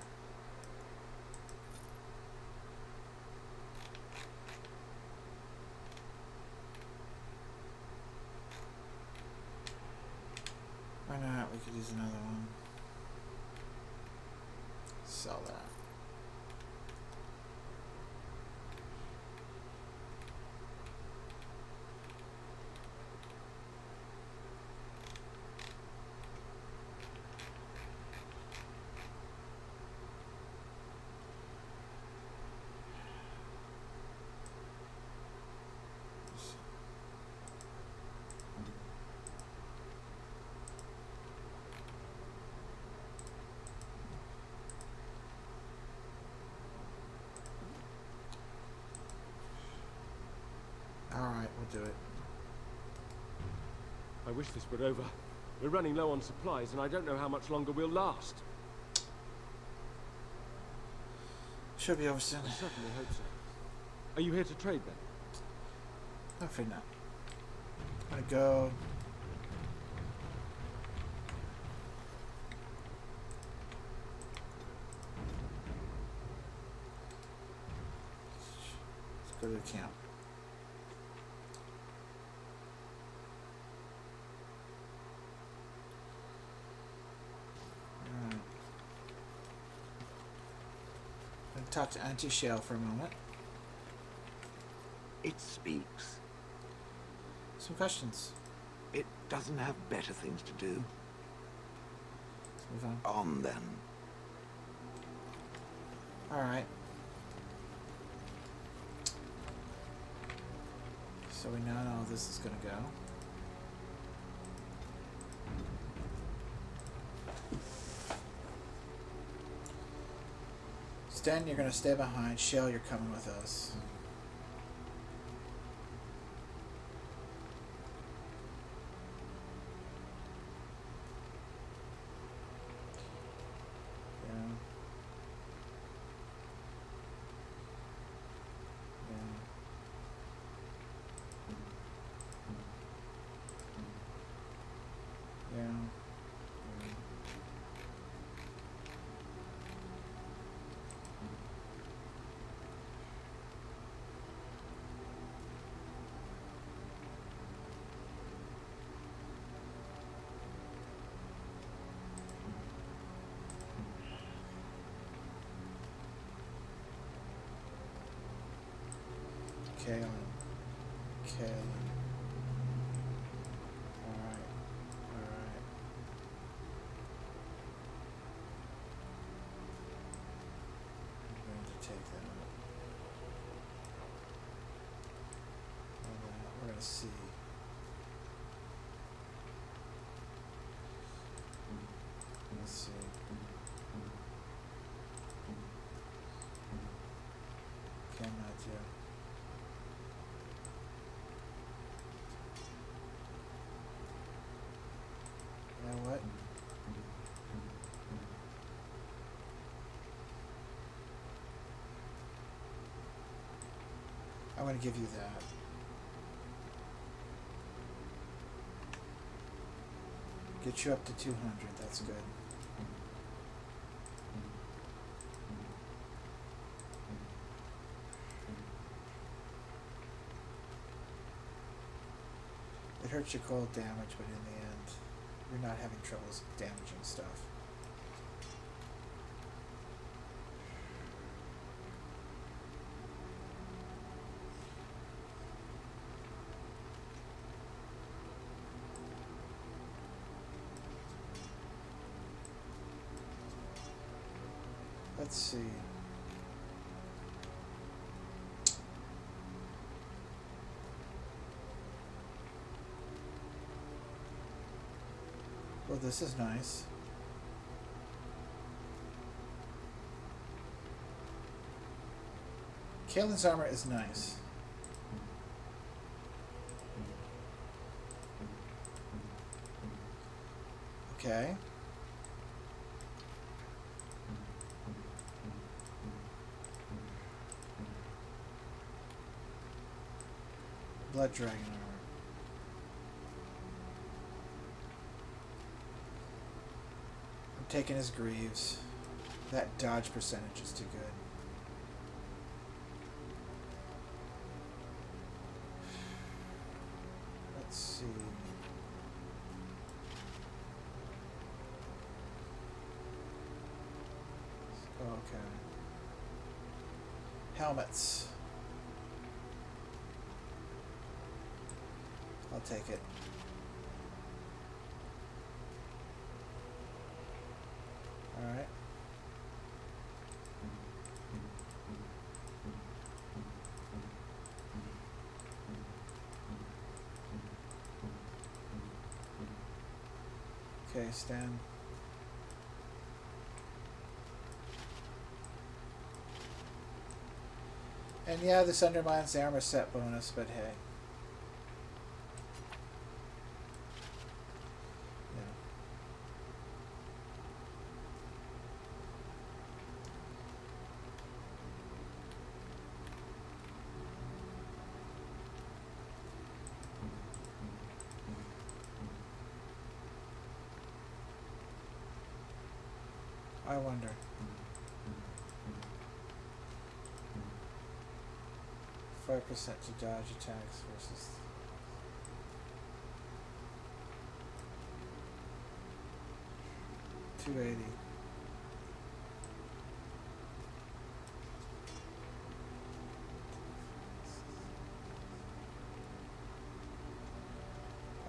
Why not? We could use another one. Sell that. Alright, we'll do it. I wish this were over. We're running low on supplies, and I don't know how much longer we'll last. Should be over soon. I certainly hope so. Are you here to trade, then? I'm afraid not. I'm gonna go... Let's go to the camp. Talk to Auntie Shale for a moment. It speaks. Some questions. It doesn't have better things to do. Let's move on. On then. Alright. So we now know how this is gonna go. Sten, you're gonna stay behind. Shale, you're coming with us. Okay, okay. Alright. Alright. I'm going to take that up. We're going to see. Let's see. Okay, Natia. You know what? I'm going to give you that. Get you up to 200. That's good. It hurts your cold damage, but in the end, you're not having troubles damaging stuff. Let's see. Well, this is nice. Kaelin's armor is nice. Okay. Blood Dragon armor. I'm taking his greaves. That dodge percentage is too good. Let's see. Okay. Helmets. I'll take it. Alright. Okay, Stan. And yeah, this undermines the armor set bonus, but hey. I wonder. %5 to dodge attacks versus 280.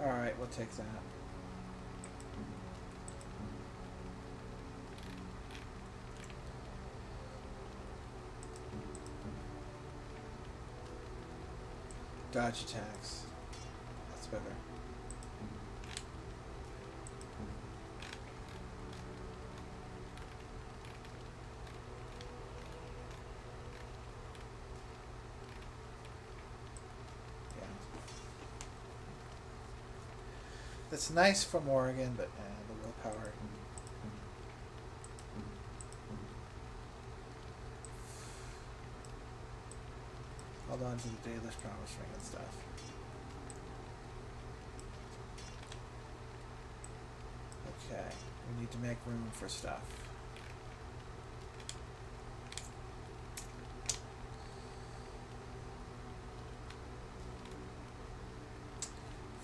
Alright, we'll take that. Dodge attacks. That's better. Yeah. That's nice from Oregon, but the willpower. Hold on to the Daedalus Promise Ring and stuff. Okay, we need to make room for stuff.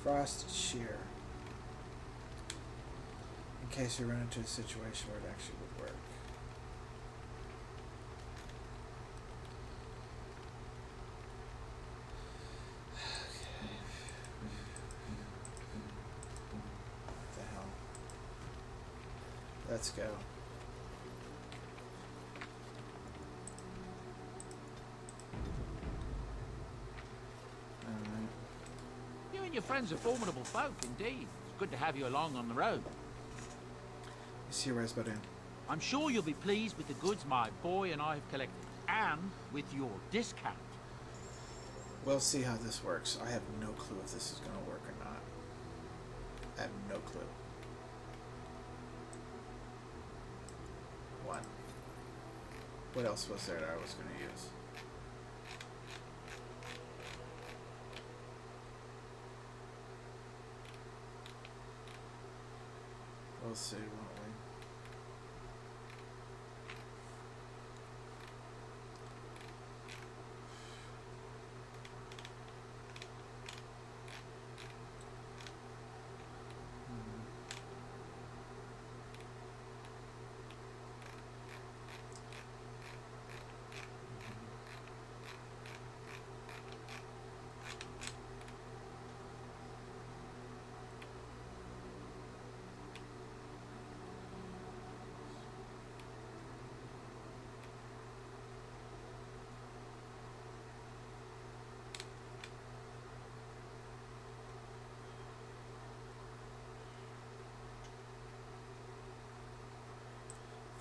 Frost Shear. In case we run into a situation where it actually would work. Let's go. You and your friends are formidable folk, indeed. It's good to have you along on the road. You see where I was about in. I'm sure you'll be pleased with the goods my boy and I have collected, and with your discount. We'll see how this works. I have no clue if this is going to work or not. I have no clue. One. What else was there that I was going to use? We'll see, won't we?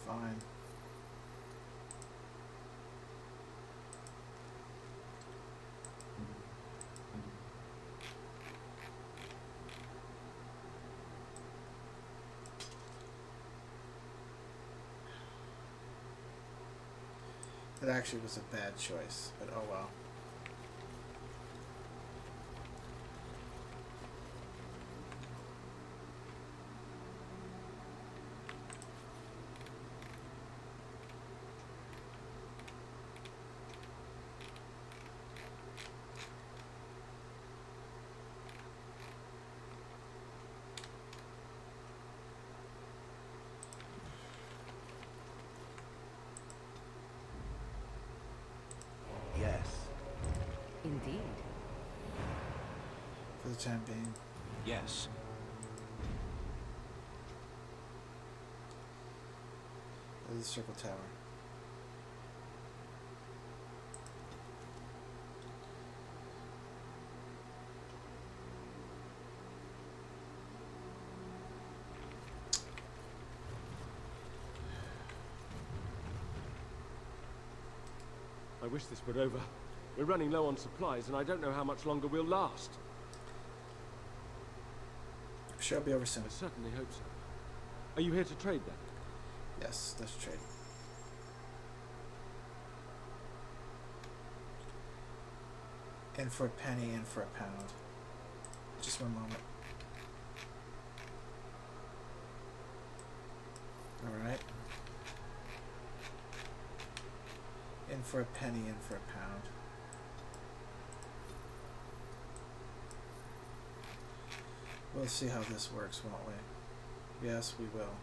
Fine. That actually was a bad choice, but oh well. the time being. Yes. The circle tower. I wish this were over. We're running low on supplies, and I don't know how much longer we'll last. I'm sure it'll be over soon. I certainly hope so. Are you here to trade, then? Yes, let's trade. In for a penny, in for a pound. Just one moment. Alright. In for a penny, in for a pound. We'll see how this works, won't we? Yes, we will.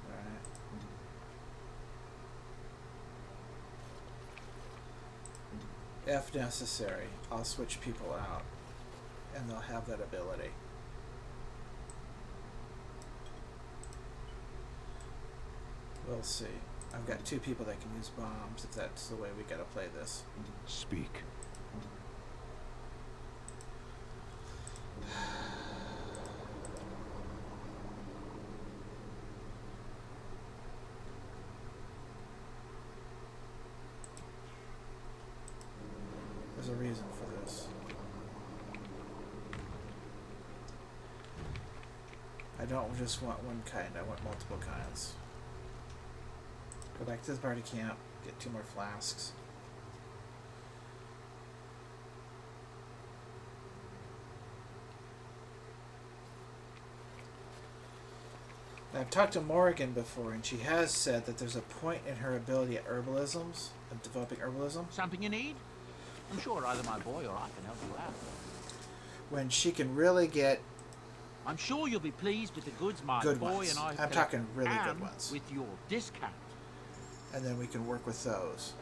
Alright. If necessary, I'll switch people out, and they'll have that ability. We'll see. I've got 2 people that can use bombs, if that's the way we gotta play this. Speak. There's a reason for this. I don't just want one kind, I want multiple kinds. Go back to the party camp, get 2 more flasks. Now, I've talked to Morrigan before, and she has said that there's a point in her ability at herbalisms, of developing herbalism. Something you need? I'm sure either my boy or I can help you out. When she can really get... I'm sure you'll be pleased with the goods my good boy ones. and I I'm talking really good and ones. with your discount. And then we can work with those.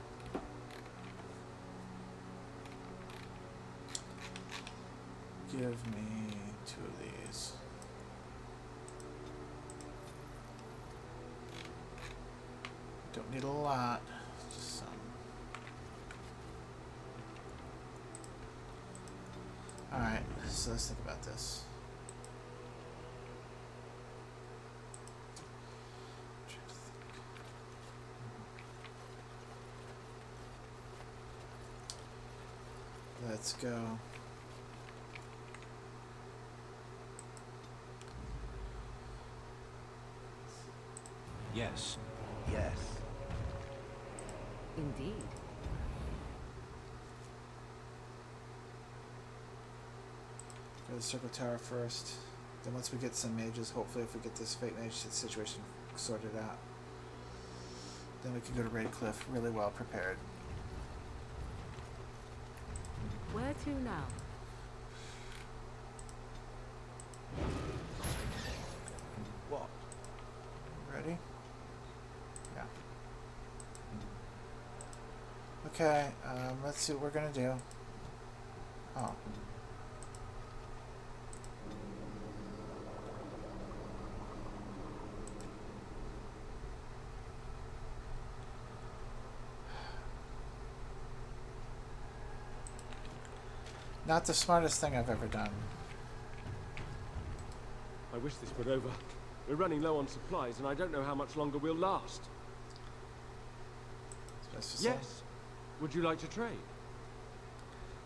Give me 2 of these. Don't need a lot, just some. Alright, so let's think about this. Let's go. Yes. Yes. Indeed. Go to the circle tower first. Then once we get some mages, hopefully if we get this fake mage situation sorted out, then we can go to Red Cliff really well prepared. Where to now? What? Ready? Yeah. Okay, let's see what we're gonna do. Oh. Not the smartest thing I've ever done. I wish this were over. We're running low on supplies, and I don't know how much longer we'll last. Yes. Would you like to trade?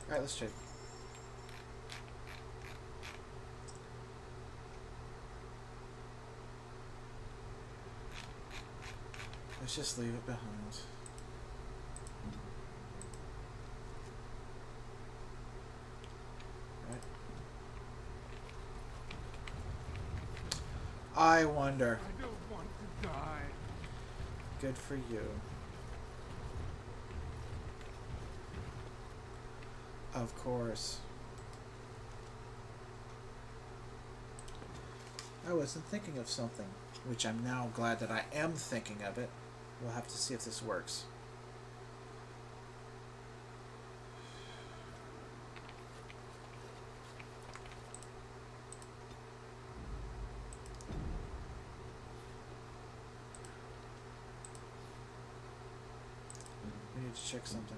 Alright, let's trade. Let's just leave it behind. Right. I wonder. I don't want to die. Good for you. Of course. I wasn't thinking of something, which I'm now glad that I am thinking of it. We'll have to see if this works. Let's check something.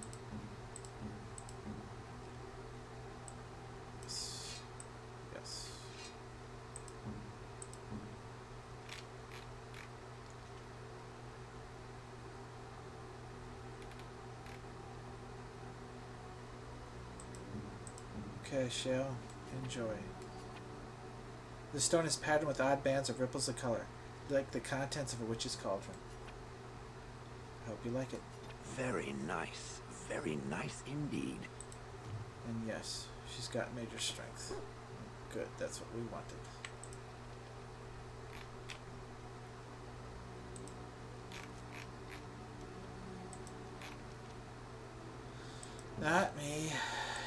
Yes. Yes. Okay, Shale, enjoy. The stone is patterned with odd bands of ripples of color, like the contents of a witch's cauldron. I hope you like it. Very nice indeed. And yes, she's got major strength. Good, that's what we wanted. Not me,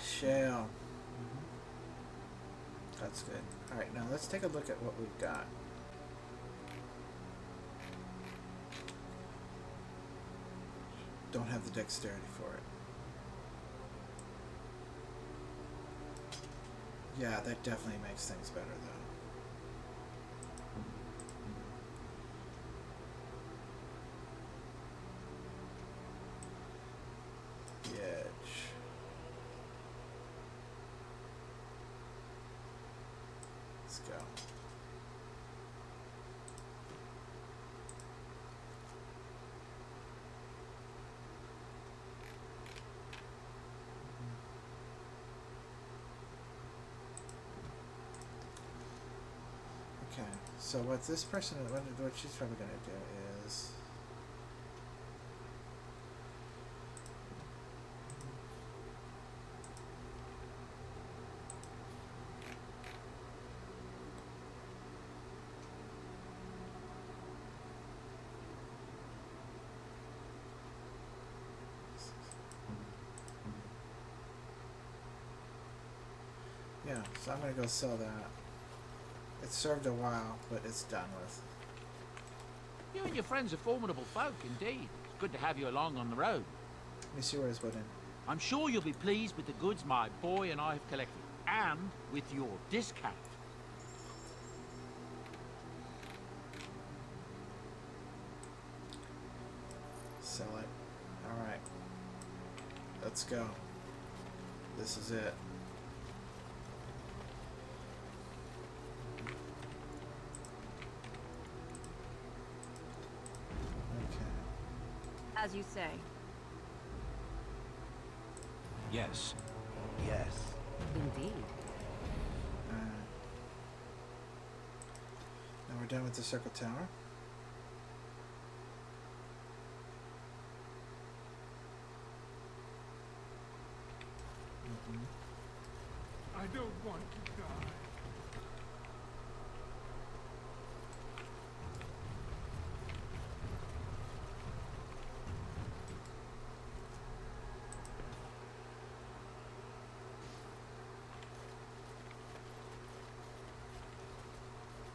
Shale. That's good. Alright, now let's take a look at what we've got. Don't have the dexterity for it. Yeah, that definitely makes things better though. The edge. Let's go. Okay, so what this person, what she's probably going to do is... Yeah, so I'm going to go sell that. It served a while, but it's done with. You and your friends are formidable folk, indeed. It's good to have you along on the road. Let me see where his boat in. I'm sure you'll be pleased with the goods my boy and I have collected, and with your discount. Sell it. Alright. Let's go. This is it. As you say. Yes. Yes. Indeed. Now we're done with the circle tower. I don't want to die.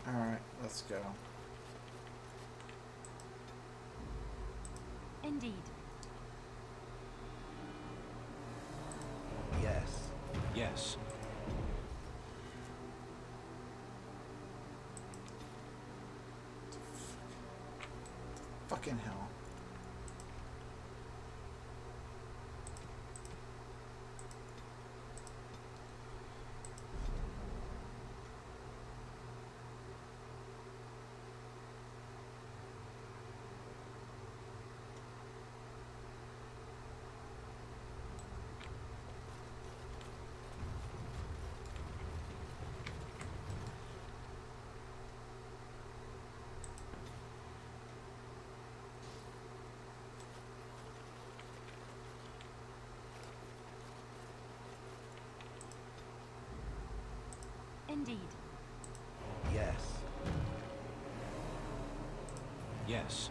Alright, let's go. Indeed. Yes. Yes. Fucking hell. Indeed. Yes. Yes.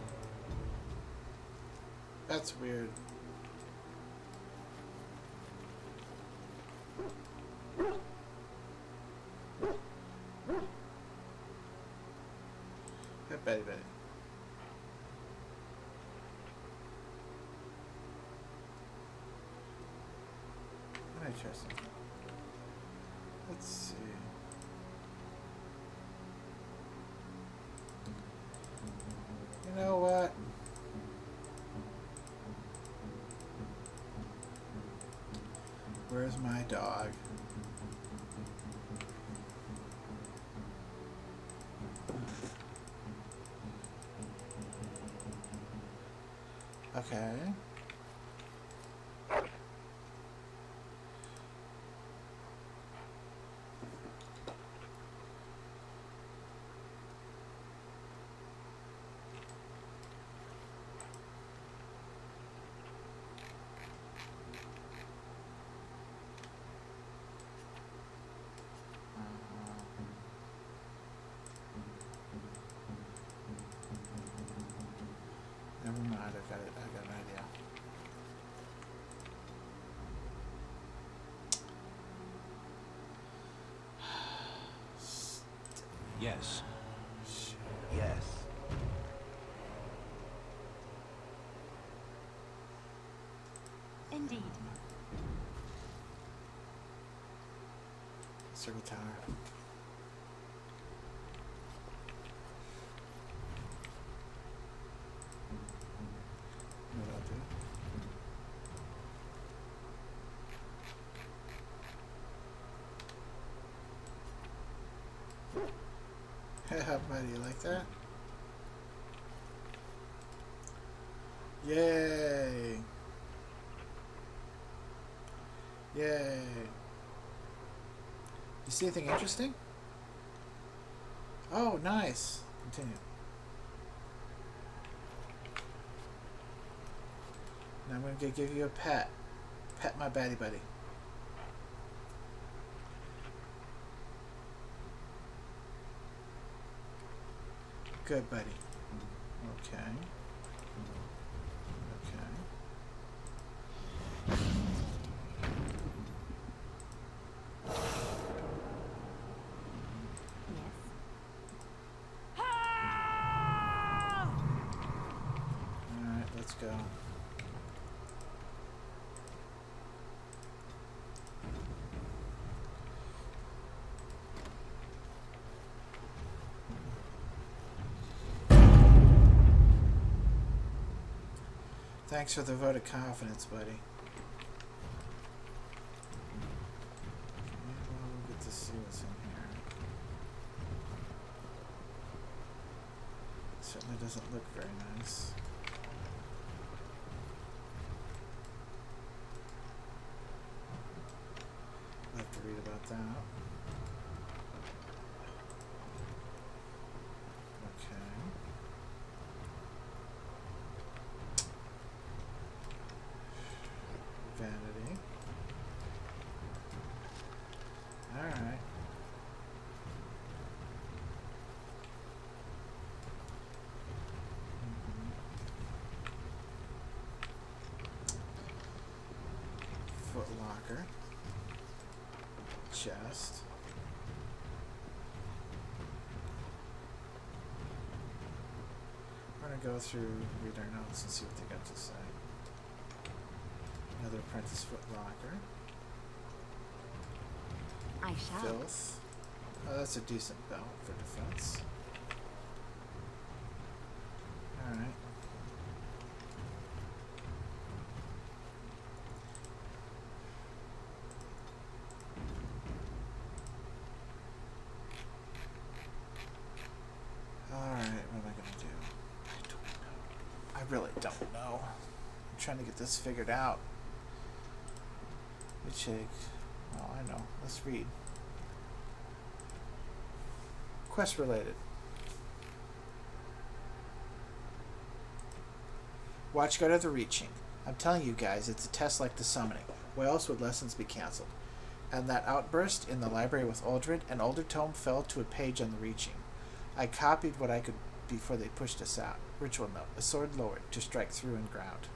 That's weird. Hey, Betty. Let me try something. Let's see. You know what? Where's my dog? Okay. Never mind, I got it. I got an idea. Yes. Yes. Indeed. Circle tower. What I'll do. Buddy, you like that? Yay! Yay! You see anything interesting? Oh, nice. Continue. Now I'm going to give you a pet. Pet my baddie buddy. Good, buddy. Okay. Alright, let's go. Thanks for the vote of confidence, buddy. Okay, well, we'll get to see what's in here. Certainly doesn't look very nice. I'll have to read about that. Okay. Vanity. Alright. Foot locker. Chest. We're gonna go through, read our notes and see what they got to say. Another apprentice foot locker. I shall. Filth. Oh, that's a decent belt for defense. Alright. Alright, what am I gonna do? I don't know. I really don't know. I'm trying to get this figured out. Check. Oh, I know. Let's read. Quest related. Watch Guard of the Reaching. I'm telling you guys, it's a test like the summoning. Why else would lessons be cancelled? And that outburst in the library with Uldred, an older tome fell to a page on the Reaching. I copied what I could before they pushed us out. Ritual note. A sword lowered to strike through and ground.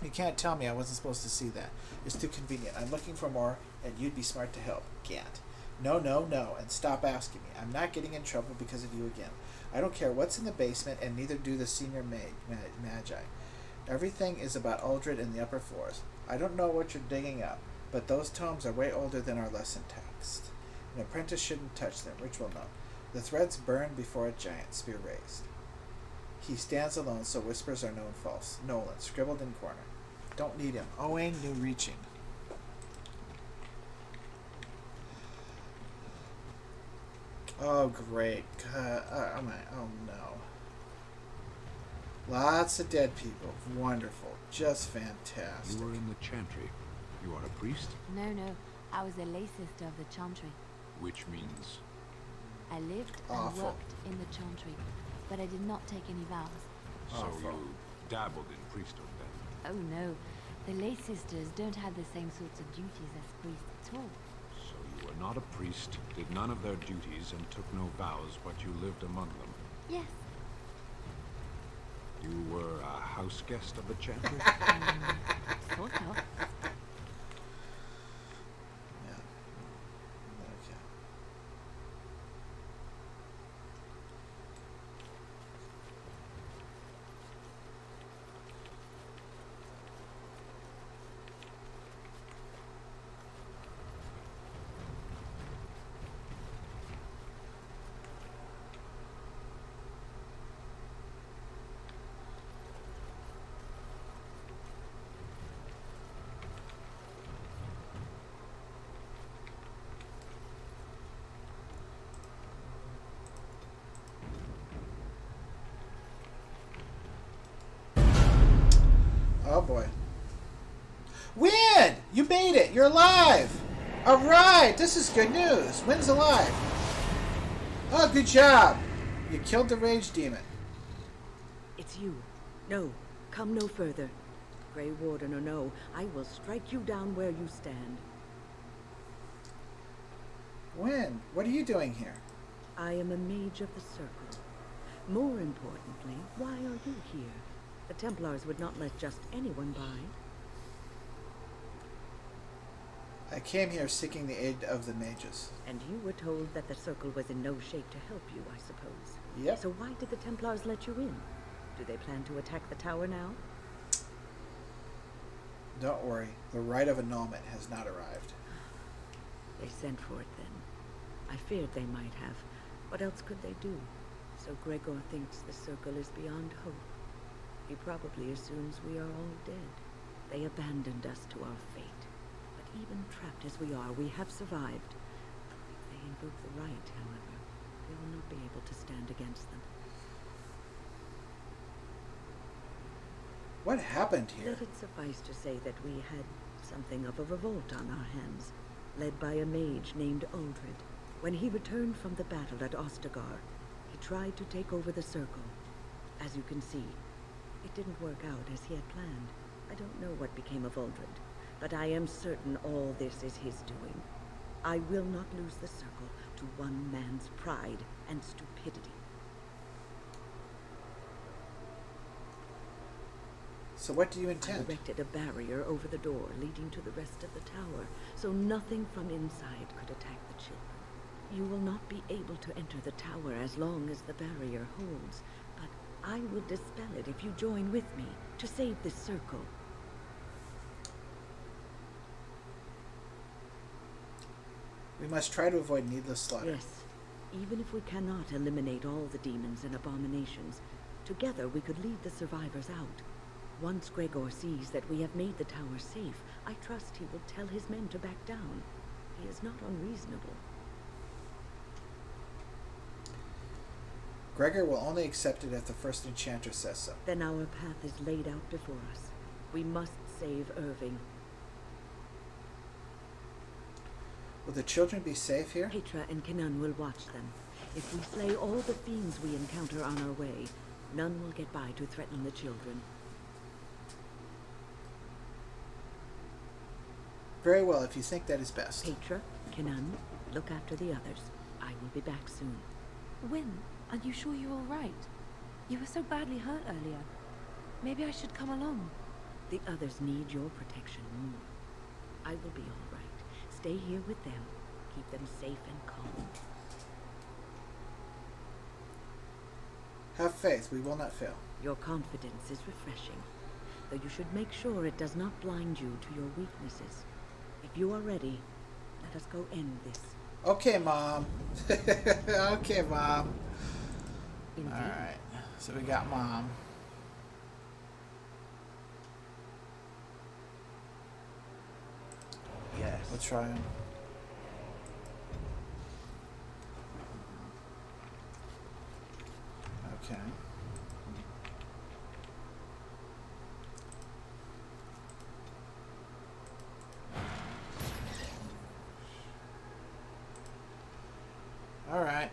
You can't tell me I wasn't supposed to see that. It's too convenient. I'm looking for more, and you'd be smart to help. Can't. No, no, no, and stop asking me. I'm not getting in trouble because of you again. I don't care what's in the basement, and neither do the senior magi. Everything is about Uldred and the upper floors. I don't know what you're digging up, but those tomes are way older than our lesson text. An apprentice shouldn't touch them. Ritual note. The threads burn before a giant, spear raised. He stands alone, so whispers are known false. Nolan, scribbled in corner. Don't need him. Owain, new reaching. Oh, great. God, oh, no. Lots of dead people. Wonderful. Just fantastic. You were in the chantry. You are a priest? No, no. I was a lay sister of the chantry. Which means... I lived Awful. and worked in the chantry, but I did not take any vows. So you dabbled in priesthood then? Oh no. The lay sisters don't have the same sorts of duties as priests at all. So you were not a priest, did none of their duties, and took no vows, but you lived among them? Yes. You were a house guest of the chantry? Sort of. Oh boy. Win! You made it! You're alive! Alright! This is good news! Win's alive! Oh, good job! You killed the rage demon. It's you. No, come no further. Grey Warden or no, I will strike you down where you stand. Win, what are you doing here? I am a mage of the Circle. More importantly, why are you here? The Templars would not let just anyone by. I came here seeking the aid of the mages. And you were told that the Circle was in no shape to help you, I suppose. Yep. So why did the Templars let you in? Do they plan to attack the tower now? Don't worry, the rite of annulment has not arrived. They sent for it then. I feared they might have. What else could they do? So Gregor thinks the Circle is beyond hope. He probably assumes we are all dead. They abandoned us to our fate. But even trapped as we are, we have survived. If they invoke the right, however, we will not be able to stand against them. What happened here? Let it suffice to say that we had something of a revolt on our hands, led by a mage named Uldred. When he returned from the battle at Ostagar, he tried to take over the Circle. As you can see, it didn't work out as he had planned. I don't know what became of Uldred, but I am certain all this is his doing. I will not lose the Circle to one man's pride and stupidity. So what do you intend? I erected a barrier over the door leading to the rest of the tower, so nothing from inside could attack the children. You will not be able to enter the tower as long as the barrier holds, but I will dispel it if you join with me to save this Circle. We must try to avoid needless slaughter. Yes, even if we cannot eliminate all the demons and abominations, together we could lead the survivors out. Once Gregor sees that we have made the tower safe, I trust he will tell his men to back down. He is not unreasonable. Gregor will only accept it if the first enchanter says so. Then our path is laid out before us. We must save Irving. Will the children be safe here? Petra and Kenan will watch them. If we slay all the fiends we encounter on our way, none will get by to threaten the children. Very well, if you think that is best. Petra, Kenan, look after the others. I will be back soon. Win, are you sure you're all right? You were so badly hurt earlier. Maybe I should come along. The others need your protection more. I will be all right. Stay here with them. Keep them safe and calm. Have faith, we will not fail. Your confidence is refreshing, though you should make sure it does not blind you to your weaknesses. If you are ready, let us go end this. Okay, Mom. Okay, Mom. Indeed. Alright, so we got Mom. Yes. Let's try him. Okay. All right.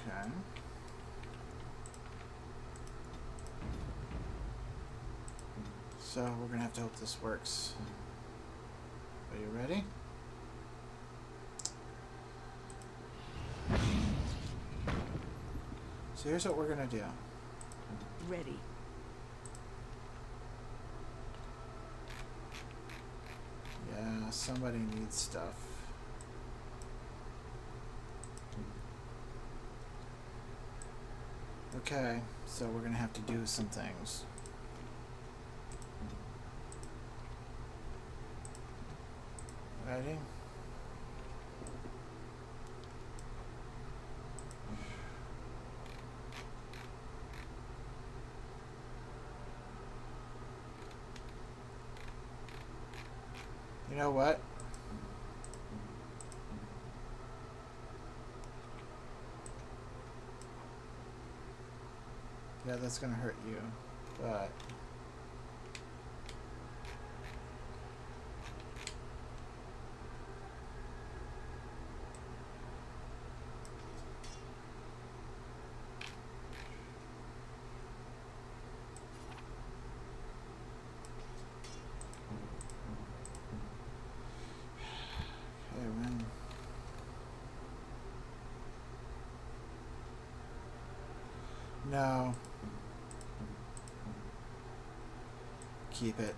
Okay. So we're gonna have to hope this works. Are you ready? So here's what we're gonna do. Ready. Yeah, somebody needs stuff. Okay, so we're gonna have to do some things. Ready? You know what? Yeah, that's gonna hurt you, but okay, when no. Keep it.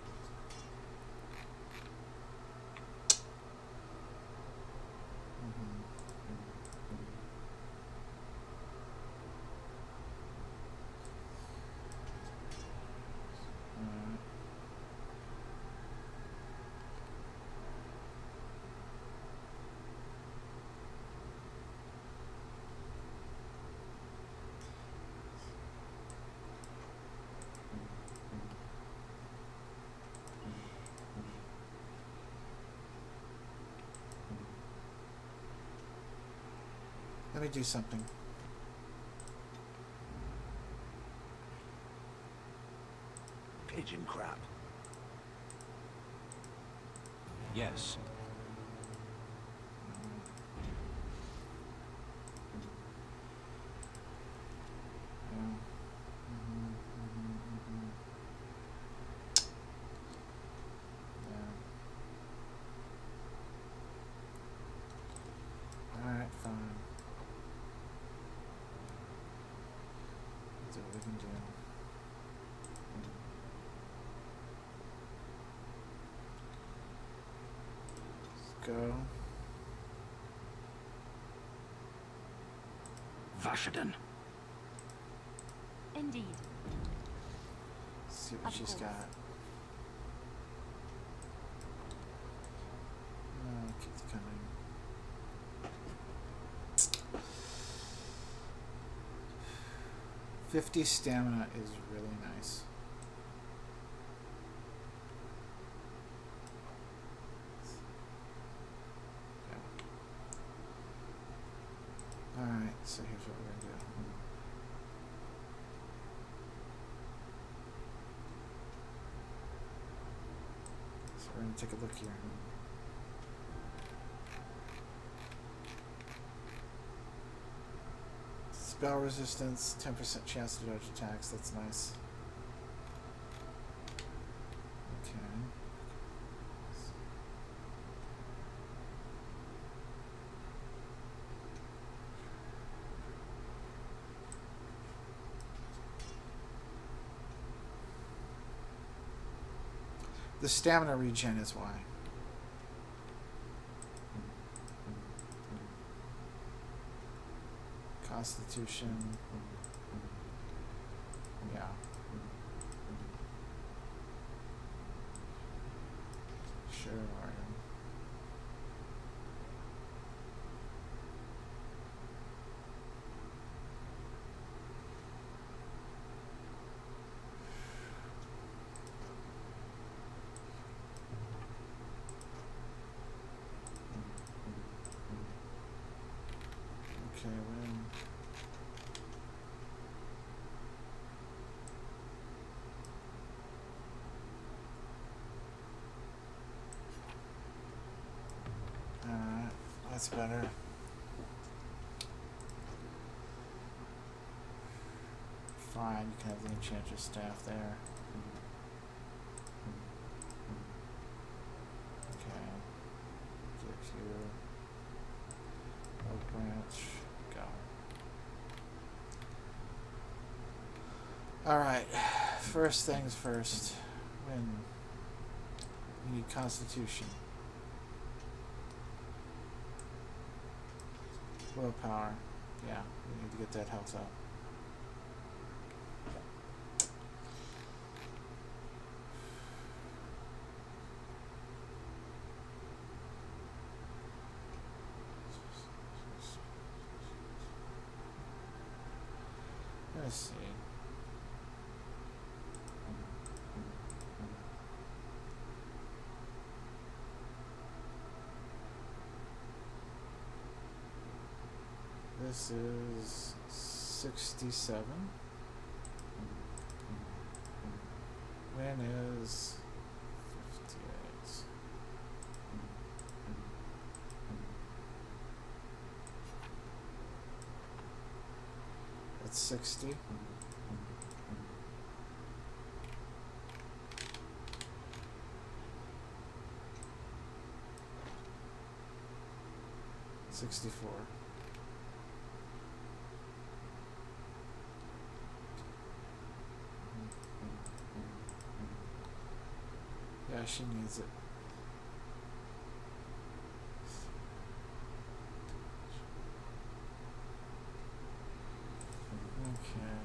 Let me do something. Pigeon crap. Yes. Alright, fine. That's what we can do. Let's go. Vashaden. Indeed. Let's see what she's got. Oh, it keeps coming. $50 stamina is really nice. Yeah. Alright, so here's what we're gonna do. So we're gonna take a look here. Spell resistance, 10% chance to dodge attacks, that's nice. Okay. The stamina regen is why. Constitution. Yeah. Sure, Mario. Okay, when... That's better. Fine, you can have the enchanter's staff there. Okay. Gives you oak branch. Go. Alright. First things first. Win. You need Constitution. Willpower. Yeah, you need to get that health up. Let's see. This is 67. When is 58? That's 60. $64. Yeah, she needs it. Okay.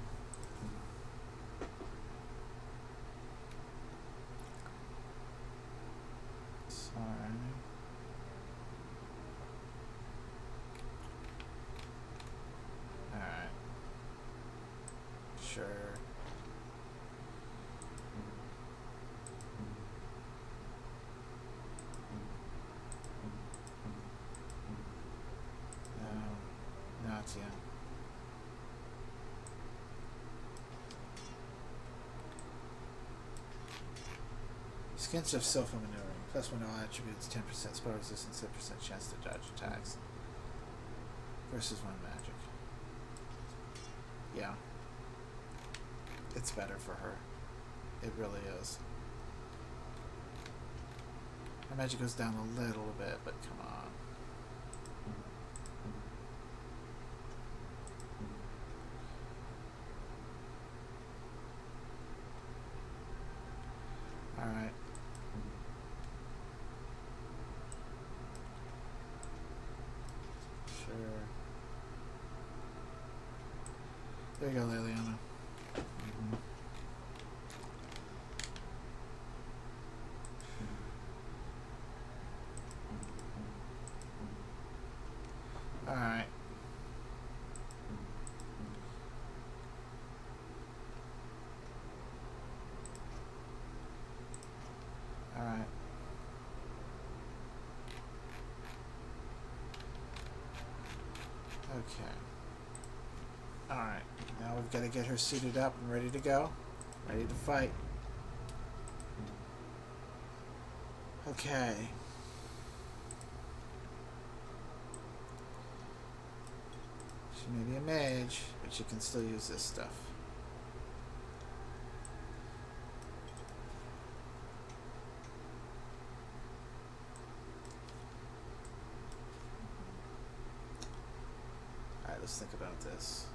Sorry. Alright. Sure. Natia. Skins of self-maneuvering. +1 all attributes, 10% spell resistance, 10% chance to dodge attacks. Versus 1 magic. Yeah. It's better for her. It really is. Her magic goes down a little bit, but come on. Alright. Sure. There you go, Liliana. Alright. Alright. Okay. Alright. Now we've got to get her suited up and ready to go. Ready to fight. Okay. She may be a mage, but she can still use this stuff. Alright, let's think about this.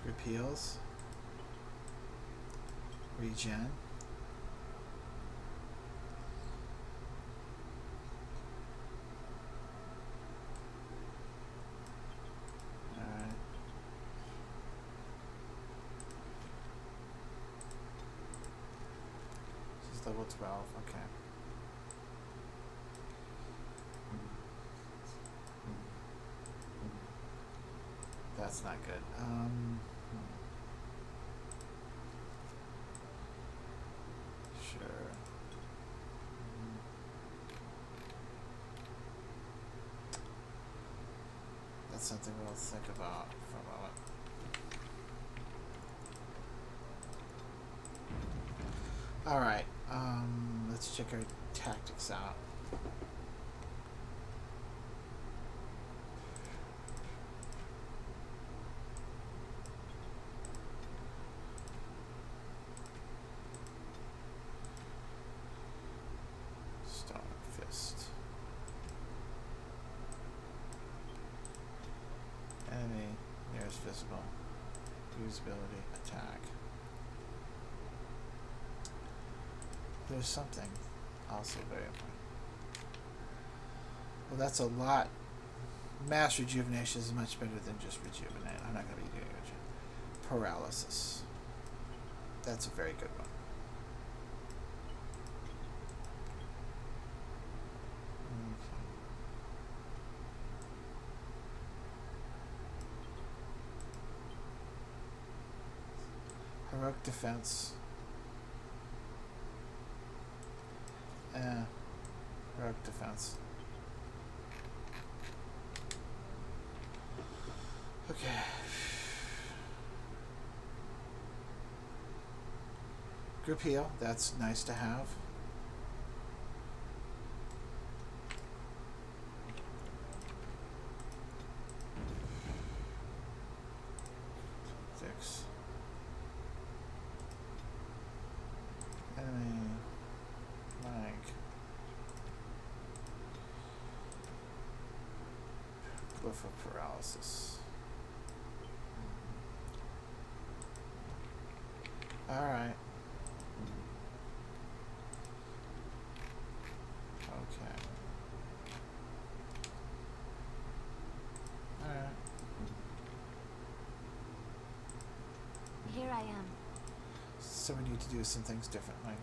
Repeals. Regen. Alright. She's level 12, okay. That's not good. something we'll think about for a moment. Alright, let's check our tactics out. Stone Fist. Enemy, nearest visible. Use ability, attack. There's something also very important. Well, that's a lot. Mass rejuvenation is much better than just rejuvenate. I'm not going to be doing it. Paralysis. That's a very good one. Okay. Heroic defense. Heroic defense. Okay. Group heal, that's nice to have. Fix. Enemy. Like. Glyph of paralysis. Alright. Okay. Alright. Here I am. So we need to do some things differently.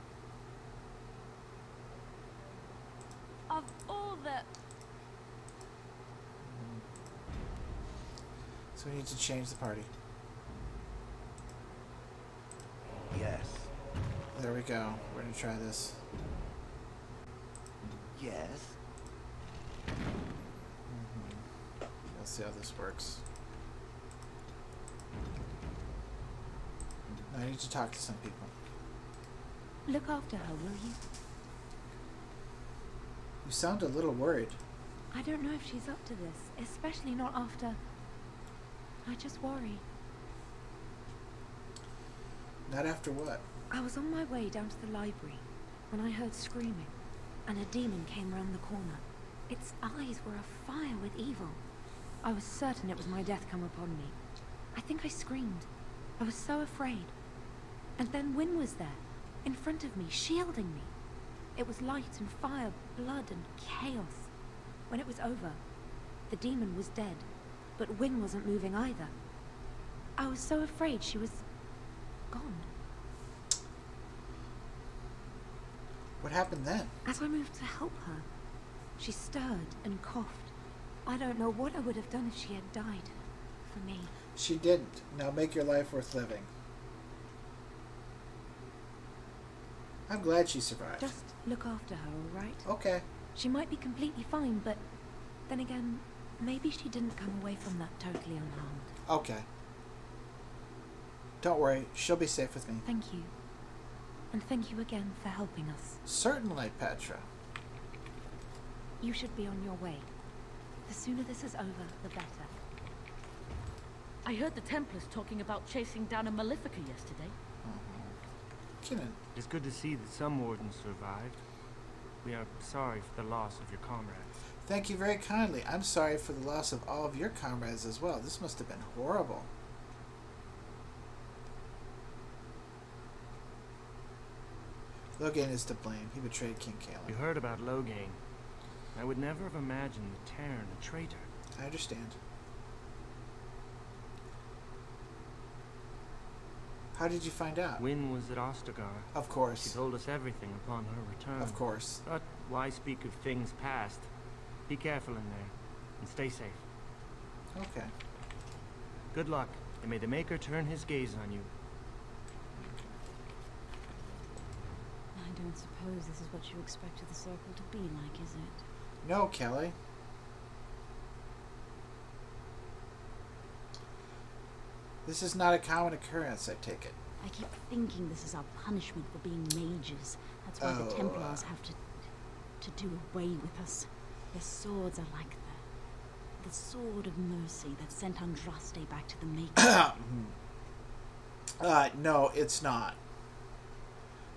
Of all the... So we need to change the party. Yes. There we go. We're gonna try this. Yes. Let's see how this works. Now I need to talk to some people. Look after her, will you? You sound a little worried. I don't know if she's up to this, especially not after... I just worry. Not after what? I was on my way down to the library when I heard screaming, and a demon came round the corner. Its eyes were afire with evil. I was certain it was my death come upon me. I think I screamed. I was so afraid. And then Wynne was there, in front of me, shielding me. It was light and fire, blood and chaos. When it was over, the demon was dead, but Wynne wasn't moving either. I was so afraid she was gone. What happened then? As I moved to help her, she stirred and coughed. I don't know what I would have done if she had died. For me. She didn't. Now make your life worth living. I'm glad she survived. Just look after her, all right? Okay. She might be completely fine, but then again, maybe she didn't come away from that totally unharmed. Okay. Don't worry, she'll be safe with me. Thank you. And thank you again for helping us. Certainly, Petra. You should be on your way. The sooner this is over, the better. I heard the Templars talking about chasing down a Malefica yesterday. Kinnan. It's good to see that some wardens survived. We are sorry for the loss of your comrades. Thank you very kindly. I'm sorry for the loss of all of your comrades as well. This must have been horrible. Logain is to blame. He betrayed King Kalen. You heard about Logain. I would never have imagined the Terran a traitor. I understand. How did you find out? Wynne was at Ostagar. Of course. She told us everything upon her return. Of course. But why speak of things past? Be careful in there, and stay safe. Okay. Good luck, and may the Maker turn his gaze on you. I don't suppose this is what you expected the circle to be like, is it? No, Kelly. This is not a common occurrence, I take it. I keep thinking this is our punishment for being mages. That's why the Templars have to do away with us. Their swords are like the sword of mercy that sent Andraste back to the Maker. No, it's not.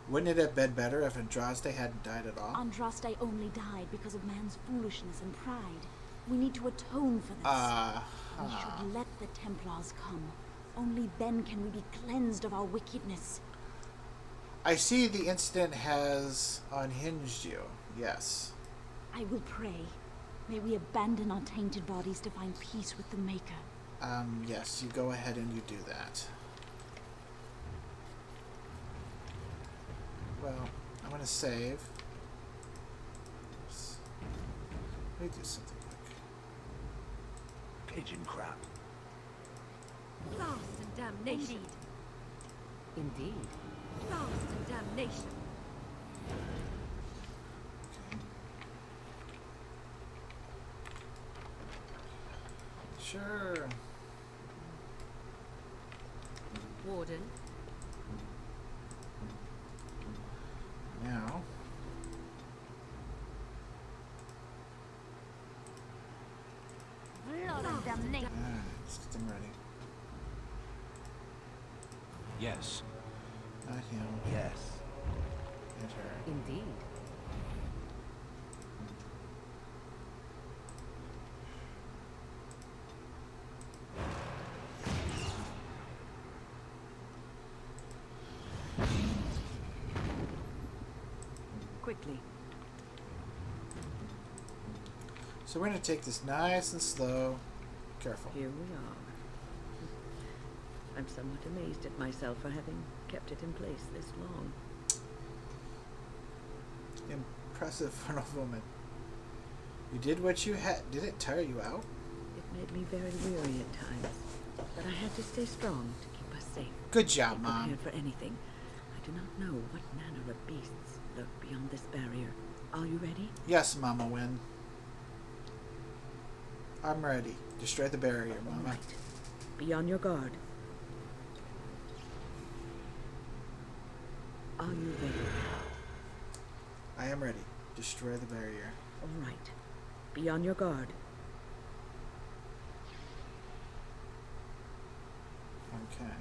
Wouldn't it have been better if Andraste hadn't died at all? Andraste only died because of man's foolishness and pride. We need to atone for this. We should let the Templars come. Only then can we be cleansed of our wickedness. I see the incident has unhinged you. Yes. I will pray. May we abandon our tainted bodies to find peace with the Maker. Yes, you go ahead and you do that. Well, I'm gonna save. Oops. Let me do something quick. Pigeon crap. Blast and damnation. Indeed. Blast and damnation. Sure. Warden. Now. Blood and damnation. Let's get them ready. Yes. Not him. Yes. Get her. Indeed. Quickly. So we're gonna take this nice and slow. Careful. Here we are. I'm somewhat amazed at myself for having kept it in place this long. Impressive for an old woman. You did what you had. Did it tire you out? It made me very weary at times, but I had to stay strong to keep us safe. Good job, Be Mom. prepared for anything. I do not know what manner of beasts lurk beyond this barrier. Are you ready? Yes, Mama Win. I'm ready. Destroy the barrier, Mama. Right. Be on your guard. Are you ready? I am ready. Destroy the barrier. All right. Be on your guard. Okay.